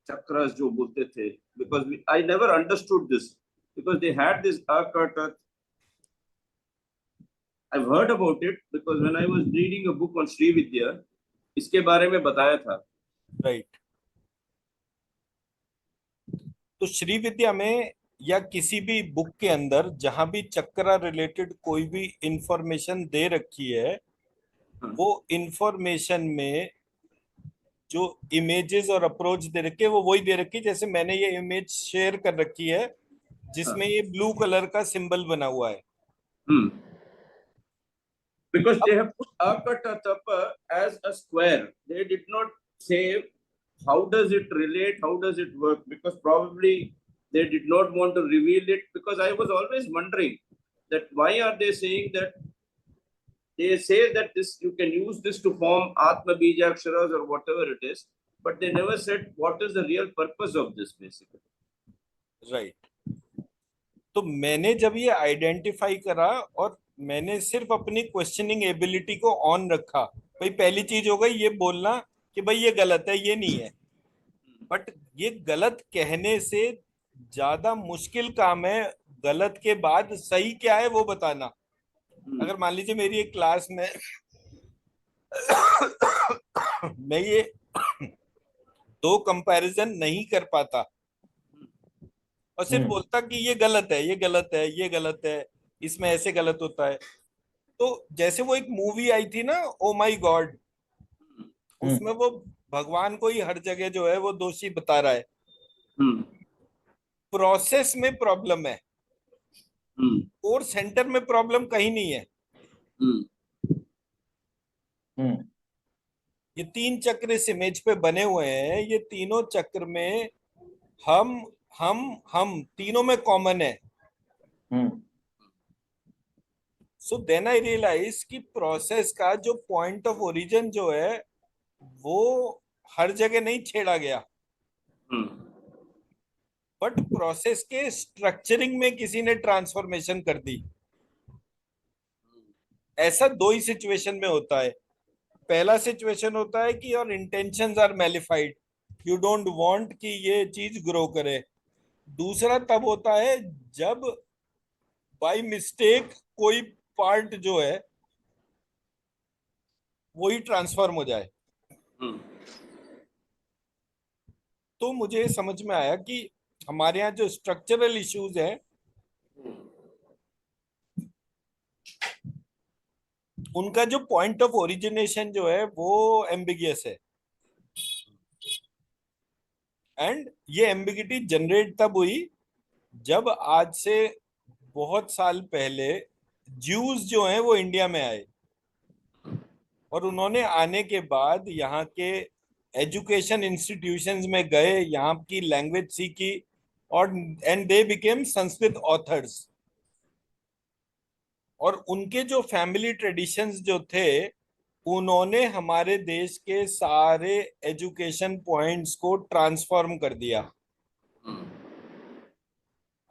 chakras जो बोलते थे, because I never understood this, because they had this akata. I've heard about it because when I was reading a book on Sri Vidya, इसके बारे में बताया था। Right. तो श्री विद्या में या किसी भी बुक के अंदर जहां भी चक्रा रिलेटेड कोई भी इंफॉर्मेशन दे रखी है, वो इंफॉर्मेशन में जो इमेजेस और अप्रोच दे रखी है वो वही दे रखी है। जैसे मैंने ये इमेज शेयर कर रखी है जिसमें ये ब्लू कलर का सिंबल बना हुआ है। Because अब they have put Akatapa as a square. They did not say how does it relate, how does it work, because probably they did not want to reveal it, because I was always wondering that why are they saying that they say that this you can use this to form Atma Bijaksharas or whatever it is, but they never said what is the real purpose of this basically. Right. तो मैंने जब ये identify करा और मैंने सिर्फ अपनी questioning ability को ऑन रखा, भाई पहली चीज हो गई ये बोलना कि भाई ये गलत है, ये नहीं है। बट ये गलत कहने से ज्यादा मुश्किल काम है गलत के बाद सही क्या है वो बताना। अगर मान लीजिए मेरी एक क्लास में मैं ये दो कंपैरिजन नहीं कर पाता और सिर्फ बोलता कि ये गलत है, ये गलत है, ये गलत है, इसमें ऐसे गलत होता है। तो जैसे वो एक मूवी आई थी ना, ओ माई गॉड, उसमें वो भगवान को ही हर जगह जो है वो दोषी बता रहा है। प्रोसेस में प्रॉब्लम है और सेंटर में प्रॉब्लम कहीं नहीं है। ये तीन चक्र इस इमेज पे बने हुए हैं, ये तीनों चक्र में हम हम तीनों में कॉमन है। सो देन आई रियलाइज कि प्रोसेस का जो पॉइंट ऑफ ओरिजिन जो है वो हर जगह नहीं छेड़ा गया, बट प्रोसेस के स्ट्रक्चरिंग में किसी ने ट्रांसफॉर्मेशन कर दी। ऐसा दो ही सिचुएशन में होता है। पहला सिचुएशन होता है कि your intentions are malafide, you don't want कि ये चीज ग्रो करे। दूसरा तब होता है जब बाय मिस्टेक कोई पार्ट जो है वही ट्रांसफॉर्म हो जाए। तो मुझे समझ में आया कि हमारे यहाँ जो स्ट्रक्चरल इश्यूज है उनका जो पॉइंट ऑफ ओरिजिनेशन जो है वो एम्बिगियस है। एंड ये एम्बिगिटी जनरेट तब हुई जब आज से बहुत साल पहले ज्यूज जो हैं वो इंडिया में आए और उन्होंने आने के बाद यहाँ के एजुकेशन इंस्टीट्यूशंस में गए, यहाँ की लैंग्वेज सीखी और and they became Sanskrit authors. और उनके जो फैमिली ट्रेडिशंस जो थे उन्होंने हमारे देश के सारे एजुकेशन पॉइंट्स को ट्रांसफॉर्म कर दिया।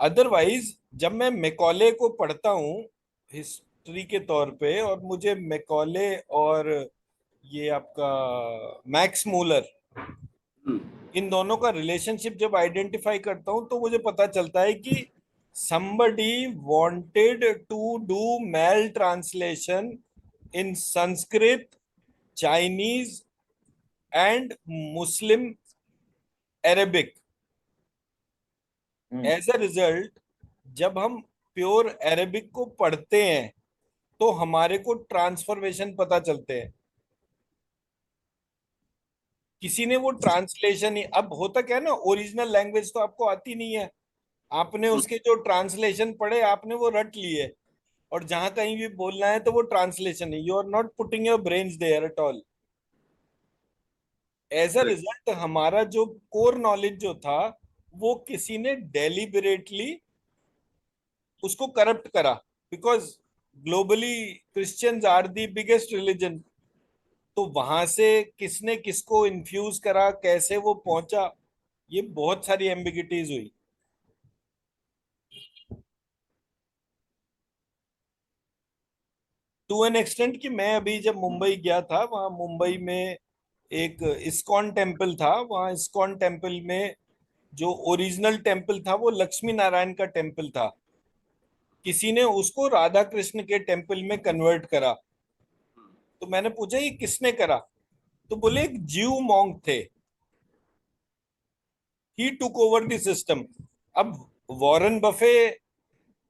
अदरवाइज जब मैं मैकॉले को पढ़ता हूँ हिस्ट्री के तौर पे और मुझे मैकॉले और ये आपका मैक्स मूलर इन दोनों का रिलेशनशिप जब आइडेंटिफाई करता हूँ तो मुझे पता चलता है कि somebody wanted to do mal translation in Sanskrit, Chinese and Muslim Arabic. As a result, जब हम प्योर अरेबिक को पढ़ते हैं तो हमारे को ट्रांसफॉर्मेशन पता चलते हैं। किसी ने वो ट्रांसलेशन ही, अब होता क्या है ना, ओरिजिनल लैंग्वेज तो आपको आती नहीं है, आपने उसके जो ट्रांसलेशन पढ़े आपने वो रट लिए और जहां कहीं भी बोलना है तो वो ट्रांसलेशन है। You are not putting your brains there at all. As a result हमारा जो कोर नॉलेज जो था वो किसी ने डेलिबरेटली उसको करप्ट करा, because globally Christians are the biggest religion. तो वहां से किसने किसको इन्फ्यूज करा, कैसे वो पहुंचा, ये बहुत सारी एम्बिगिटीज हुई। टू एन एक्सटेंट कि मैं अभी जब मुंबई गया था, वहां मुंबई में एक इस्कॉन टेम्पल था। वहां इस्कॉन टेम्पल में जो ओरिजिनल टेम्पल था वो लक्ष्मी नारायण का टेम्पल था। किसी ने उसको राधा कृष्ण के टेम्पल में कन्वर्ट करा। तो मैंने पूछा ये किसने करा, तो बोले एक ज्यू मॉन्क थे। he took over the system. अब Warren Buffett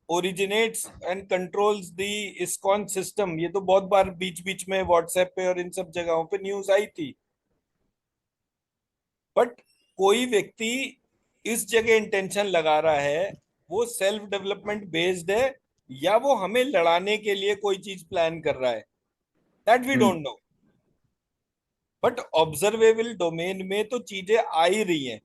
originates and controls the ISKCON system, ये तो बहुत बार बीच बीच में व्हाट्सएप पे और इन सब जगहों पे न्यूज आई थी। बट कोई व्यक्ति इस जगह इंटेंशन लगा रहा है, वो सेल्फ डेवलपमेंट बेस्ड है या वो हमें लड़ाने के लिए कोई चीज प्लान कर रहा है, that we don't know. But observable domain में तो चीजें आ ही रही हैं।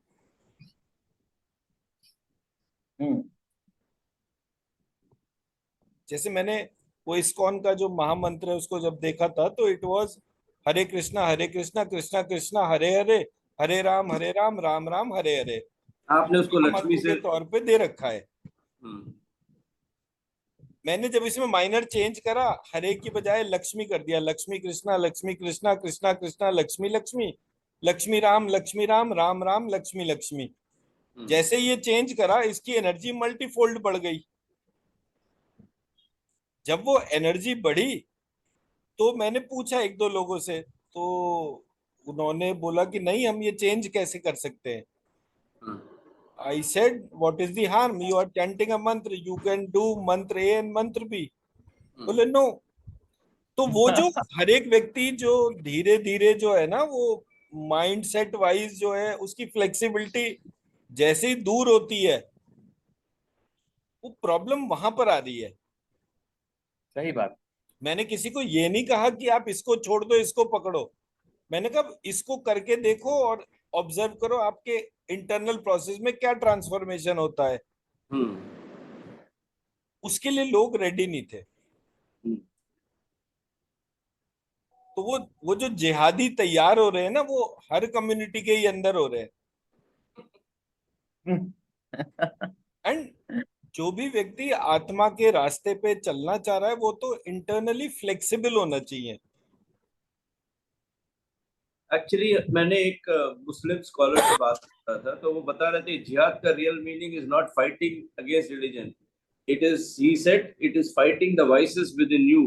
जैसे मैंने वो इस्कॉन का जो महामंत्र है उसको जब देखा था तो इट वाज हरे कृष्णा कृष्णा कृष्णा हरे हरे, हरे राम राम राम हरे हरे। आपने उसको लक्ष्मी महामंत्र से के तौर पे दे रखा है। हम्म, मैंने जब इसमें माइनर चेंज करा, हरे की बजाय लक्ष्मी कर दिया, लक्ष्मी कृष्णा कृष्णा कृष्णा लक्ष्मी लक्ष्मी, लक्ष्मी राम राम राम लक्ष्मी लक्ष्मी। जैसे ये चेंज करा, इसकी एनर्जी मल्टीफोल्ड बढ़ गई। जब वो एनर्जी बढ़ी तो मैंने पूछा एक दो लोगों से, तो उन्होंने बोला कि नहीं, हम ये चेंज कैसे कर सकते हैं। I said what is the harm, you are chanting a mantra, you can do mantra A and mantra B. बोले नो। तो वो जो हर एक व्यक्ति जो धीरे धीरे जो है ना, वो माइंड सेट वाइज जो है उसकी फ्लेक्सिबिलिटी जैसे ही दूर होती है, वो प्रॉब्लम वहां पर आ रही है। सही बात। मैंने किसी को ये नहीं कहा कि आप इसको छोड़ दो इसको पकड़ो, मैंने कहा इसको करके देखो और ऑब्जर्व करो आपके इंटरनल प्रोसेस में क्या ट्रांसफॉर्मेशन होता है। उसके लिए लोग रेडी नहीं थे। तो वो जो जिहादी तैयार हो रहे हैं ना, वो हर कम्युनिटी के ही अंदर हो रहे हैं। एंड जो भी व्यक्ति आत्मा के रास्ते पे चलना चाह रहा है, वो तो इंटरनली फ्लेक्सिबल होना चाहिए। एक्चुअली मैंने एक मुस्लिम स्कॉलर से बात कर रहा था, तो वो बता रहे थे जिहाद का real meaning is not fighting against religion, it is, he said, it is fighting the vices with in you.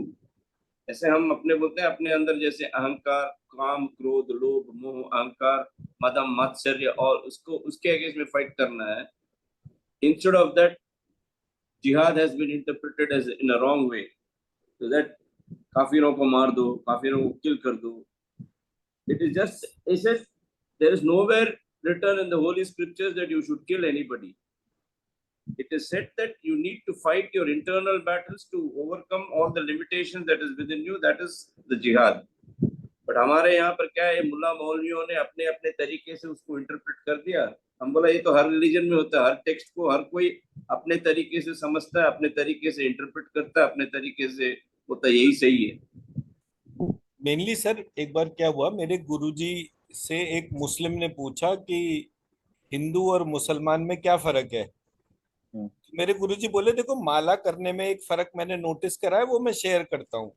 ऐसे हम अपने बोलते हैं अपने अंदर, जैसे अहंकार, काम, क्रोध, लोभ, मोह, अहंकार, मदम, मात्सर्य, और उसको उसके अगेंस्ट में फाइट करना है। Instead of that, jihad has been interpreted as in a wrong way, so that काफिरों को मार दो, काफिरों को किल कर दो। It is just, it says, there is nowhere written in the holy scriptures that you should kill anybody. It is said that you need to fight your internal battles to overcome all the limitations that is within you, that is the jihad. But हमारे यहाँ पर क्या है, मुल्ला मौलवियों ने अपने अपने तरीके से उसको इंटरप्रेट कर दिया। हम बोला ये तो हर रिलीजन में होता है, हर टेक्स्ट को हर कोई अपने तरीके से समझता है, अपने तरीके से इंटरप्रेट करता है, अपने तरीके से होता है, यही सही है। मेनली सर, एक बार क्या हुआ, मेरे गुरुजी से एक मुस्लिम ने पूछा कि हिंदू और मुसलमान में क्या फर्क है। मेरे गुरुजी बोले देखो, माला करने में एक फर्क मैंने नोटिस करा है, वो मैं शेयर करता हूँ।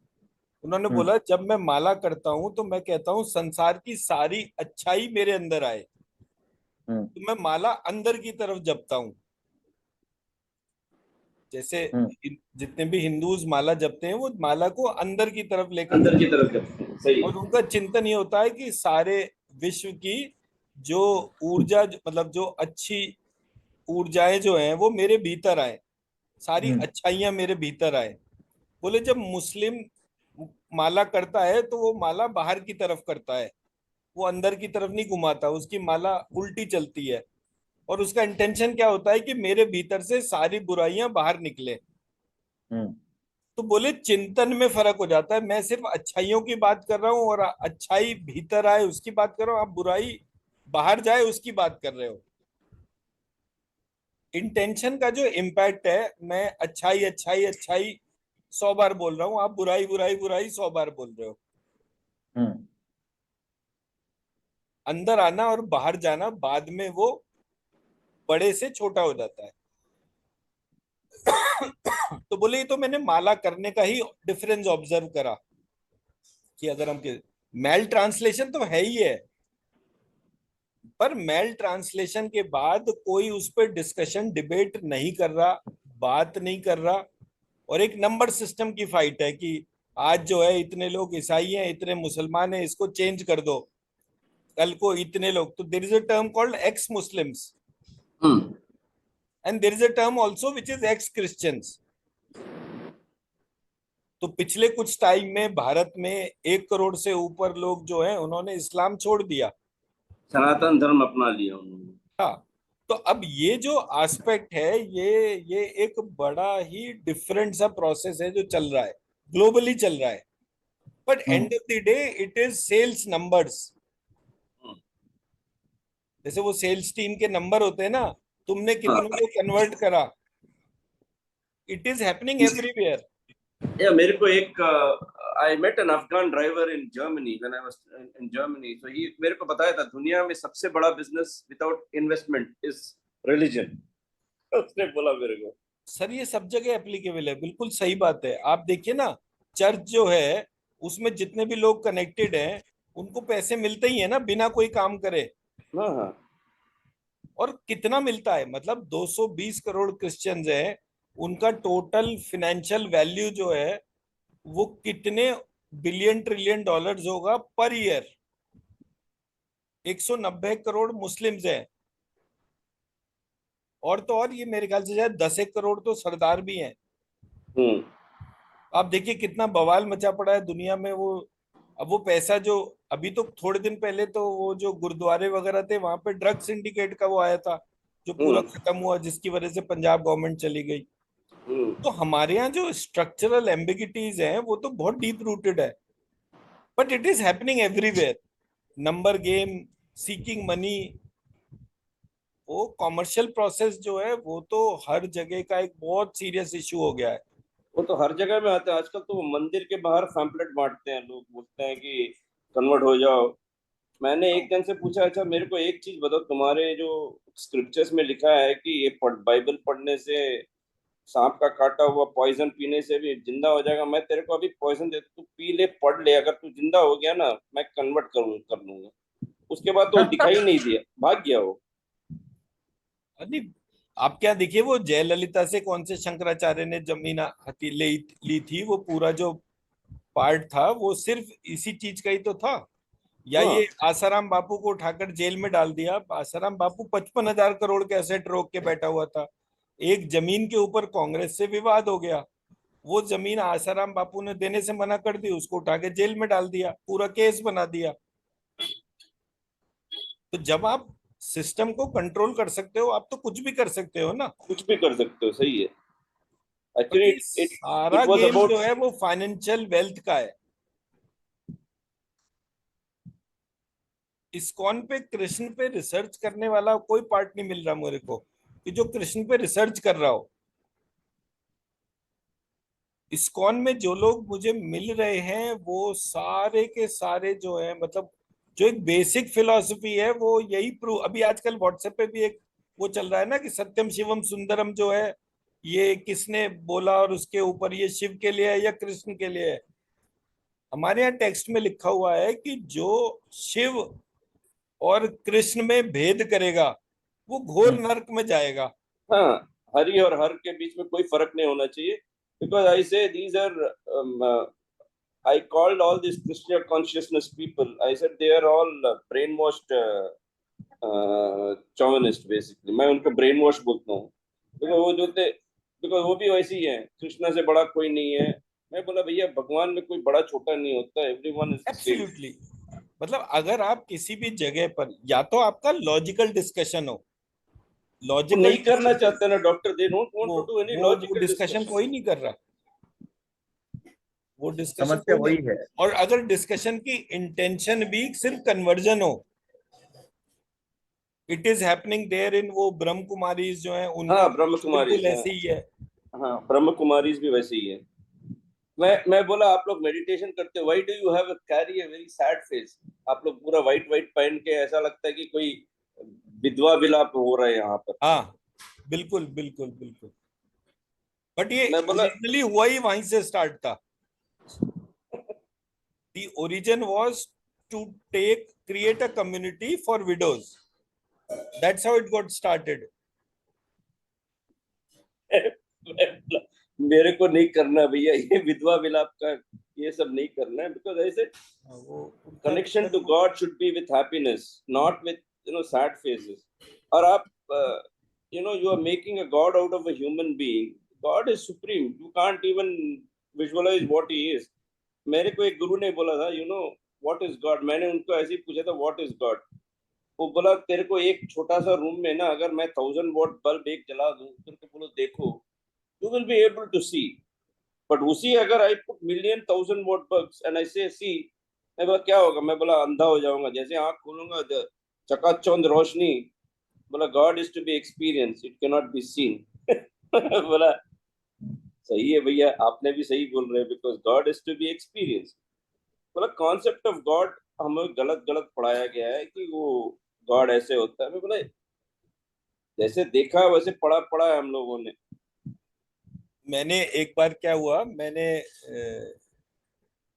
उन्होंने बोला जब मैं माला करता हूँ तो मैं कहता हूँ संसार की सारी अच्छाई मेरे अंदर आए, तो मैं माला अंदर की तरफ जपता हूँ। जैसे जितने भी हिंदूज माला जपते हैं, वो माला को अंदर की तरफ लेकर, अंदर की तरफ जपते हैं, सही। और उनका चिंतन ये होता है कि सारे विश्व की जो ऊर्जा, मतलब जो अच्छी ऊर्जाएं जो हैं वो मेरे भीतर आए, सारी अच्छाइयां मेरे भीतर आए। बोले जब मुस्लिम माला करता है तो वो माला बाहर की तरफ करता है, वो अंदर की तरफ नहीं घुमाता, उसकी माला उल्टी चलती है। और उसका इंटेंशन क्या होता है कि मेरे भीतर से सारी बुराइयां बाहर निकले। तो बोले चिंतन में फर्क हो जाता है, मैं सिर्फ अच्छाइयों की बात कर रहा हूं और अच्छाई भीतर आए उसकी बात कर रहा हूं, आप बुराई बाहर जाए उसकी बात कर रहे हो। इंटेंशन का जो इम्पैक्ट है, मैं अच्छाई अच्छाई अच्छाई 100 बार बोल रहा हूं, आप बुराई बुराई बुराई 100 बार बोल रहे हो। अंदर आना और बाहर जाना बाद में वो बड़े से छोटा हो जाता है। तो बोले ये तो मैंने माला करने का ही डिफरेंस ऑब्जर्व करा कि अगर हम मेल ट्रांसलेशन तो है ही है, पर मेल ट्रांसलेशन के बाद कोई उस पर डिस्कशन डिबेट नहीं कर रहा, बात नहीं कर रहा, और एक नंबर सिस्टम की फाइट है कि आज जो है इतने लोग ईसाई हैं, इतने मुसलमान हैं, इसको चेंज कर दो, कल को इतने लोग। तो there is a term called ex Muslims, and there is a term also which is ex Christians. तो पिछले कुछ टाइम में भारत में 1 करोड़ से ऊपर लोग जो हैं उन्होंने इस्लाम छोड़ दिया, सनातन धर्म अपना लिया उन्होंने। हाँ। तो अब ये जो एस्पेक्ट है, ये एक बड़ा ही डिफरेंट सा प्रोसेस है जो चल रहा है, ग्लोबली चल रहा है। But end of the day it is sales numbers. जैसे वो सेल्स टीम के नंबर होते हैं ना, तुमने कितनों को कन्वर्ट करा, it is happening everywhere. Yeah, मेरे को एक I met an Afghan driver in Germany when I was in Germany. So he मेरे को बताया था दुनिया में सबसे बड़ा business without investment is religion. उसने बोला मेरे को। सर ये सब जगह एप्लीकेबल है, बिल्कुल सही बात है। आप देखिए ना, चर्च जो है उसमें जितने भी लोग कनेक्टेड हैं उनको पैसे मिलते ही है ना, बिना कोई काम करे। हाँ हाँ। और कितना मिलता है, मतलब 220 करोड़ क्रिश्चियंस हैं, उनका टोटल फाइनेंशियल वैल्यू जो है वो कितने बिलियन ट्रिलियन डॉलर्स होगा पर ईयर। 190 करोड़ मुस्लिम्स हैं, और तो और ये मेरे ख्याल से शायद 10 करोड़ तो सरदार भी हैं। आप देखिए कितना बवाल मचा पड़ा है दुनिया में। वो अब वो पैसा जो अभी तो थोड़े दिन पहले तो वो जो गुरुद्वारे वगैरह थे वहां पे ड्रग सिंडिकेट का वो आया था जो पूरा खत्म हुआ, जिसकी वजह से पंजाब गवर्नमेंट चली गई। तो हमारे यहाँ जो स्ट्रक्चरल एम्बिगिटीज हैं वो तो बहुत डीप रूटेड है, but it is happening everywhere. Number game, seeking money, वो कॉमर्शियल प्रोसेस जो है वो तो हर जगह का एक बहुत सीरियस इशू हो गया है। वो तो हर जगह में आता है आजकल। तो मंदिर के बाहर पैम्पलेट बांटते हैं लोग, बोलते हैं कि कन्वर्ट हो जाओ। मैंने एक जन से पूछा, अच्छा मेरे को एक चीज बताओ, तुम्हारे जो स्क्रिप्चर्स में लिखा है कि ये बाइबल पढ़ने से, सांप का काटा हुआ पॉइजन पीने से भी जिंदा हो जाएगा, मैं तेरे को अभी पॉइजन दे, तू पी ले, पढ़ ले, अगर तू जिंदा हो गया ना मैं कन्वर्ट कर लूंगा। उसके बाद तो दिखाई नहीं दिया, भाग गया वो। नहीं, आप क्या देखिए, वो जयललिता से कौन से शंकराचार्य ने जमीन ली थी, वो पूरा जो पार्ट था वो सिर्फ इसी चीज का ही तो था। या ये आसाराम बापू को उठाकर जेल में डाल दिया। आसाराम बापू 55,000 करोड़ के एसेट रोक के बैठा हुआ था। एक जमीन के ऊपर कांग्रेस से विवाद हो गया, वो जमीन आसाराम बापू ने देने से मना कर दी, उसको उठा के जेल में डाल दिया, पूरा केस बना दिया। तो जब आप सिस्टम को कंट्रोल कर सकते हो आप तो कुछ भी कर सकते हो ना। कुछ भी कर सकते हो, सही है। एक्चुअली एक्चुअली सारा गेम जो है वो फाइनेंशियल वेल्थ का है। इस्कॉन पे कृष्ण पे रिसर्च करने वाला कोई पार्ट नहीं मिल रहा मेरे को कि जो कृष्ण पे रिसर्च कर रहा हो। इस्कॉन में जो लोग मुझे मिल रहे हैं वो सारे के सारे जो है, मतलब जो एक बेसिक फिलॉसफी है वो यही प्रूव। अभी आजकल व्हाट्सएप पे भी एक वो चल रहा है ना कि सत्यम शिवम सुंदरम जो है ये किसने बोला, और उसके ऊपर ये शिव के लिए है या कृष्ण के लिए है। हमारे यहाँ टेक्स्ट में लिखा हुआ है कि जो शिव और कृष्ण में भेद करेगा वो घोर नरक में जाएगा। हाँ, हरि और हर के बीच में कोई फर्क नहीं होना चाहिए। Because I say these are I called all these Christian consciousness people. I said they are all brainwashed chauvinists basically. मैं उनको brainwash बोलता हूँ। because वो जो थे, because वो भी वैसे ही हैं, कृष्णा से बड़ा कोई नहीं है। मैं बोला भैया भगवान में कोई बड़ा छोटा नहीं होता, everyone is the same. Absolutely. मतलब अगर आप किसी भी जगह पर या तो आपका लॉजिकल डिस्कशन हो, लॉजिकल नहीं करना चाहते ना doctor, they don't want to do any logical discussion कोई नहीं कर रहा, वो डिस्कशन समस्या वही है। और अगर डिस्कशन की इंटेंशन भी सिर्फ कन्वर्जन हो, it is happening there in वो ब्रह्म कुमारी जो है उनका ब्रह्म कुमारी ऐसे ही है। हाँ, ब्रह्म कुमारीज भी वैसे ही है। मैं बोला आप लोग मेडिटेशन करते हो, why do you have carry a very sad face? आप लोग पूरा व्हाइट पहन के ऐसा लगता है कि कोई विधवा विलाप हो रहा है यहाँ पर। हाँ बिल्कुल बिल्कुल बिल्कुल। बट ये मैं बोला ओरिजिनली हुआ ही वहीं से स्टार्ट था। The origin was to create a community for widows. That's how it got started. मेरे को नहीं करना भैया ये विधवा विलाप का, ये सब नहीं करना है। बिकॉज ऐसे connection to God should be with happiness, not with sad faces. और आप you know, you are making a god out of a human being. God is supreme. You can't even visualize what he is. मेरे को एक गुरु ने बोला था, you know what is God? मैंने उनको ऐसे ही पूछा था what is God. वो बोला तेरे को एक छोटा सा रूम में ना अगर मैं 1000 वॉट बल्ब एक जला दूं तेरे को बोलो देखो, you will be able to see. But उसी अगर I put million 1000 watt bulbs and I say see, मैं बोला क्या होगा, मैं बोला अंधा हो जाऊंगा. जैसे आंख खोलूंगा चकाचौंध रोशनी. बोला God is to be experience, it can not be seen. बोला सही है भैया, आपने भी सही बोल रहे हैं, because God is to be experience. बोला कॉन्सेप्ट ऑफ गॉड हमें गलत गलत पढ़ाया गया है कि वो गॉड ऐसे होता है. मैं बोला जैसे देखा वैसे पढ़ा पढ़ा है हम लोगों ने. मैंने एक बार क्या हुआ, मैंने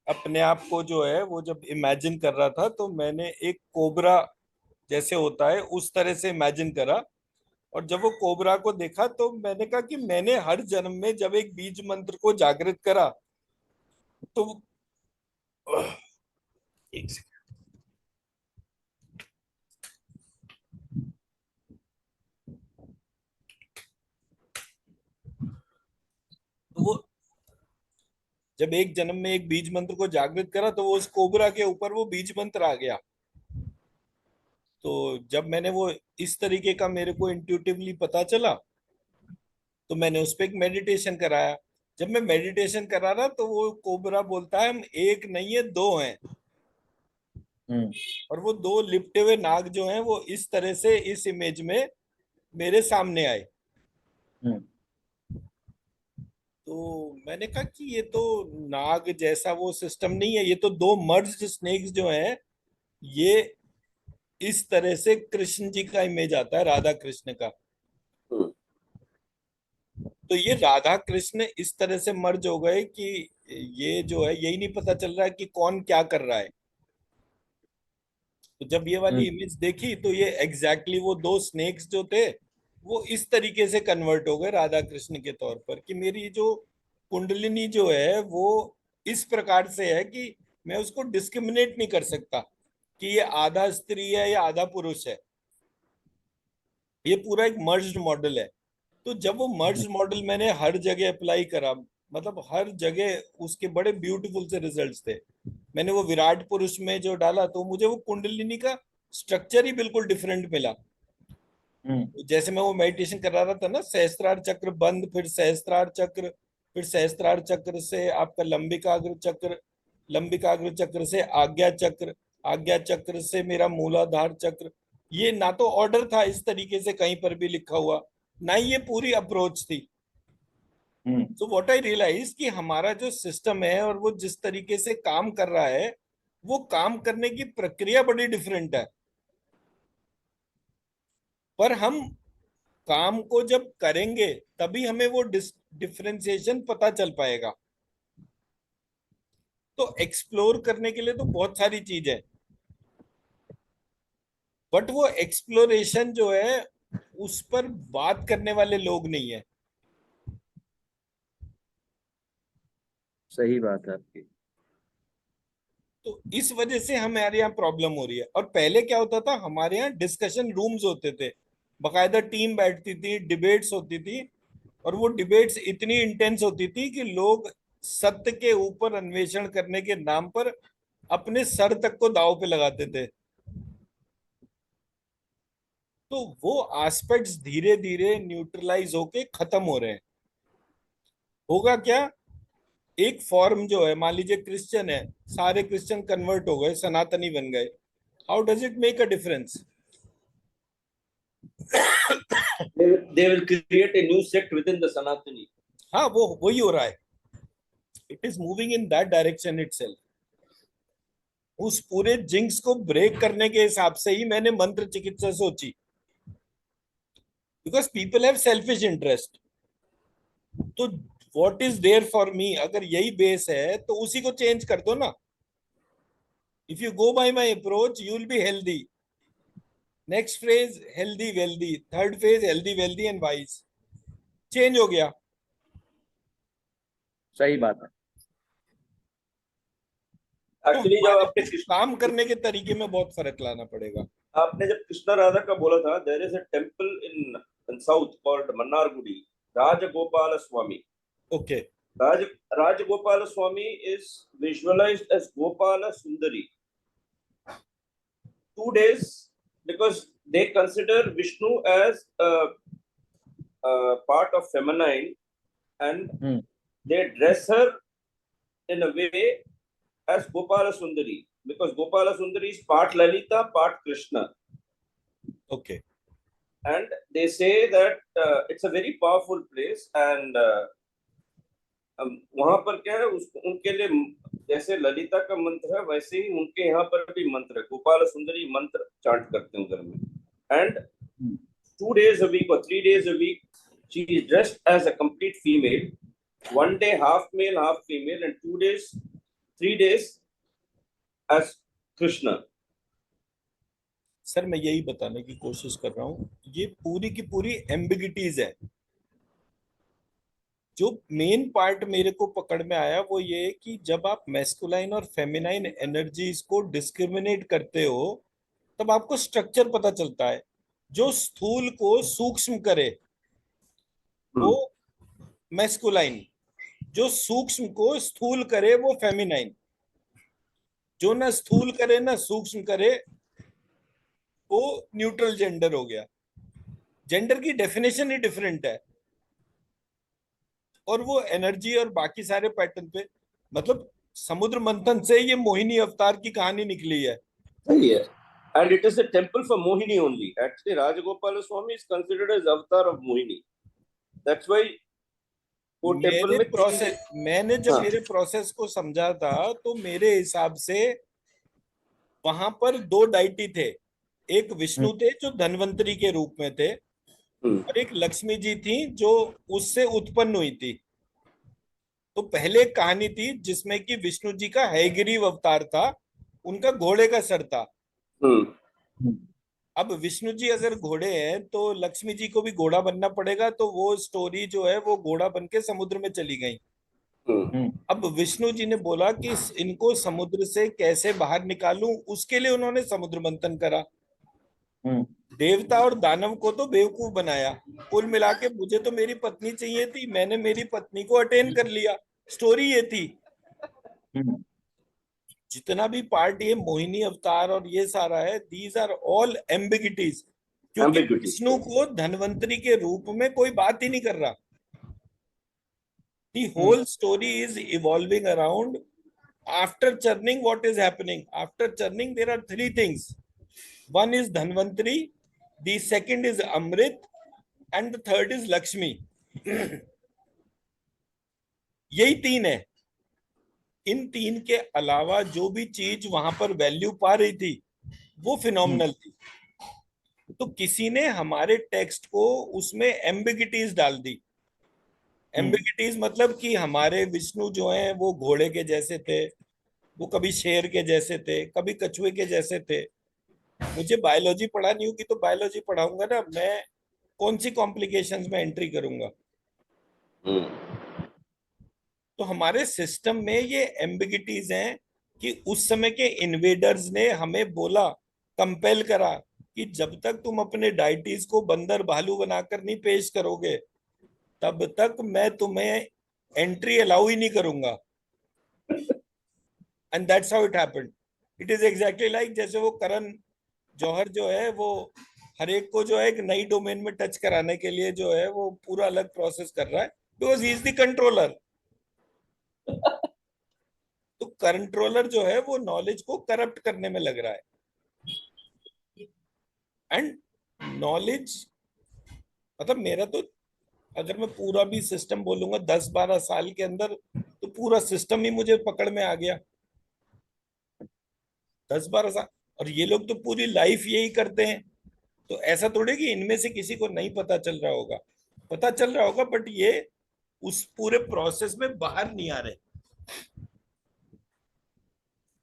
अपने आप को जो है वो जब इमेजिन कर रहा था तो मैंने एक कोबरा जैसे होता है उस तरह से इमेजिन करा। और जब वो कोबरा को देखा तो मैंने कहा कि मैंने हर जन्म में जब एक बीज मंत्र को जागृत करा तो एक सेकंड, तो वो जब एक जन्म में एक बीज मंत्र को जागृत करा तो वो उस कोबरा के ऊपर वो बीज मंत्र आ गया। तो जब मैंने वो इस तरीके का मेरे को इंट्यूटिवली पता चला तो मैंने उस पर एक मेडिटेशन कराया। जब मैं मेडिटेशन करा रहा तो वो कोबरा बोलता है हम एक नहीं है दो हैं। और वो दो लिपटे हुए नाग जो हैं वो इस तरह से इस इमेज में मेरे सामने आए। तो मैंने कहा कि ये तो नाग जैसा वो सिस्टम नहीं है, ये तो दो मर्ज्ड स्नेक्स जो हैं ये इस तरह से कृष्ण जी का इमेज आता है, राधा कृष्ण का। तो ये राधा कृष्ण इस तरह से मर्ज हो गए कि ये जो है यही नहीं पता चल रहा है कि कौन क्या कर रहा है। तो जब ये वाली इमेज देखी तो ये एग्जैक्टली वो दो स्नेक्स जो थे वो इस तरीके से कन्वर्ट हो गए राधा कृष्ण के तौर पर कि मेरी जो कुंडलिनी जो है वो इस प्रकार से है कि मैं उसको डिस्क्रिमिनेट नहीं कर सकता कि ये आधा स्त्री है या आधा पुरुष है। ये पूरा एक मर्ज्ड मॉडल है। तो जब वो मर्ज मॉडल मैंने हर जगह अप्लाई करा, मतलब हर जगह उसके बड़े ब्यूटीफुल से रिजल्ट्स थे। मैंने वो विराट पुरुष में जो डाला तो मुझे वो कुंडलिनी का स्ट्रक्चर ही बिल्कुल डिफरेंट मिला। जैसे मैं वो मेडिटेशन करा रहा था ना, सहस्त्रार चक्र बंद, फिर सहस्त्रार चक्र, फिर सहस्त्रार चक्र से आपका लंबिकाग्र चक्र, लंबिकाग्र चक्र से आज्ञा चक्र, आज्ञा चक्र से मेरा मूलाधार चक्र। ये ना तो ऑर्डर था इस तरीके से कहीं पर भी लिखा हुआ, ना ही ये पूरी अप्रोच थी। सो व्हाट आई रियलाइज कि हमारा जो सिस्टम है और वो जिस तरीके से काम कर रहा है वो काम करने की प्रक्रिया बड़ी डिफरेंट है। पर हम काम को जब करेंगे तभी हमें वो डिफरेंशिएशन पता चल पाएगा। तो एक्सप्लोर करने के लिए तो बहुत सारी चीज है, बट वो एक्सप्लोरेशन जो है उस पर बात करने वाले लोग नहीं है। सही बात है आपकी। तो इस वजह से हमारे यहाँ प्रॉब्लम हो रही है। और पहले क्या होता था, हमारे यहाँ डिस्कशन रूम्स होते थे, बकायदा टीम बैठती थी, डिबेट्स होती थी। और वो डिबेट्स इतनी इंटेंस होती थी कि लोग सत्य के ऊपर अन्वेषण करने के नाम पर अपने सर तक को दांव पे लगाते थे। तो वो एस्पेक्ट्स धीरे धीरे न्यूट्रलाइज होके खत्म हो रहे हैं। होगा क्या, एक फॉर्म जो है, मान लीजिए क्रिश्चियन है, सारे क्रिश्चियन कन्वर्ट हो गए, सनातनी बन गए, how does it make a difference? They will create a new sect within the Sanatani. हाँ, वो वही हो रहा है। It is moving in that direction itself. उस पूरे जिंक्स को ब्रेक करने के हिसाब से ही मैंने मंत्र चिकित्सा सोची, because people have selfish interest. तो what is there for me, अगर यही बेस है तो उसी को चेंज कर दो ना। If you go by my approach you will be healthy, next phase healthy wealthy, third phase healthy wealthy and wise, change हो गया। सही बात है। Actually तो जब हमारे आपने काम करने के तरीके में बहुत फर्क लाना पड़ेगा। आपने जब कृष्णा राधा का बोला था, there is a temple in in south called Mannargudi, Rajagopala Swami. Okay. Rajagopala Swami is visualized as Gopala Sundari. 2 days, because they consider Vishnu as a part of feminine, and they dress her in a way as Gopala Sundari, because Gopala Sundari is part Lalita, part Krishna. Okay. And they say that it's a very powerful place, and वहां पर क्या है, उनके लिए जैसे ललिता का मंत्र है वैसे ही उनके यहाँ पर भी मंत्र है, गोपाल सुंदरी मंत्र चांट करते हैं घर में. And 2 days a week or 3 days a week she is dressed as a complete female, 1 day half male half female, and 2 days 3 days as Krishna. Sir मैं यही बताने की कोशिश कर रहा हूँ, ये पूरी की पूरी एम्बिगिटीज है. जो मेन पार्ट मेरे को पकड़ में आया वो ये कि जब आप मैस्कुलाइन और फेमिनाइन एनर्जीज को डिस्क्रिमिनेट करते हो तब आपको स्ट्रक्चर पता चलता है. जो स्थूल को सूक्ष्म करे वो मैस्कुलाइन, जो सूक्ष्म को स्थूल करे वो फेमिनाइन, जो ना स्थूल करे ना सूक्ष्म करे वो न्यूट्रल जेंडर हो गया. जेंडर की डेफिनेशन ही डिफरेंट है और वो एनर्जी और बाकी सारे पैटर्न पे, मतलब समुद्र मंथन से ये मोहिनी अवतार की कहानी निकली है. सही है. And it is a temple for Mohini only. Actually, Rajagopala Swami is considered as avatar of Mohini. That's why वो टेम्पल में प्रोसेस, मैंने जब मेरे प्रोसेस को समझा था तो मेरे हिसाब से वहां पर 2 डाइटी थे. एक विष्णु थे जो धनवंतरी के रूप में थे और एक लक्ष्मी जी थी जो उससे उत्पन्न हुई थी. तो पहले एक कहानी थी जिसमें कि विष्णु जी का हैग्रीव अवतार था, उनका घोड़े का सर था. अब विष्णु जी अगर घोड़े हैं तो लक्ष्मी जी को भी घोड़ा बनना पड़ेगा, तो वो स्टोरी जो है वो घोड़ा बन के समुद्र में चली गई. अब विष्णु जी ने बोला कि इनको समुद्र से कैसे बाहर निकालूं, उसके लिए उन्होंने समुद्र मंथन करा. देवता और दानव को तो बेवकूफ बनाया. कुल मिला के मुझे तो मेरी पत्नी चाहिए थी, मैंने मेरी पत्नी को अटेन कर लिया. स्टोरी ये थी. जितना भी पार्ट ये मोहिनी अवतार और ये सारा है, दीज आर ऑल एम्बिगिटीज, क्योंकि विष्णु को धनवंतरी के रूप में कोई बात ही नहीं कर रहा. The whole story is evolving around after churning. What is happening after churning? There are 3 things. One is Dhanvantari, the second is Amrit, and the third is Lakshmi. यही 3 है. इन 3 के अलावा जो भी चीज वहां पर वैल्यू पा रही थी वो फिनोमिनल थी. तो किसी ने हमारे टेक्स्ट को उसमें एम्बिगिटीज डाल दी. एम्बिगिटीज मतलब कि हमारे विष्णु जो हैं वो घोड़े के जैसे थे, वो कभी शेर के जैसे थे, कभी कछुए के जैसे थे. मुझे बायोलॉजी पढ़ा नहीं होगी तो बायोलॉजी पढ़ाऊंगा ना, मैं कौन सी कॉम्प्लिकेशंस में एंट्री करूंगा. तो हमारे सिस्टम में ये एम्बिगिटीज हैं कि उस समय के इन्वेडर्स ने हमें बोला, कंपेल करा कि जब तक तुम अपने डाइटीज को बंदर भालू बनाकर नहीं पेश करोगे तब तक मैं तुम्हें एंट्री अलाउ ही नहीं करूंगा. And that's how it happened. It is exactly like जैसे वो करण जौहर जो है वो हर एक को जो है एक नई डोमेन में टच कराने के लिए जो है वो पूरा अलग प्रोसेस कर रहा है, because he is the controller. तो कंट्रोलर जो है वो नॉलेज को करप्ट करने में लग रहा है. एंड नॉलेज मतलब मेरा तो, अगर मैं पूरा भी सिस्टम बोलूंगा 10-12 साल के अंदर तो पूरा सिस्टम ही मुझे पकड़ में आ गया. 10-12 साल. और ये लोग तो पूरी लाइफ यही करते हैं. तो ऐसा थोड़े कि इनमें से किसी को नहीं पता चल रहा होगा, पता चल रहा होगा, बट ये उस पूरे प्रोसेस में बाहर नहीं आ रहे.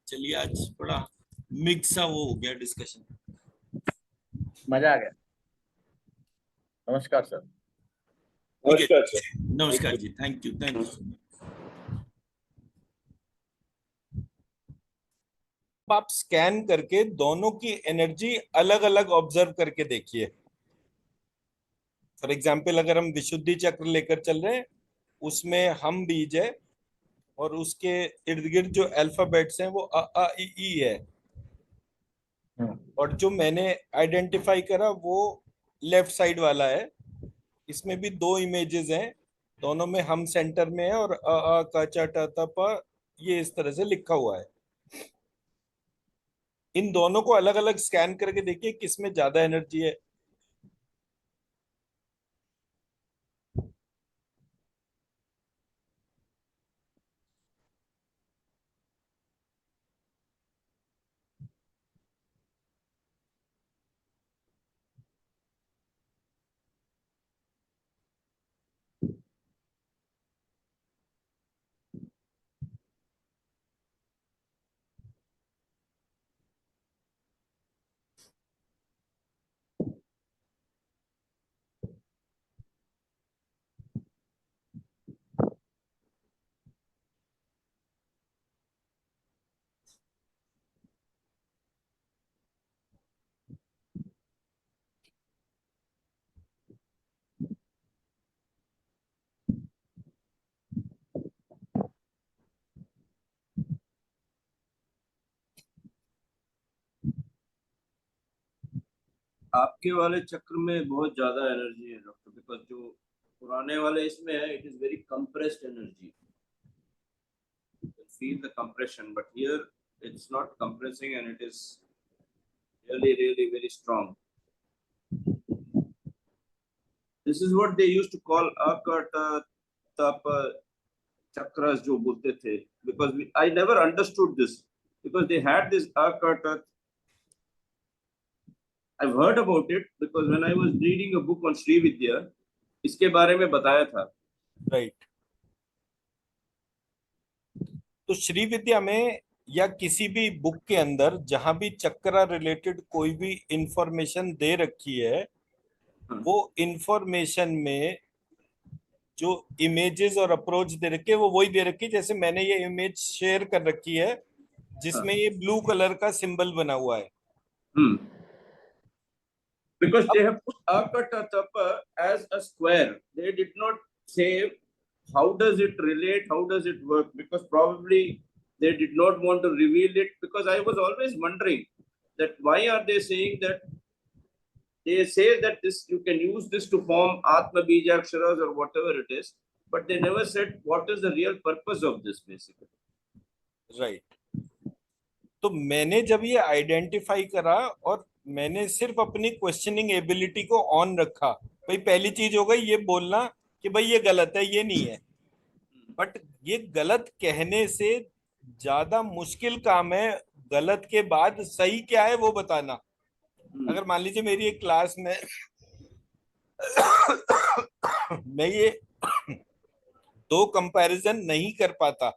चलिए आज बड़ा मिक्स सा वो हो गया डिस्कशन. मजा आ गया. नमस्कार सर. नमस्कार जी. Thank you. Thank you. आप स्कैन करके दोनों की एनर्जी अलग अलग ऑब्जर्व करके देखिए. फॉर एग्जाम्पल अगर हम विशुद्धि चक्र लेकर चल रहे हैं, उसमें हम बीज है और उसके इर्द गिर्द जो अल्फाबेट्स हैं वो अ आ इ ई है। और जो मैंने आइडेंटिफाई करा वो लेफ्ट साइड वाला है। इसमें भी दो इमेजेस हैं, दोनों में हम सेंटर में है और अ आ क च ट त प ये इस तरह से लिखा हुआ है। इन दोनों को अलग अलग स्कैन करके देखिए किसमें ज्यादा एनर्जी है। आपके वाले चक्र में बहुत ज्यादा एनर्जी है डॉक्टर, बिकॉज जो पुराने वाले इसमें है, it is very compressed energy, feel the compression, but here it's not compressing and it is really very strong. This is what they used to call akata tapa chakras जो बोलते थे, because I never understood this, because they had this akata. I've heard about it because when I was reading a book on Sri Vidya, इसके बारे में बताया था। Right. तो श्री विद्या में या किसी भी बुक के अंदर जहां भी चक्रा रिलेटेड कोई भी इंफॉर्मेशन दे रखी है, वो इंफॉर्मेशन में जो इमेजेस और अप्रोच दे रखी है वो वही दे रखी है। जैसे मैंने ये इमेज शेयर कर रखी है जिसमें ये ब्लू कलर का सिंबल बना हुआ है। Because they have put akata tapa as a square, they did not say how does it relate, how does it work, because probably they did not want to reveal it, because I was always wondering that why are they saying that. They say that this you can use this to form atma bijaksharas or whatever it is, but they never said what is the real purpose of this basically. Right. तो मैंने जब ये identify करा और मैंने सिर्फ अपनी questioning ability को ऑन रखा, भाई पहली चीज हो गई ये बोलना कि भाई ये गलत है, ये नहीं है। बट ये गलत कहने से ज्यादा मुश्किल काम है गलत के बाद सही क्या है वो बताना। अगर मान लीजिए मेरी एक क्लास में मैं ये दो कंपैरिजन नहीं कर पाता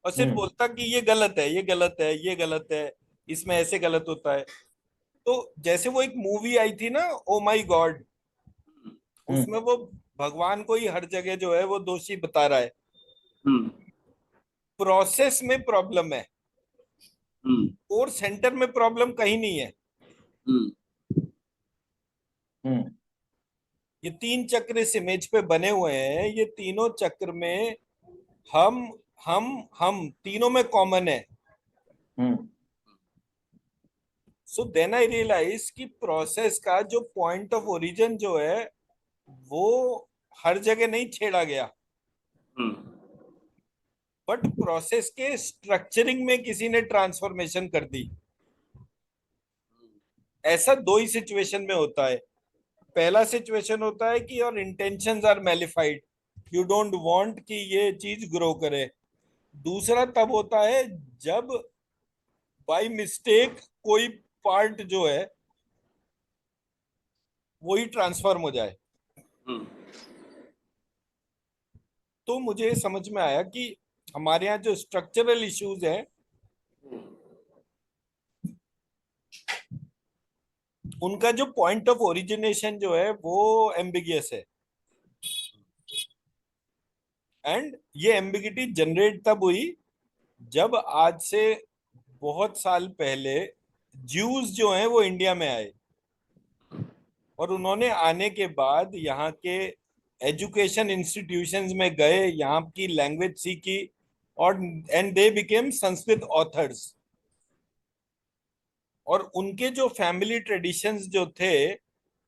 और सिर्फ बोलता कि ये गलत है, ये गलत है, ये गलत है, इसमें ऐसे गलत होता है। तो जैसे वो एक मूवी आई थी ना, ओ माई गॉड, उसमें वो भगवान को ही हर जगह जो है वो दोषी बता रहा है। प्रोसेस में प्रॉब्लम है और सेंटर में प्रॉब्लम कहीं नहीं है। ये तीन चक्र इस इमेज पे बने हुए हैं, ये तीनों चक्र में हम हम तीनों में कॉमन है। सो देन आई रियलाइज कि प्रोसेस का जो पॉइंट ऑफ ओरिजिन जो है वो हर जगह नहीं छेड़ा गया, बट प्रोसेस के स्ट्रक्चरिंग में किसी ने ट्रांसफॉर्मेशन कर दी। ऐसा दो ही सिचुएशन में होता है। पहला सिचुएशन होता है कि your intentions are malafide, you don't want कि ये चीज ग्रो करे। दूसरा तब होता है जब बाय मिस्टेक कोई पार्ट जो है वही ट्रांसफॉर्म हो जाए। तो मुझे समझ में आया कि हमारे यहाँ जो स्ट्रक्चरल इश्यूज हैं उनका जो पॉइंट ऑफ ओरिजिनेशन जो है वो एम्बिगियस है। एंड ये एम्बिगिटी जनरेट तब हुई जब आज से बहुत साल पहले ज्यूज जो हैं वो इंडिया में आए और उन्होंने आने के बाद यहाँ के एजुकेशन इंस्टीट्यूशंस में गए, यहाँ की लैंग्वेज सीखी, और and they became Sanskrit authors. और उनके जो फैमिली ट्रेडिशंस जो थे,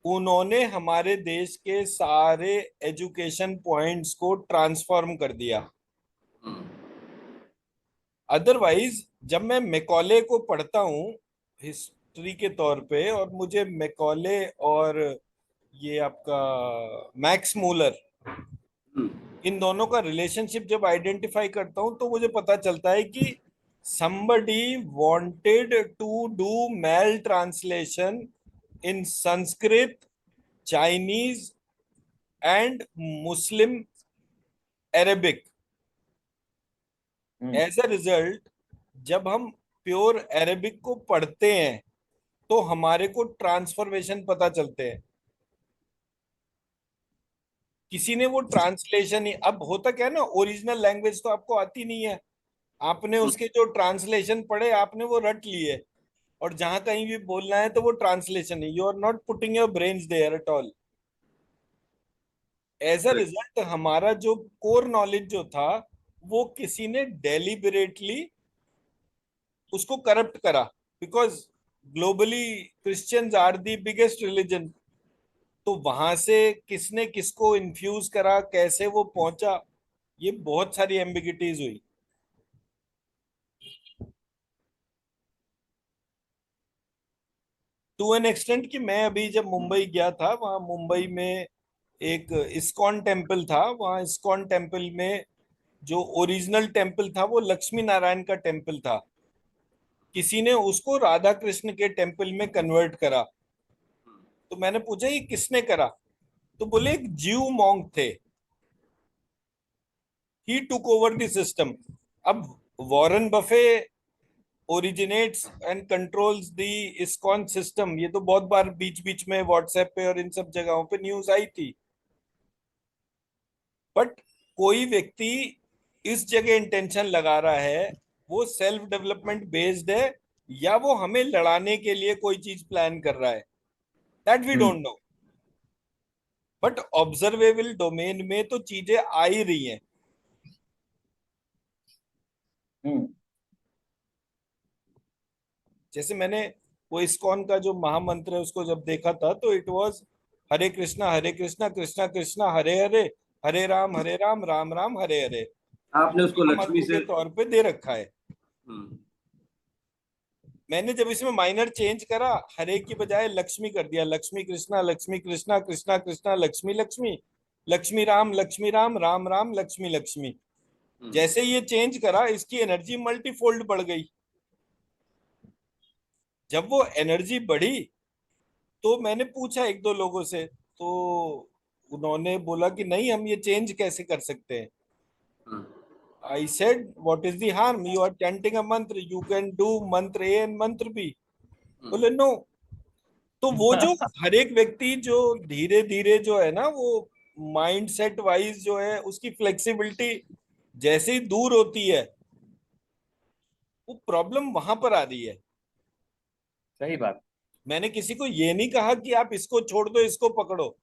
उन्होंने हमारे देश के सारे एजुकेशन पॉइंट्स को ट्रांसफॉर्म कर दिया। अदरवाइज जब मैं मैकॉले को पढ़ता हूँ हिस्ट्री के तौर पे, और मुझे मैकॉले और ये आपका मैक्स मूलर, इन दोनों का रिलेशनशिप जब आइडेंटिफाई करता हूँ, तो मुझे पता चलता है कि somebody wanted to do mal translation in Sanskrit, Chinese and Muslim Arabic. As a result, जब हम प्योर अरेबिक को पढ़ते हैं तो हमारे को ट्रांसफॉर्मेशन पता चलते हैं। किसी ने वो ट्रांसलेशन ही, अब होता क्या है ना, ओरिजिनल लैंग्वेज तो आपको आती नहीं है, आपने उसके जो ट्रांसलेशन पढ़े आपने वो रट लिए, और जहां कहीं भी बोलना है तो वो ट्रांसलेशन है, you are not putting your brains there at all. As a result हमारा जो कोर नॉलेज जो था, वो किसी ने डेलिबरेटली उसको करप्ट करा, because globally Christians are the biggest religion. तो वहां से किसने किसको इन्फ्यूज करा, कैसे वो पहुंचा, ये बहुत सारी एम्बिगिटीज हुई। टू एन एक्सटेंट कि मैं अभी जब मुंबई गया था, वहां मुंबई में एक इस्कॉन टेम्पल था। वहां इस्कॉन टेम्पल में जो ओरिजिनल टेम्पल था वो लक्ष्मी नारायण का टेम्पल था। किसी ने उसको राधा कृष्ण के टेम्पल में कन्वर्ट करा। तो मैंने पूछा ये किसने करा, तो बोले एक जीव मॉन्क थे, ही टुक ओवर द सिस्टम। अब Warren Buffett originates and controls the ISKCON system, ये तो बहुत बार बीच बीच में व्हाट्सएप पे और इन सब जगहों पे न्यूज आई थी। बट कोई व्यक्ति इस जगह इंटेंशन लगा रहा है, वो सेल्फ डेवलपमेंट बेस्ड है या वो हमें लड़ाने के लिए कोई चीज प्लान कर रहा है, that we don't know. But observable domain में तो चीजें आ ही रही हैं। जैसे मैंने वो इस्कॉन का जो महामंत्र है उसको जब देखा था, तो इट वाज हरे कृष्णा कृष्णा कृष्णा हरे हरे, हरे राम राम राम हरे हरे। आपने उसको लक्ष्मी महामंत्र से के तौर पे दे रखा है। हम्म, मैंने जब इसमें माइनर चेंज करा, हरे की बजाय लक्ष्मी कर दिया, लक्ष्मी कृष्णा कृष्णा कृष्णा लक्ष्मी लक्ष्मी, लक्ष्मी राम राम राम लक्ष्मी लक्ष्मी। जैसे ये चेंज करा, इसकी एनर्जी मल्टीफोल्ड बढ़ गई। जब वो एनर्जी बढ़ी तो मैंने पूछा एक दो लोगों से, तो उन्होंने बोला कि नहीं, हम ये चेंज कैसे कर सकते हैं। I said what is the harm, you are chanting a mantra, you can do mantra A and mantra B. बोले नो। तो वो जो हर एक व्यक्ति जो धीरे धीरे जो है ना, वो माइंड सेट वाइज जो है उसकी फ्लेक्सिबिलिटी जैसे ही दूर होती है, वो प्रॉब्लम वहां पर आ रही है। सही बात। मैंने किसी को ये नहीं कहा कि आप इसको छोड़ दो इसको पकड़ो,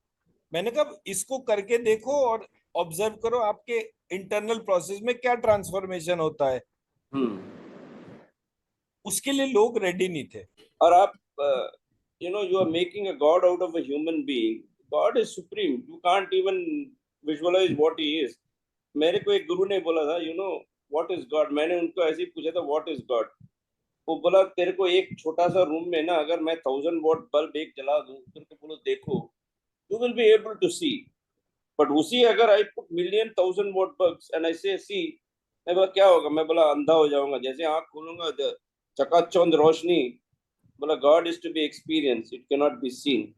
मैंने कहा इसको करके देखो और ऑब्जर्व करो आपके इंटरनल प्रोसेस में क्या ट्रांसफॉर्मेशन होता है। उसके लिए लोग रेडी नहीं थे। और आप you are making a god out of a human being. God is supreme, you can't even visualize what he is. मेरे को एक गुरु ने बोला था, what is God, मैंने उनको ऐसे ही पूछा था what is God। वो बोला तेरे को एक छोटा सा रूम में ना, अगर मैं 1000 वॉट बल्ब एक जला दूं, तेरे को बोलो देखो, you will be able to see, but उसी अगर I put million 1000 what bulbs and I say see, मैं बोला क्या होगा, मैं बोला अंधा हो जाऊंगा, जैसे आंख खोलूंगा चकाचौंध रोशनी। बोला God is to be experience, it can not be seen.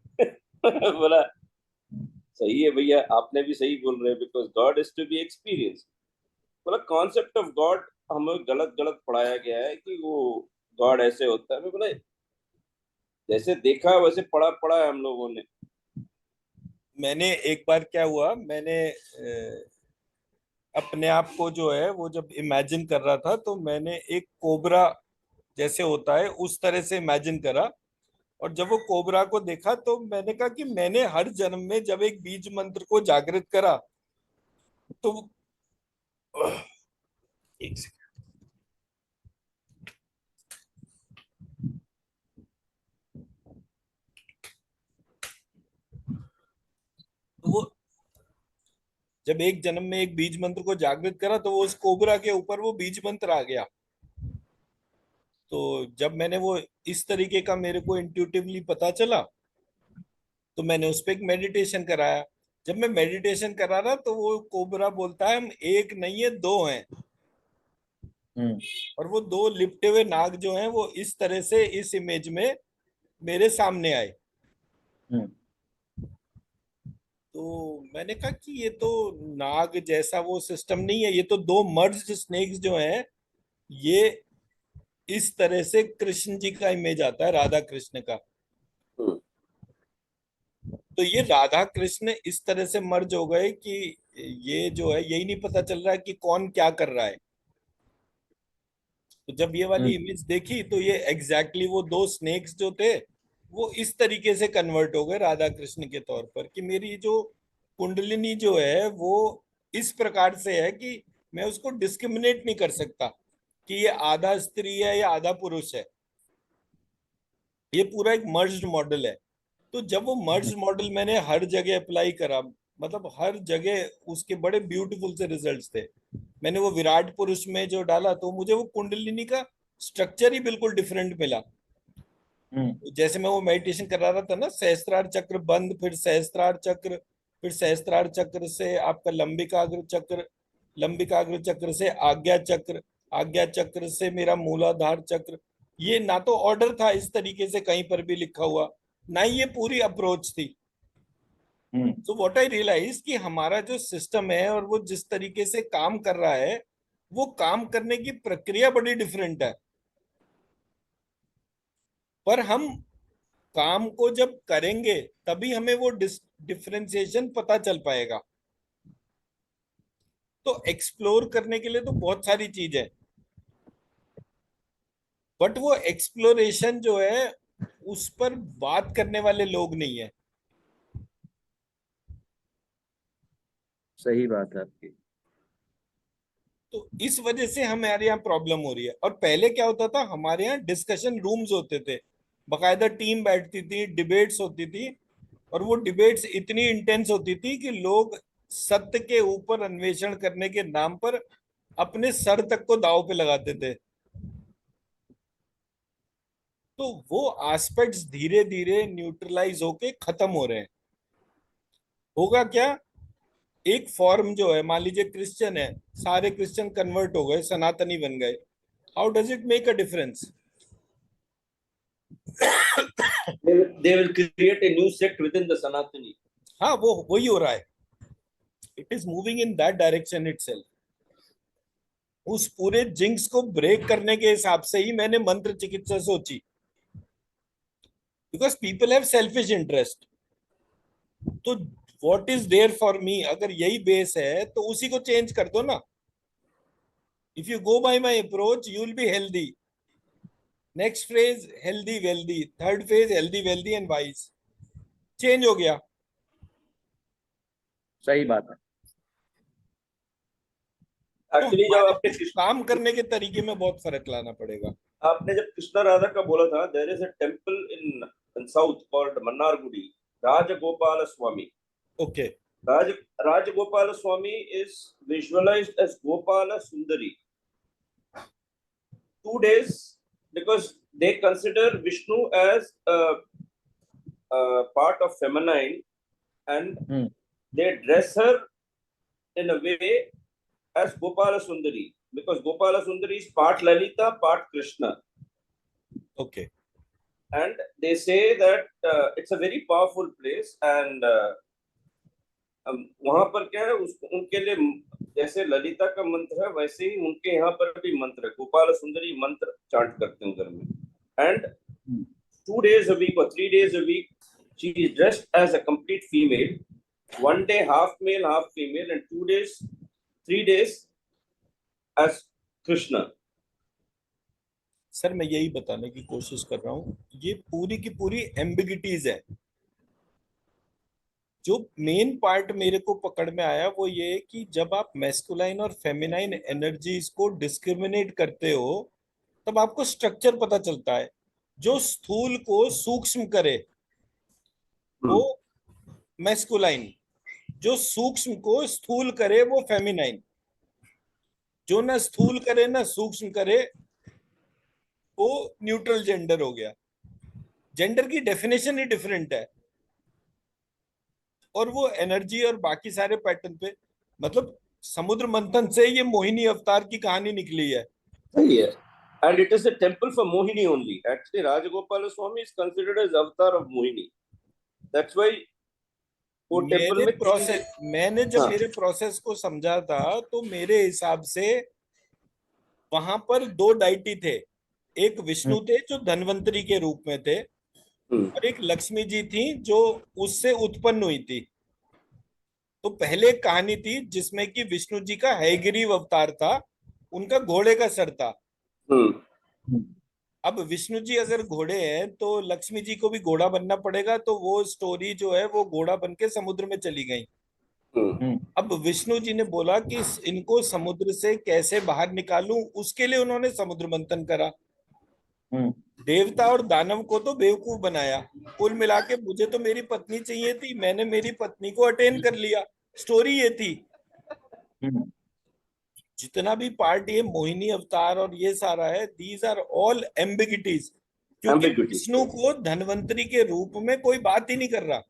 बोला सही है भैया, आपने भी सही बोल रहे हैं, because God is to be experience. बोला कॉन्सेप्ट ऑफ गॉड हमें गलत गलत पढ़ाया गया है कि वो गॉड ऐसे होता है। मैं बोला जैसे देखा वैसे पढ़ा पढ़ा है हम लोगों ने। मैंने एक बार क्या हुआ, मैंने अपने आप को जो है वो जब इमेजिन कर रहा था, तो मैंने एक कोबरा जैसे होता है उस तरह से इमेजिन करा, और जब वो कोबरा को देखा तो मैंने कहा कि मैंने हर जन्म में जब एक बीज मंत्र को जागृत करा तो एक सेकंड, तो वो जब एक जन्म में एक बीज मंत्र को जागृत करा तो वो उस कोबरा के ऊपर वो बीज मंत्र आ गया। तो जब मैंने वो इस तरीके का मेरे को इंट्यूटिवली पता चला तो मैंने उस पर एक मेडिटेशन कराया। जब मैं मेडिटेशन करा रहा तो वो कोबरा बोलता है हम एक नहीं है दो हैं। और वो दो लिपटे हुए नाग जो हैं वो इस तरह से इस इमेज में मेरे सामने आए। तो मैंने कहा कि ये तो नाग जैसा वो सिस्टम नहीं है, ये तो दो मर्ज्ड स्नेक्स जो हैं ये इस तरह से कृष्ण जी का इमेज आता है, राधा कृष्ण का। तो ये राधा कृष्ण इस तरह से मर्ज हो गए कि ये जो है यही नहीं पता चल रहा है कि कौन क्या कर रहा है। तो जब ये वाली इमेज देखी तो ये एग्जैक्टली वो दो स्नेक्स जो थे वो इस तरीके से कन्वर्ट हो गए राधा कृष्ण के तौर पर कि मेरी जो कुंडलिनी जो है वो इस प्रकार से है कि मैं उसको डिस्क्रिमिनेट नहीं कर सकता कि ये आधा स्त्री है या आधा पुरुष है। ये पूरा एक मर्ज्ड मॉडल है। तो जब वो मर्ज मॉडल मैंने हर जगह अप्लाई करा, मतलब हर जगह उसके बड़े ब्यूटीफुल से रिजल्ट्स थे। मैंने वो विराट पुरुष में जो डाला तो मुझे वो कुंडलिनी का स्ट्रक्चर ही बिल्कुल डिफरेंट मिला। जैसे मैं वो मेडिटेशन करा रहा था ना, सहस्त्रार चक्र बंद, फिर सहस्त्रार चक्र, फिर सहस्त्रार चक्र से आपका लंबिकाग्र चक्र, लंबिकाग्र चक्र से आज्ञा चक्र, आज्ञा चक्र से मेरा मूलाधार चक्र। ये ना तो ऑर्डर था इस तरीके से कहीं पर भी लिखा हुआ, ना ही ये पूरी अप्रोच थी। तो व्हाट आई रियलाइज कि हमारा जो सिस्टम है और वो जिस तरीके से काम कर रहा है वो काम करने की प्रक्रिया बड़ी डिफरेंट है। पर हम काम को जब करेंगे तभी हमें वो डिफरेंशिएशन पता चल पाएगा। तो एक्सप्लोर करने के लिए तो बहुत सारी चीज है, बट वो एक्सप्लोरेशन जो है उस पर बात करने वाले लोग नहीं है। सही बात है आपकी। तो इस वजह से हमारे यहाँ प्रॉब्लम हो रही है। और पहले क्या होता था, हमारे यहाँ डिस्कशन रूम्स होते थे, बकायदा टीम बैठती थी, डिबेट्स होती थी। और वो डिबेट्स इतनी इंटेंस होती थी कि लोग सत्य के ऊपर अन्वेषण करने के नाम पर अपने सर तक को दांव पे लगाते थे। तो वो एस्पेक्ट्स धीरे धीरे न्यूट्रलाइज होके खत्म हो रहे हैं। होगा क्या, एक फॉर्म जो है, मान लीजिए क्रिश्चियन है, सारे क्रिश्चियन कन्वर्ट हो गए, सनातनी बन गए, how does it make a difference? They will create a new sect within the Sanatani. हाँ, वो वही हो रहा है। It is moving in that direction itself. उस पूरे जिंक्स को ब्रेक करने के हिसाब से ही मैंने मंत्र चिकित्सा सोची, because people have selfish interest. तो what is there for me, अगर यही बेस है तो उसी को चेंज कर दो ना। If you go by my approach you will be healthy, next phase healthy wealthy, third phase healthy wealthy and wise, change हो गया। सही बात है। तो Actually, जब हमारे आपने काम करने के तरीके में बहुत फर्क लाना पड़ेगा। आपने जब कृष्णा राधा का बोला था, there is a temple in south called Mannargudi, Rajagopala Swami. Okay, Rajagopala Swami is visualized as Gopala Sundari. 2 days, because they consider Vishnu as a part of feminine, and they dress her in a way as Gopala Sundari, because Gopala Sundari is part Lalita, part Krishna. Okay, And they say that it's a very powerful place, and वहां पर क्या है, उनके लिए जैसे ललिता का मंत्र है वैसे ही उनके यहाँ पर भी मंत्र है, गोपाल सुंदरी मंत्र चांट करते हैं घर में। And 2 days a week or 3 days a week she is dressed as a complete female, 1 day half male half female, and 2 days 3 days as Krishna. Sir मैं यही बताने की कोशिश कर रहा हूँ, ये पूरी की पूरी एम्बिगिटीज है। जो मेन पार्ट मेरे को पकड़ में आया वो ये है कि जब आप मैस्कुलाइन और फेमिनाइन एनर्जीज को डिस्क्रिमिनेट करते हो तब आपको स्ट्रक्चर पता चलता है। जो स्थूल को सूक्ष्म करे वो मैस्कुलाइन, जो सूक्ष्म को स्थूल करे वो फेमिनाइन, जो ना स्थूल करे ना सूक्ष्म करे वो न्यूट्रल जेंडर हो गया। जेंडर की डेफिनेशन ही डिफरेंट है और वो एनर्जी और बाकी सारे पैटर्न पे, मतलब समुद्र मंथन से ये मोहिनी अवतार की कहानी निकली है। सही है। And it is a temple for Mohini only. Actually, Rajagopala Swami is considered as avatar of Mohini. That's why वो टेम्पल मेरे में तीन। प्रोसेस मैंने जब हाँ। मेरे प्रोसेस को समझा था तो मेरे हिसाब से वहां पर दो डाइटी थे। एक विष्णु थे जो धनवंतरी के रूप में थे और एक लक्ष्मी जी थी जो उससे उत्पन्न हुई थी। तो पहले एक कहानी थी जिसमें कि विष्णु जी का हयग्रीव अवतार था, उनका घोड़े का सर था। अब विष्णु जी अगर घोड़े हैं तो लक्ष्मी जी को भी घोड़ा बनना पड़ेगा, तो वो स्टोरी जो है वो घोड़ा बन के समुद्र में चली गई। अब विष्णु जी ने बोला कि इनको समुद्र से कैसे बाहर निकालूं, उसके लिए उन्होंने समुद्र मंथन करा। देवता और दानव को तो बेवकूफ बनाया। कुल मिला के मुझे तो मेरी पत्नी चाहिए थी, मैंने मेरी पत्नी को अटेन कर लिया। स्टोरी ये थी। जितना भी पार्ट ये मोहिनी अवतार और ये सारा है, दीज आर ऑल एम्बिगिटीज, क्योंकि विष्णु को धनवंतरी के रूप में कोई बात ही नहीं कर रहा।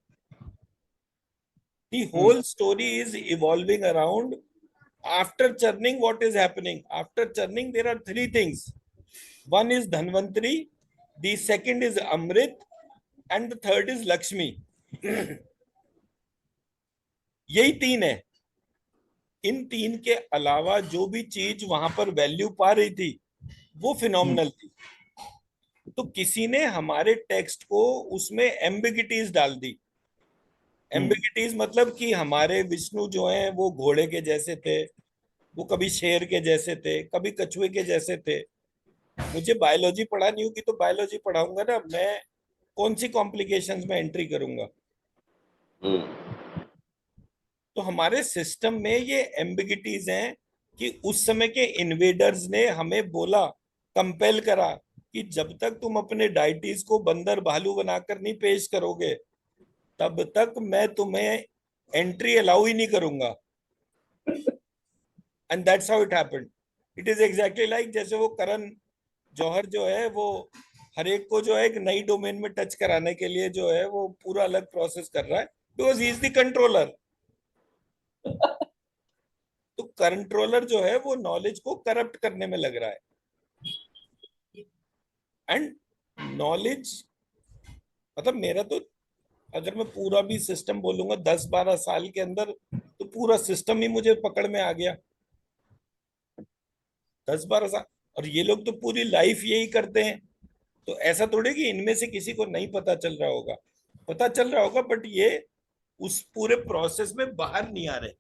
The whole story is evolving around after churning what is happening. After churning there are three things. One is Dhanvantari, the second is Amrit, and the third is Lakshmi. यही तीन है। इन तीन के अलावा जो भी चीज वहां पर वैल्यू पा रही थी वो फिनोमिनल थी। तो किसी ने हमारे टेक्स्ट को उसमें एम्बिगिटीज डाल दी। एम्बिगिटीज मतलब कि हमारे विष्णु जो हैं वो घोड़े के जैसे थे, वो कभी शेर के जैसे थे, कभी कछुए के जैसे थे। मुझे बायोलॉजी पढ़ा नहीं होगी तो बायोलॉजी पढ़ाऊंगा ना, मैं कौन सी कॉम्प्लिकेशंस में एंट्री करूंगा। तो हमारे सिस्टम में ये एम्बिगिटीज हैं कि उस समय के इन्वेडर्स ने हमें बोला, कंपेल करा कि जब तक तुम अपने डाइटीज को बंदर भालू बनाकर नहीं पेश करोगे तब तक मैं तुम्हें एंट्री अलाउ ही नहीं करूंगा। And that's how it happened. It is exactly like जैसे वो करण जौहर जो है वो हर एक को जो है एक नई डोमेन में टच कराने के लिए जो है वो पूरा अलग प्रोसेस कर रहा है, because he is the controller. तो कंट्रोलर जो है वो नॉलेज को करप्ट करने में लग रहा है। एंड नॉलेज मतलब मेरा तो, अगर मैं पूरा भी सिस्टम बोलूंगा 10-12 साल के अंदर तो पूरा सिस्टम ही मुझे पकड़ में आ गया। 10-12 साल। और ये लोग तो पूरी लाइफ यही करते हैं, तो ऐसा थोड़े कि इनमें से किसी को नहीं पता चल रहा होगा, बट ये उस पूरे प्रोसेस में बाहर नहीं आ रहे।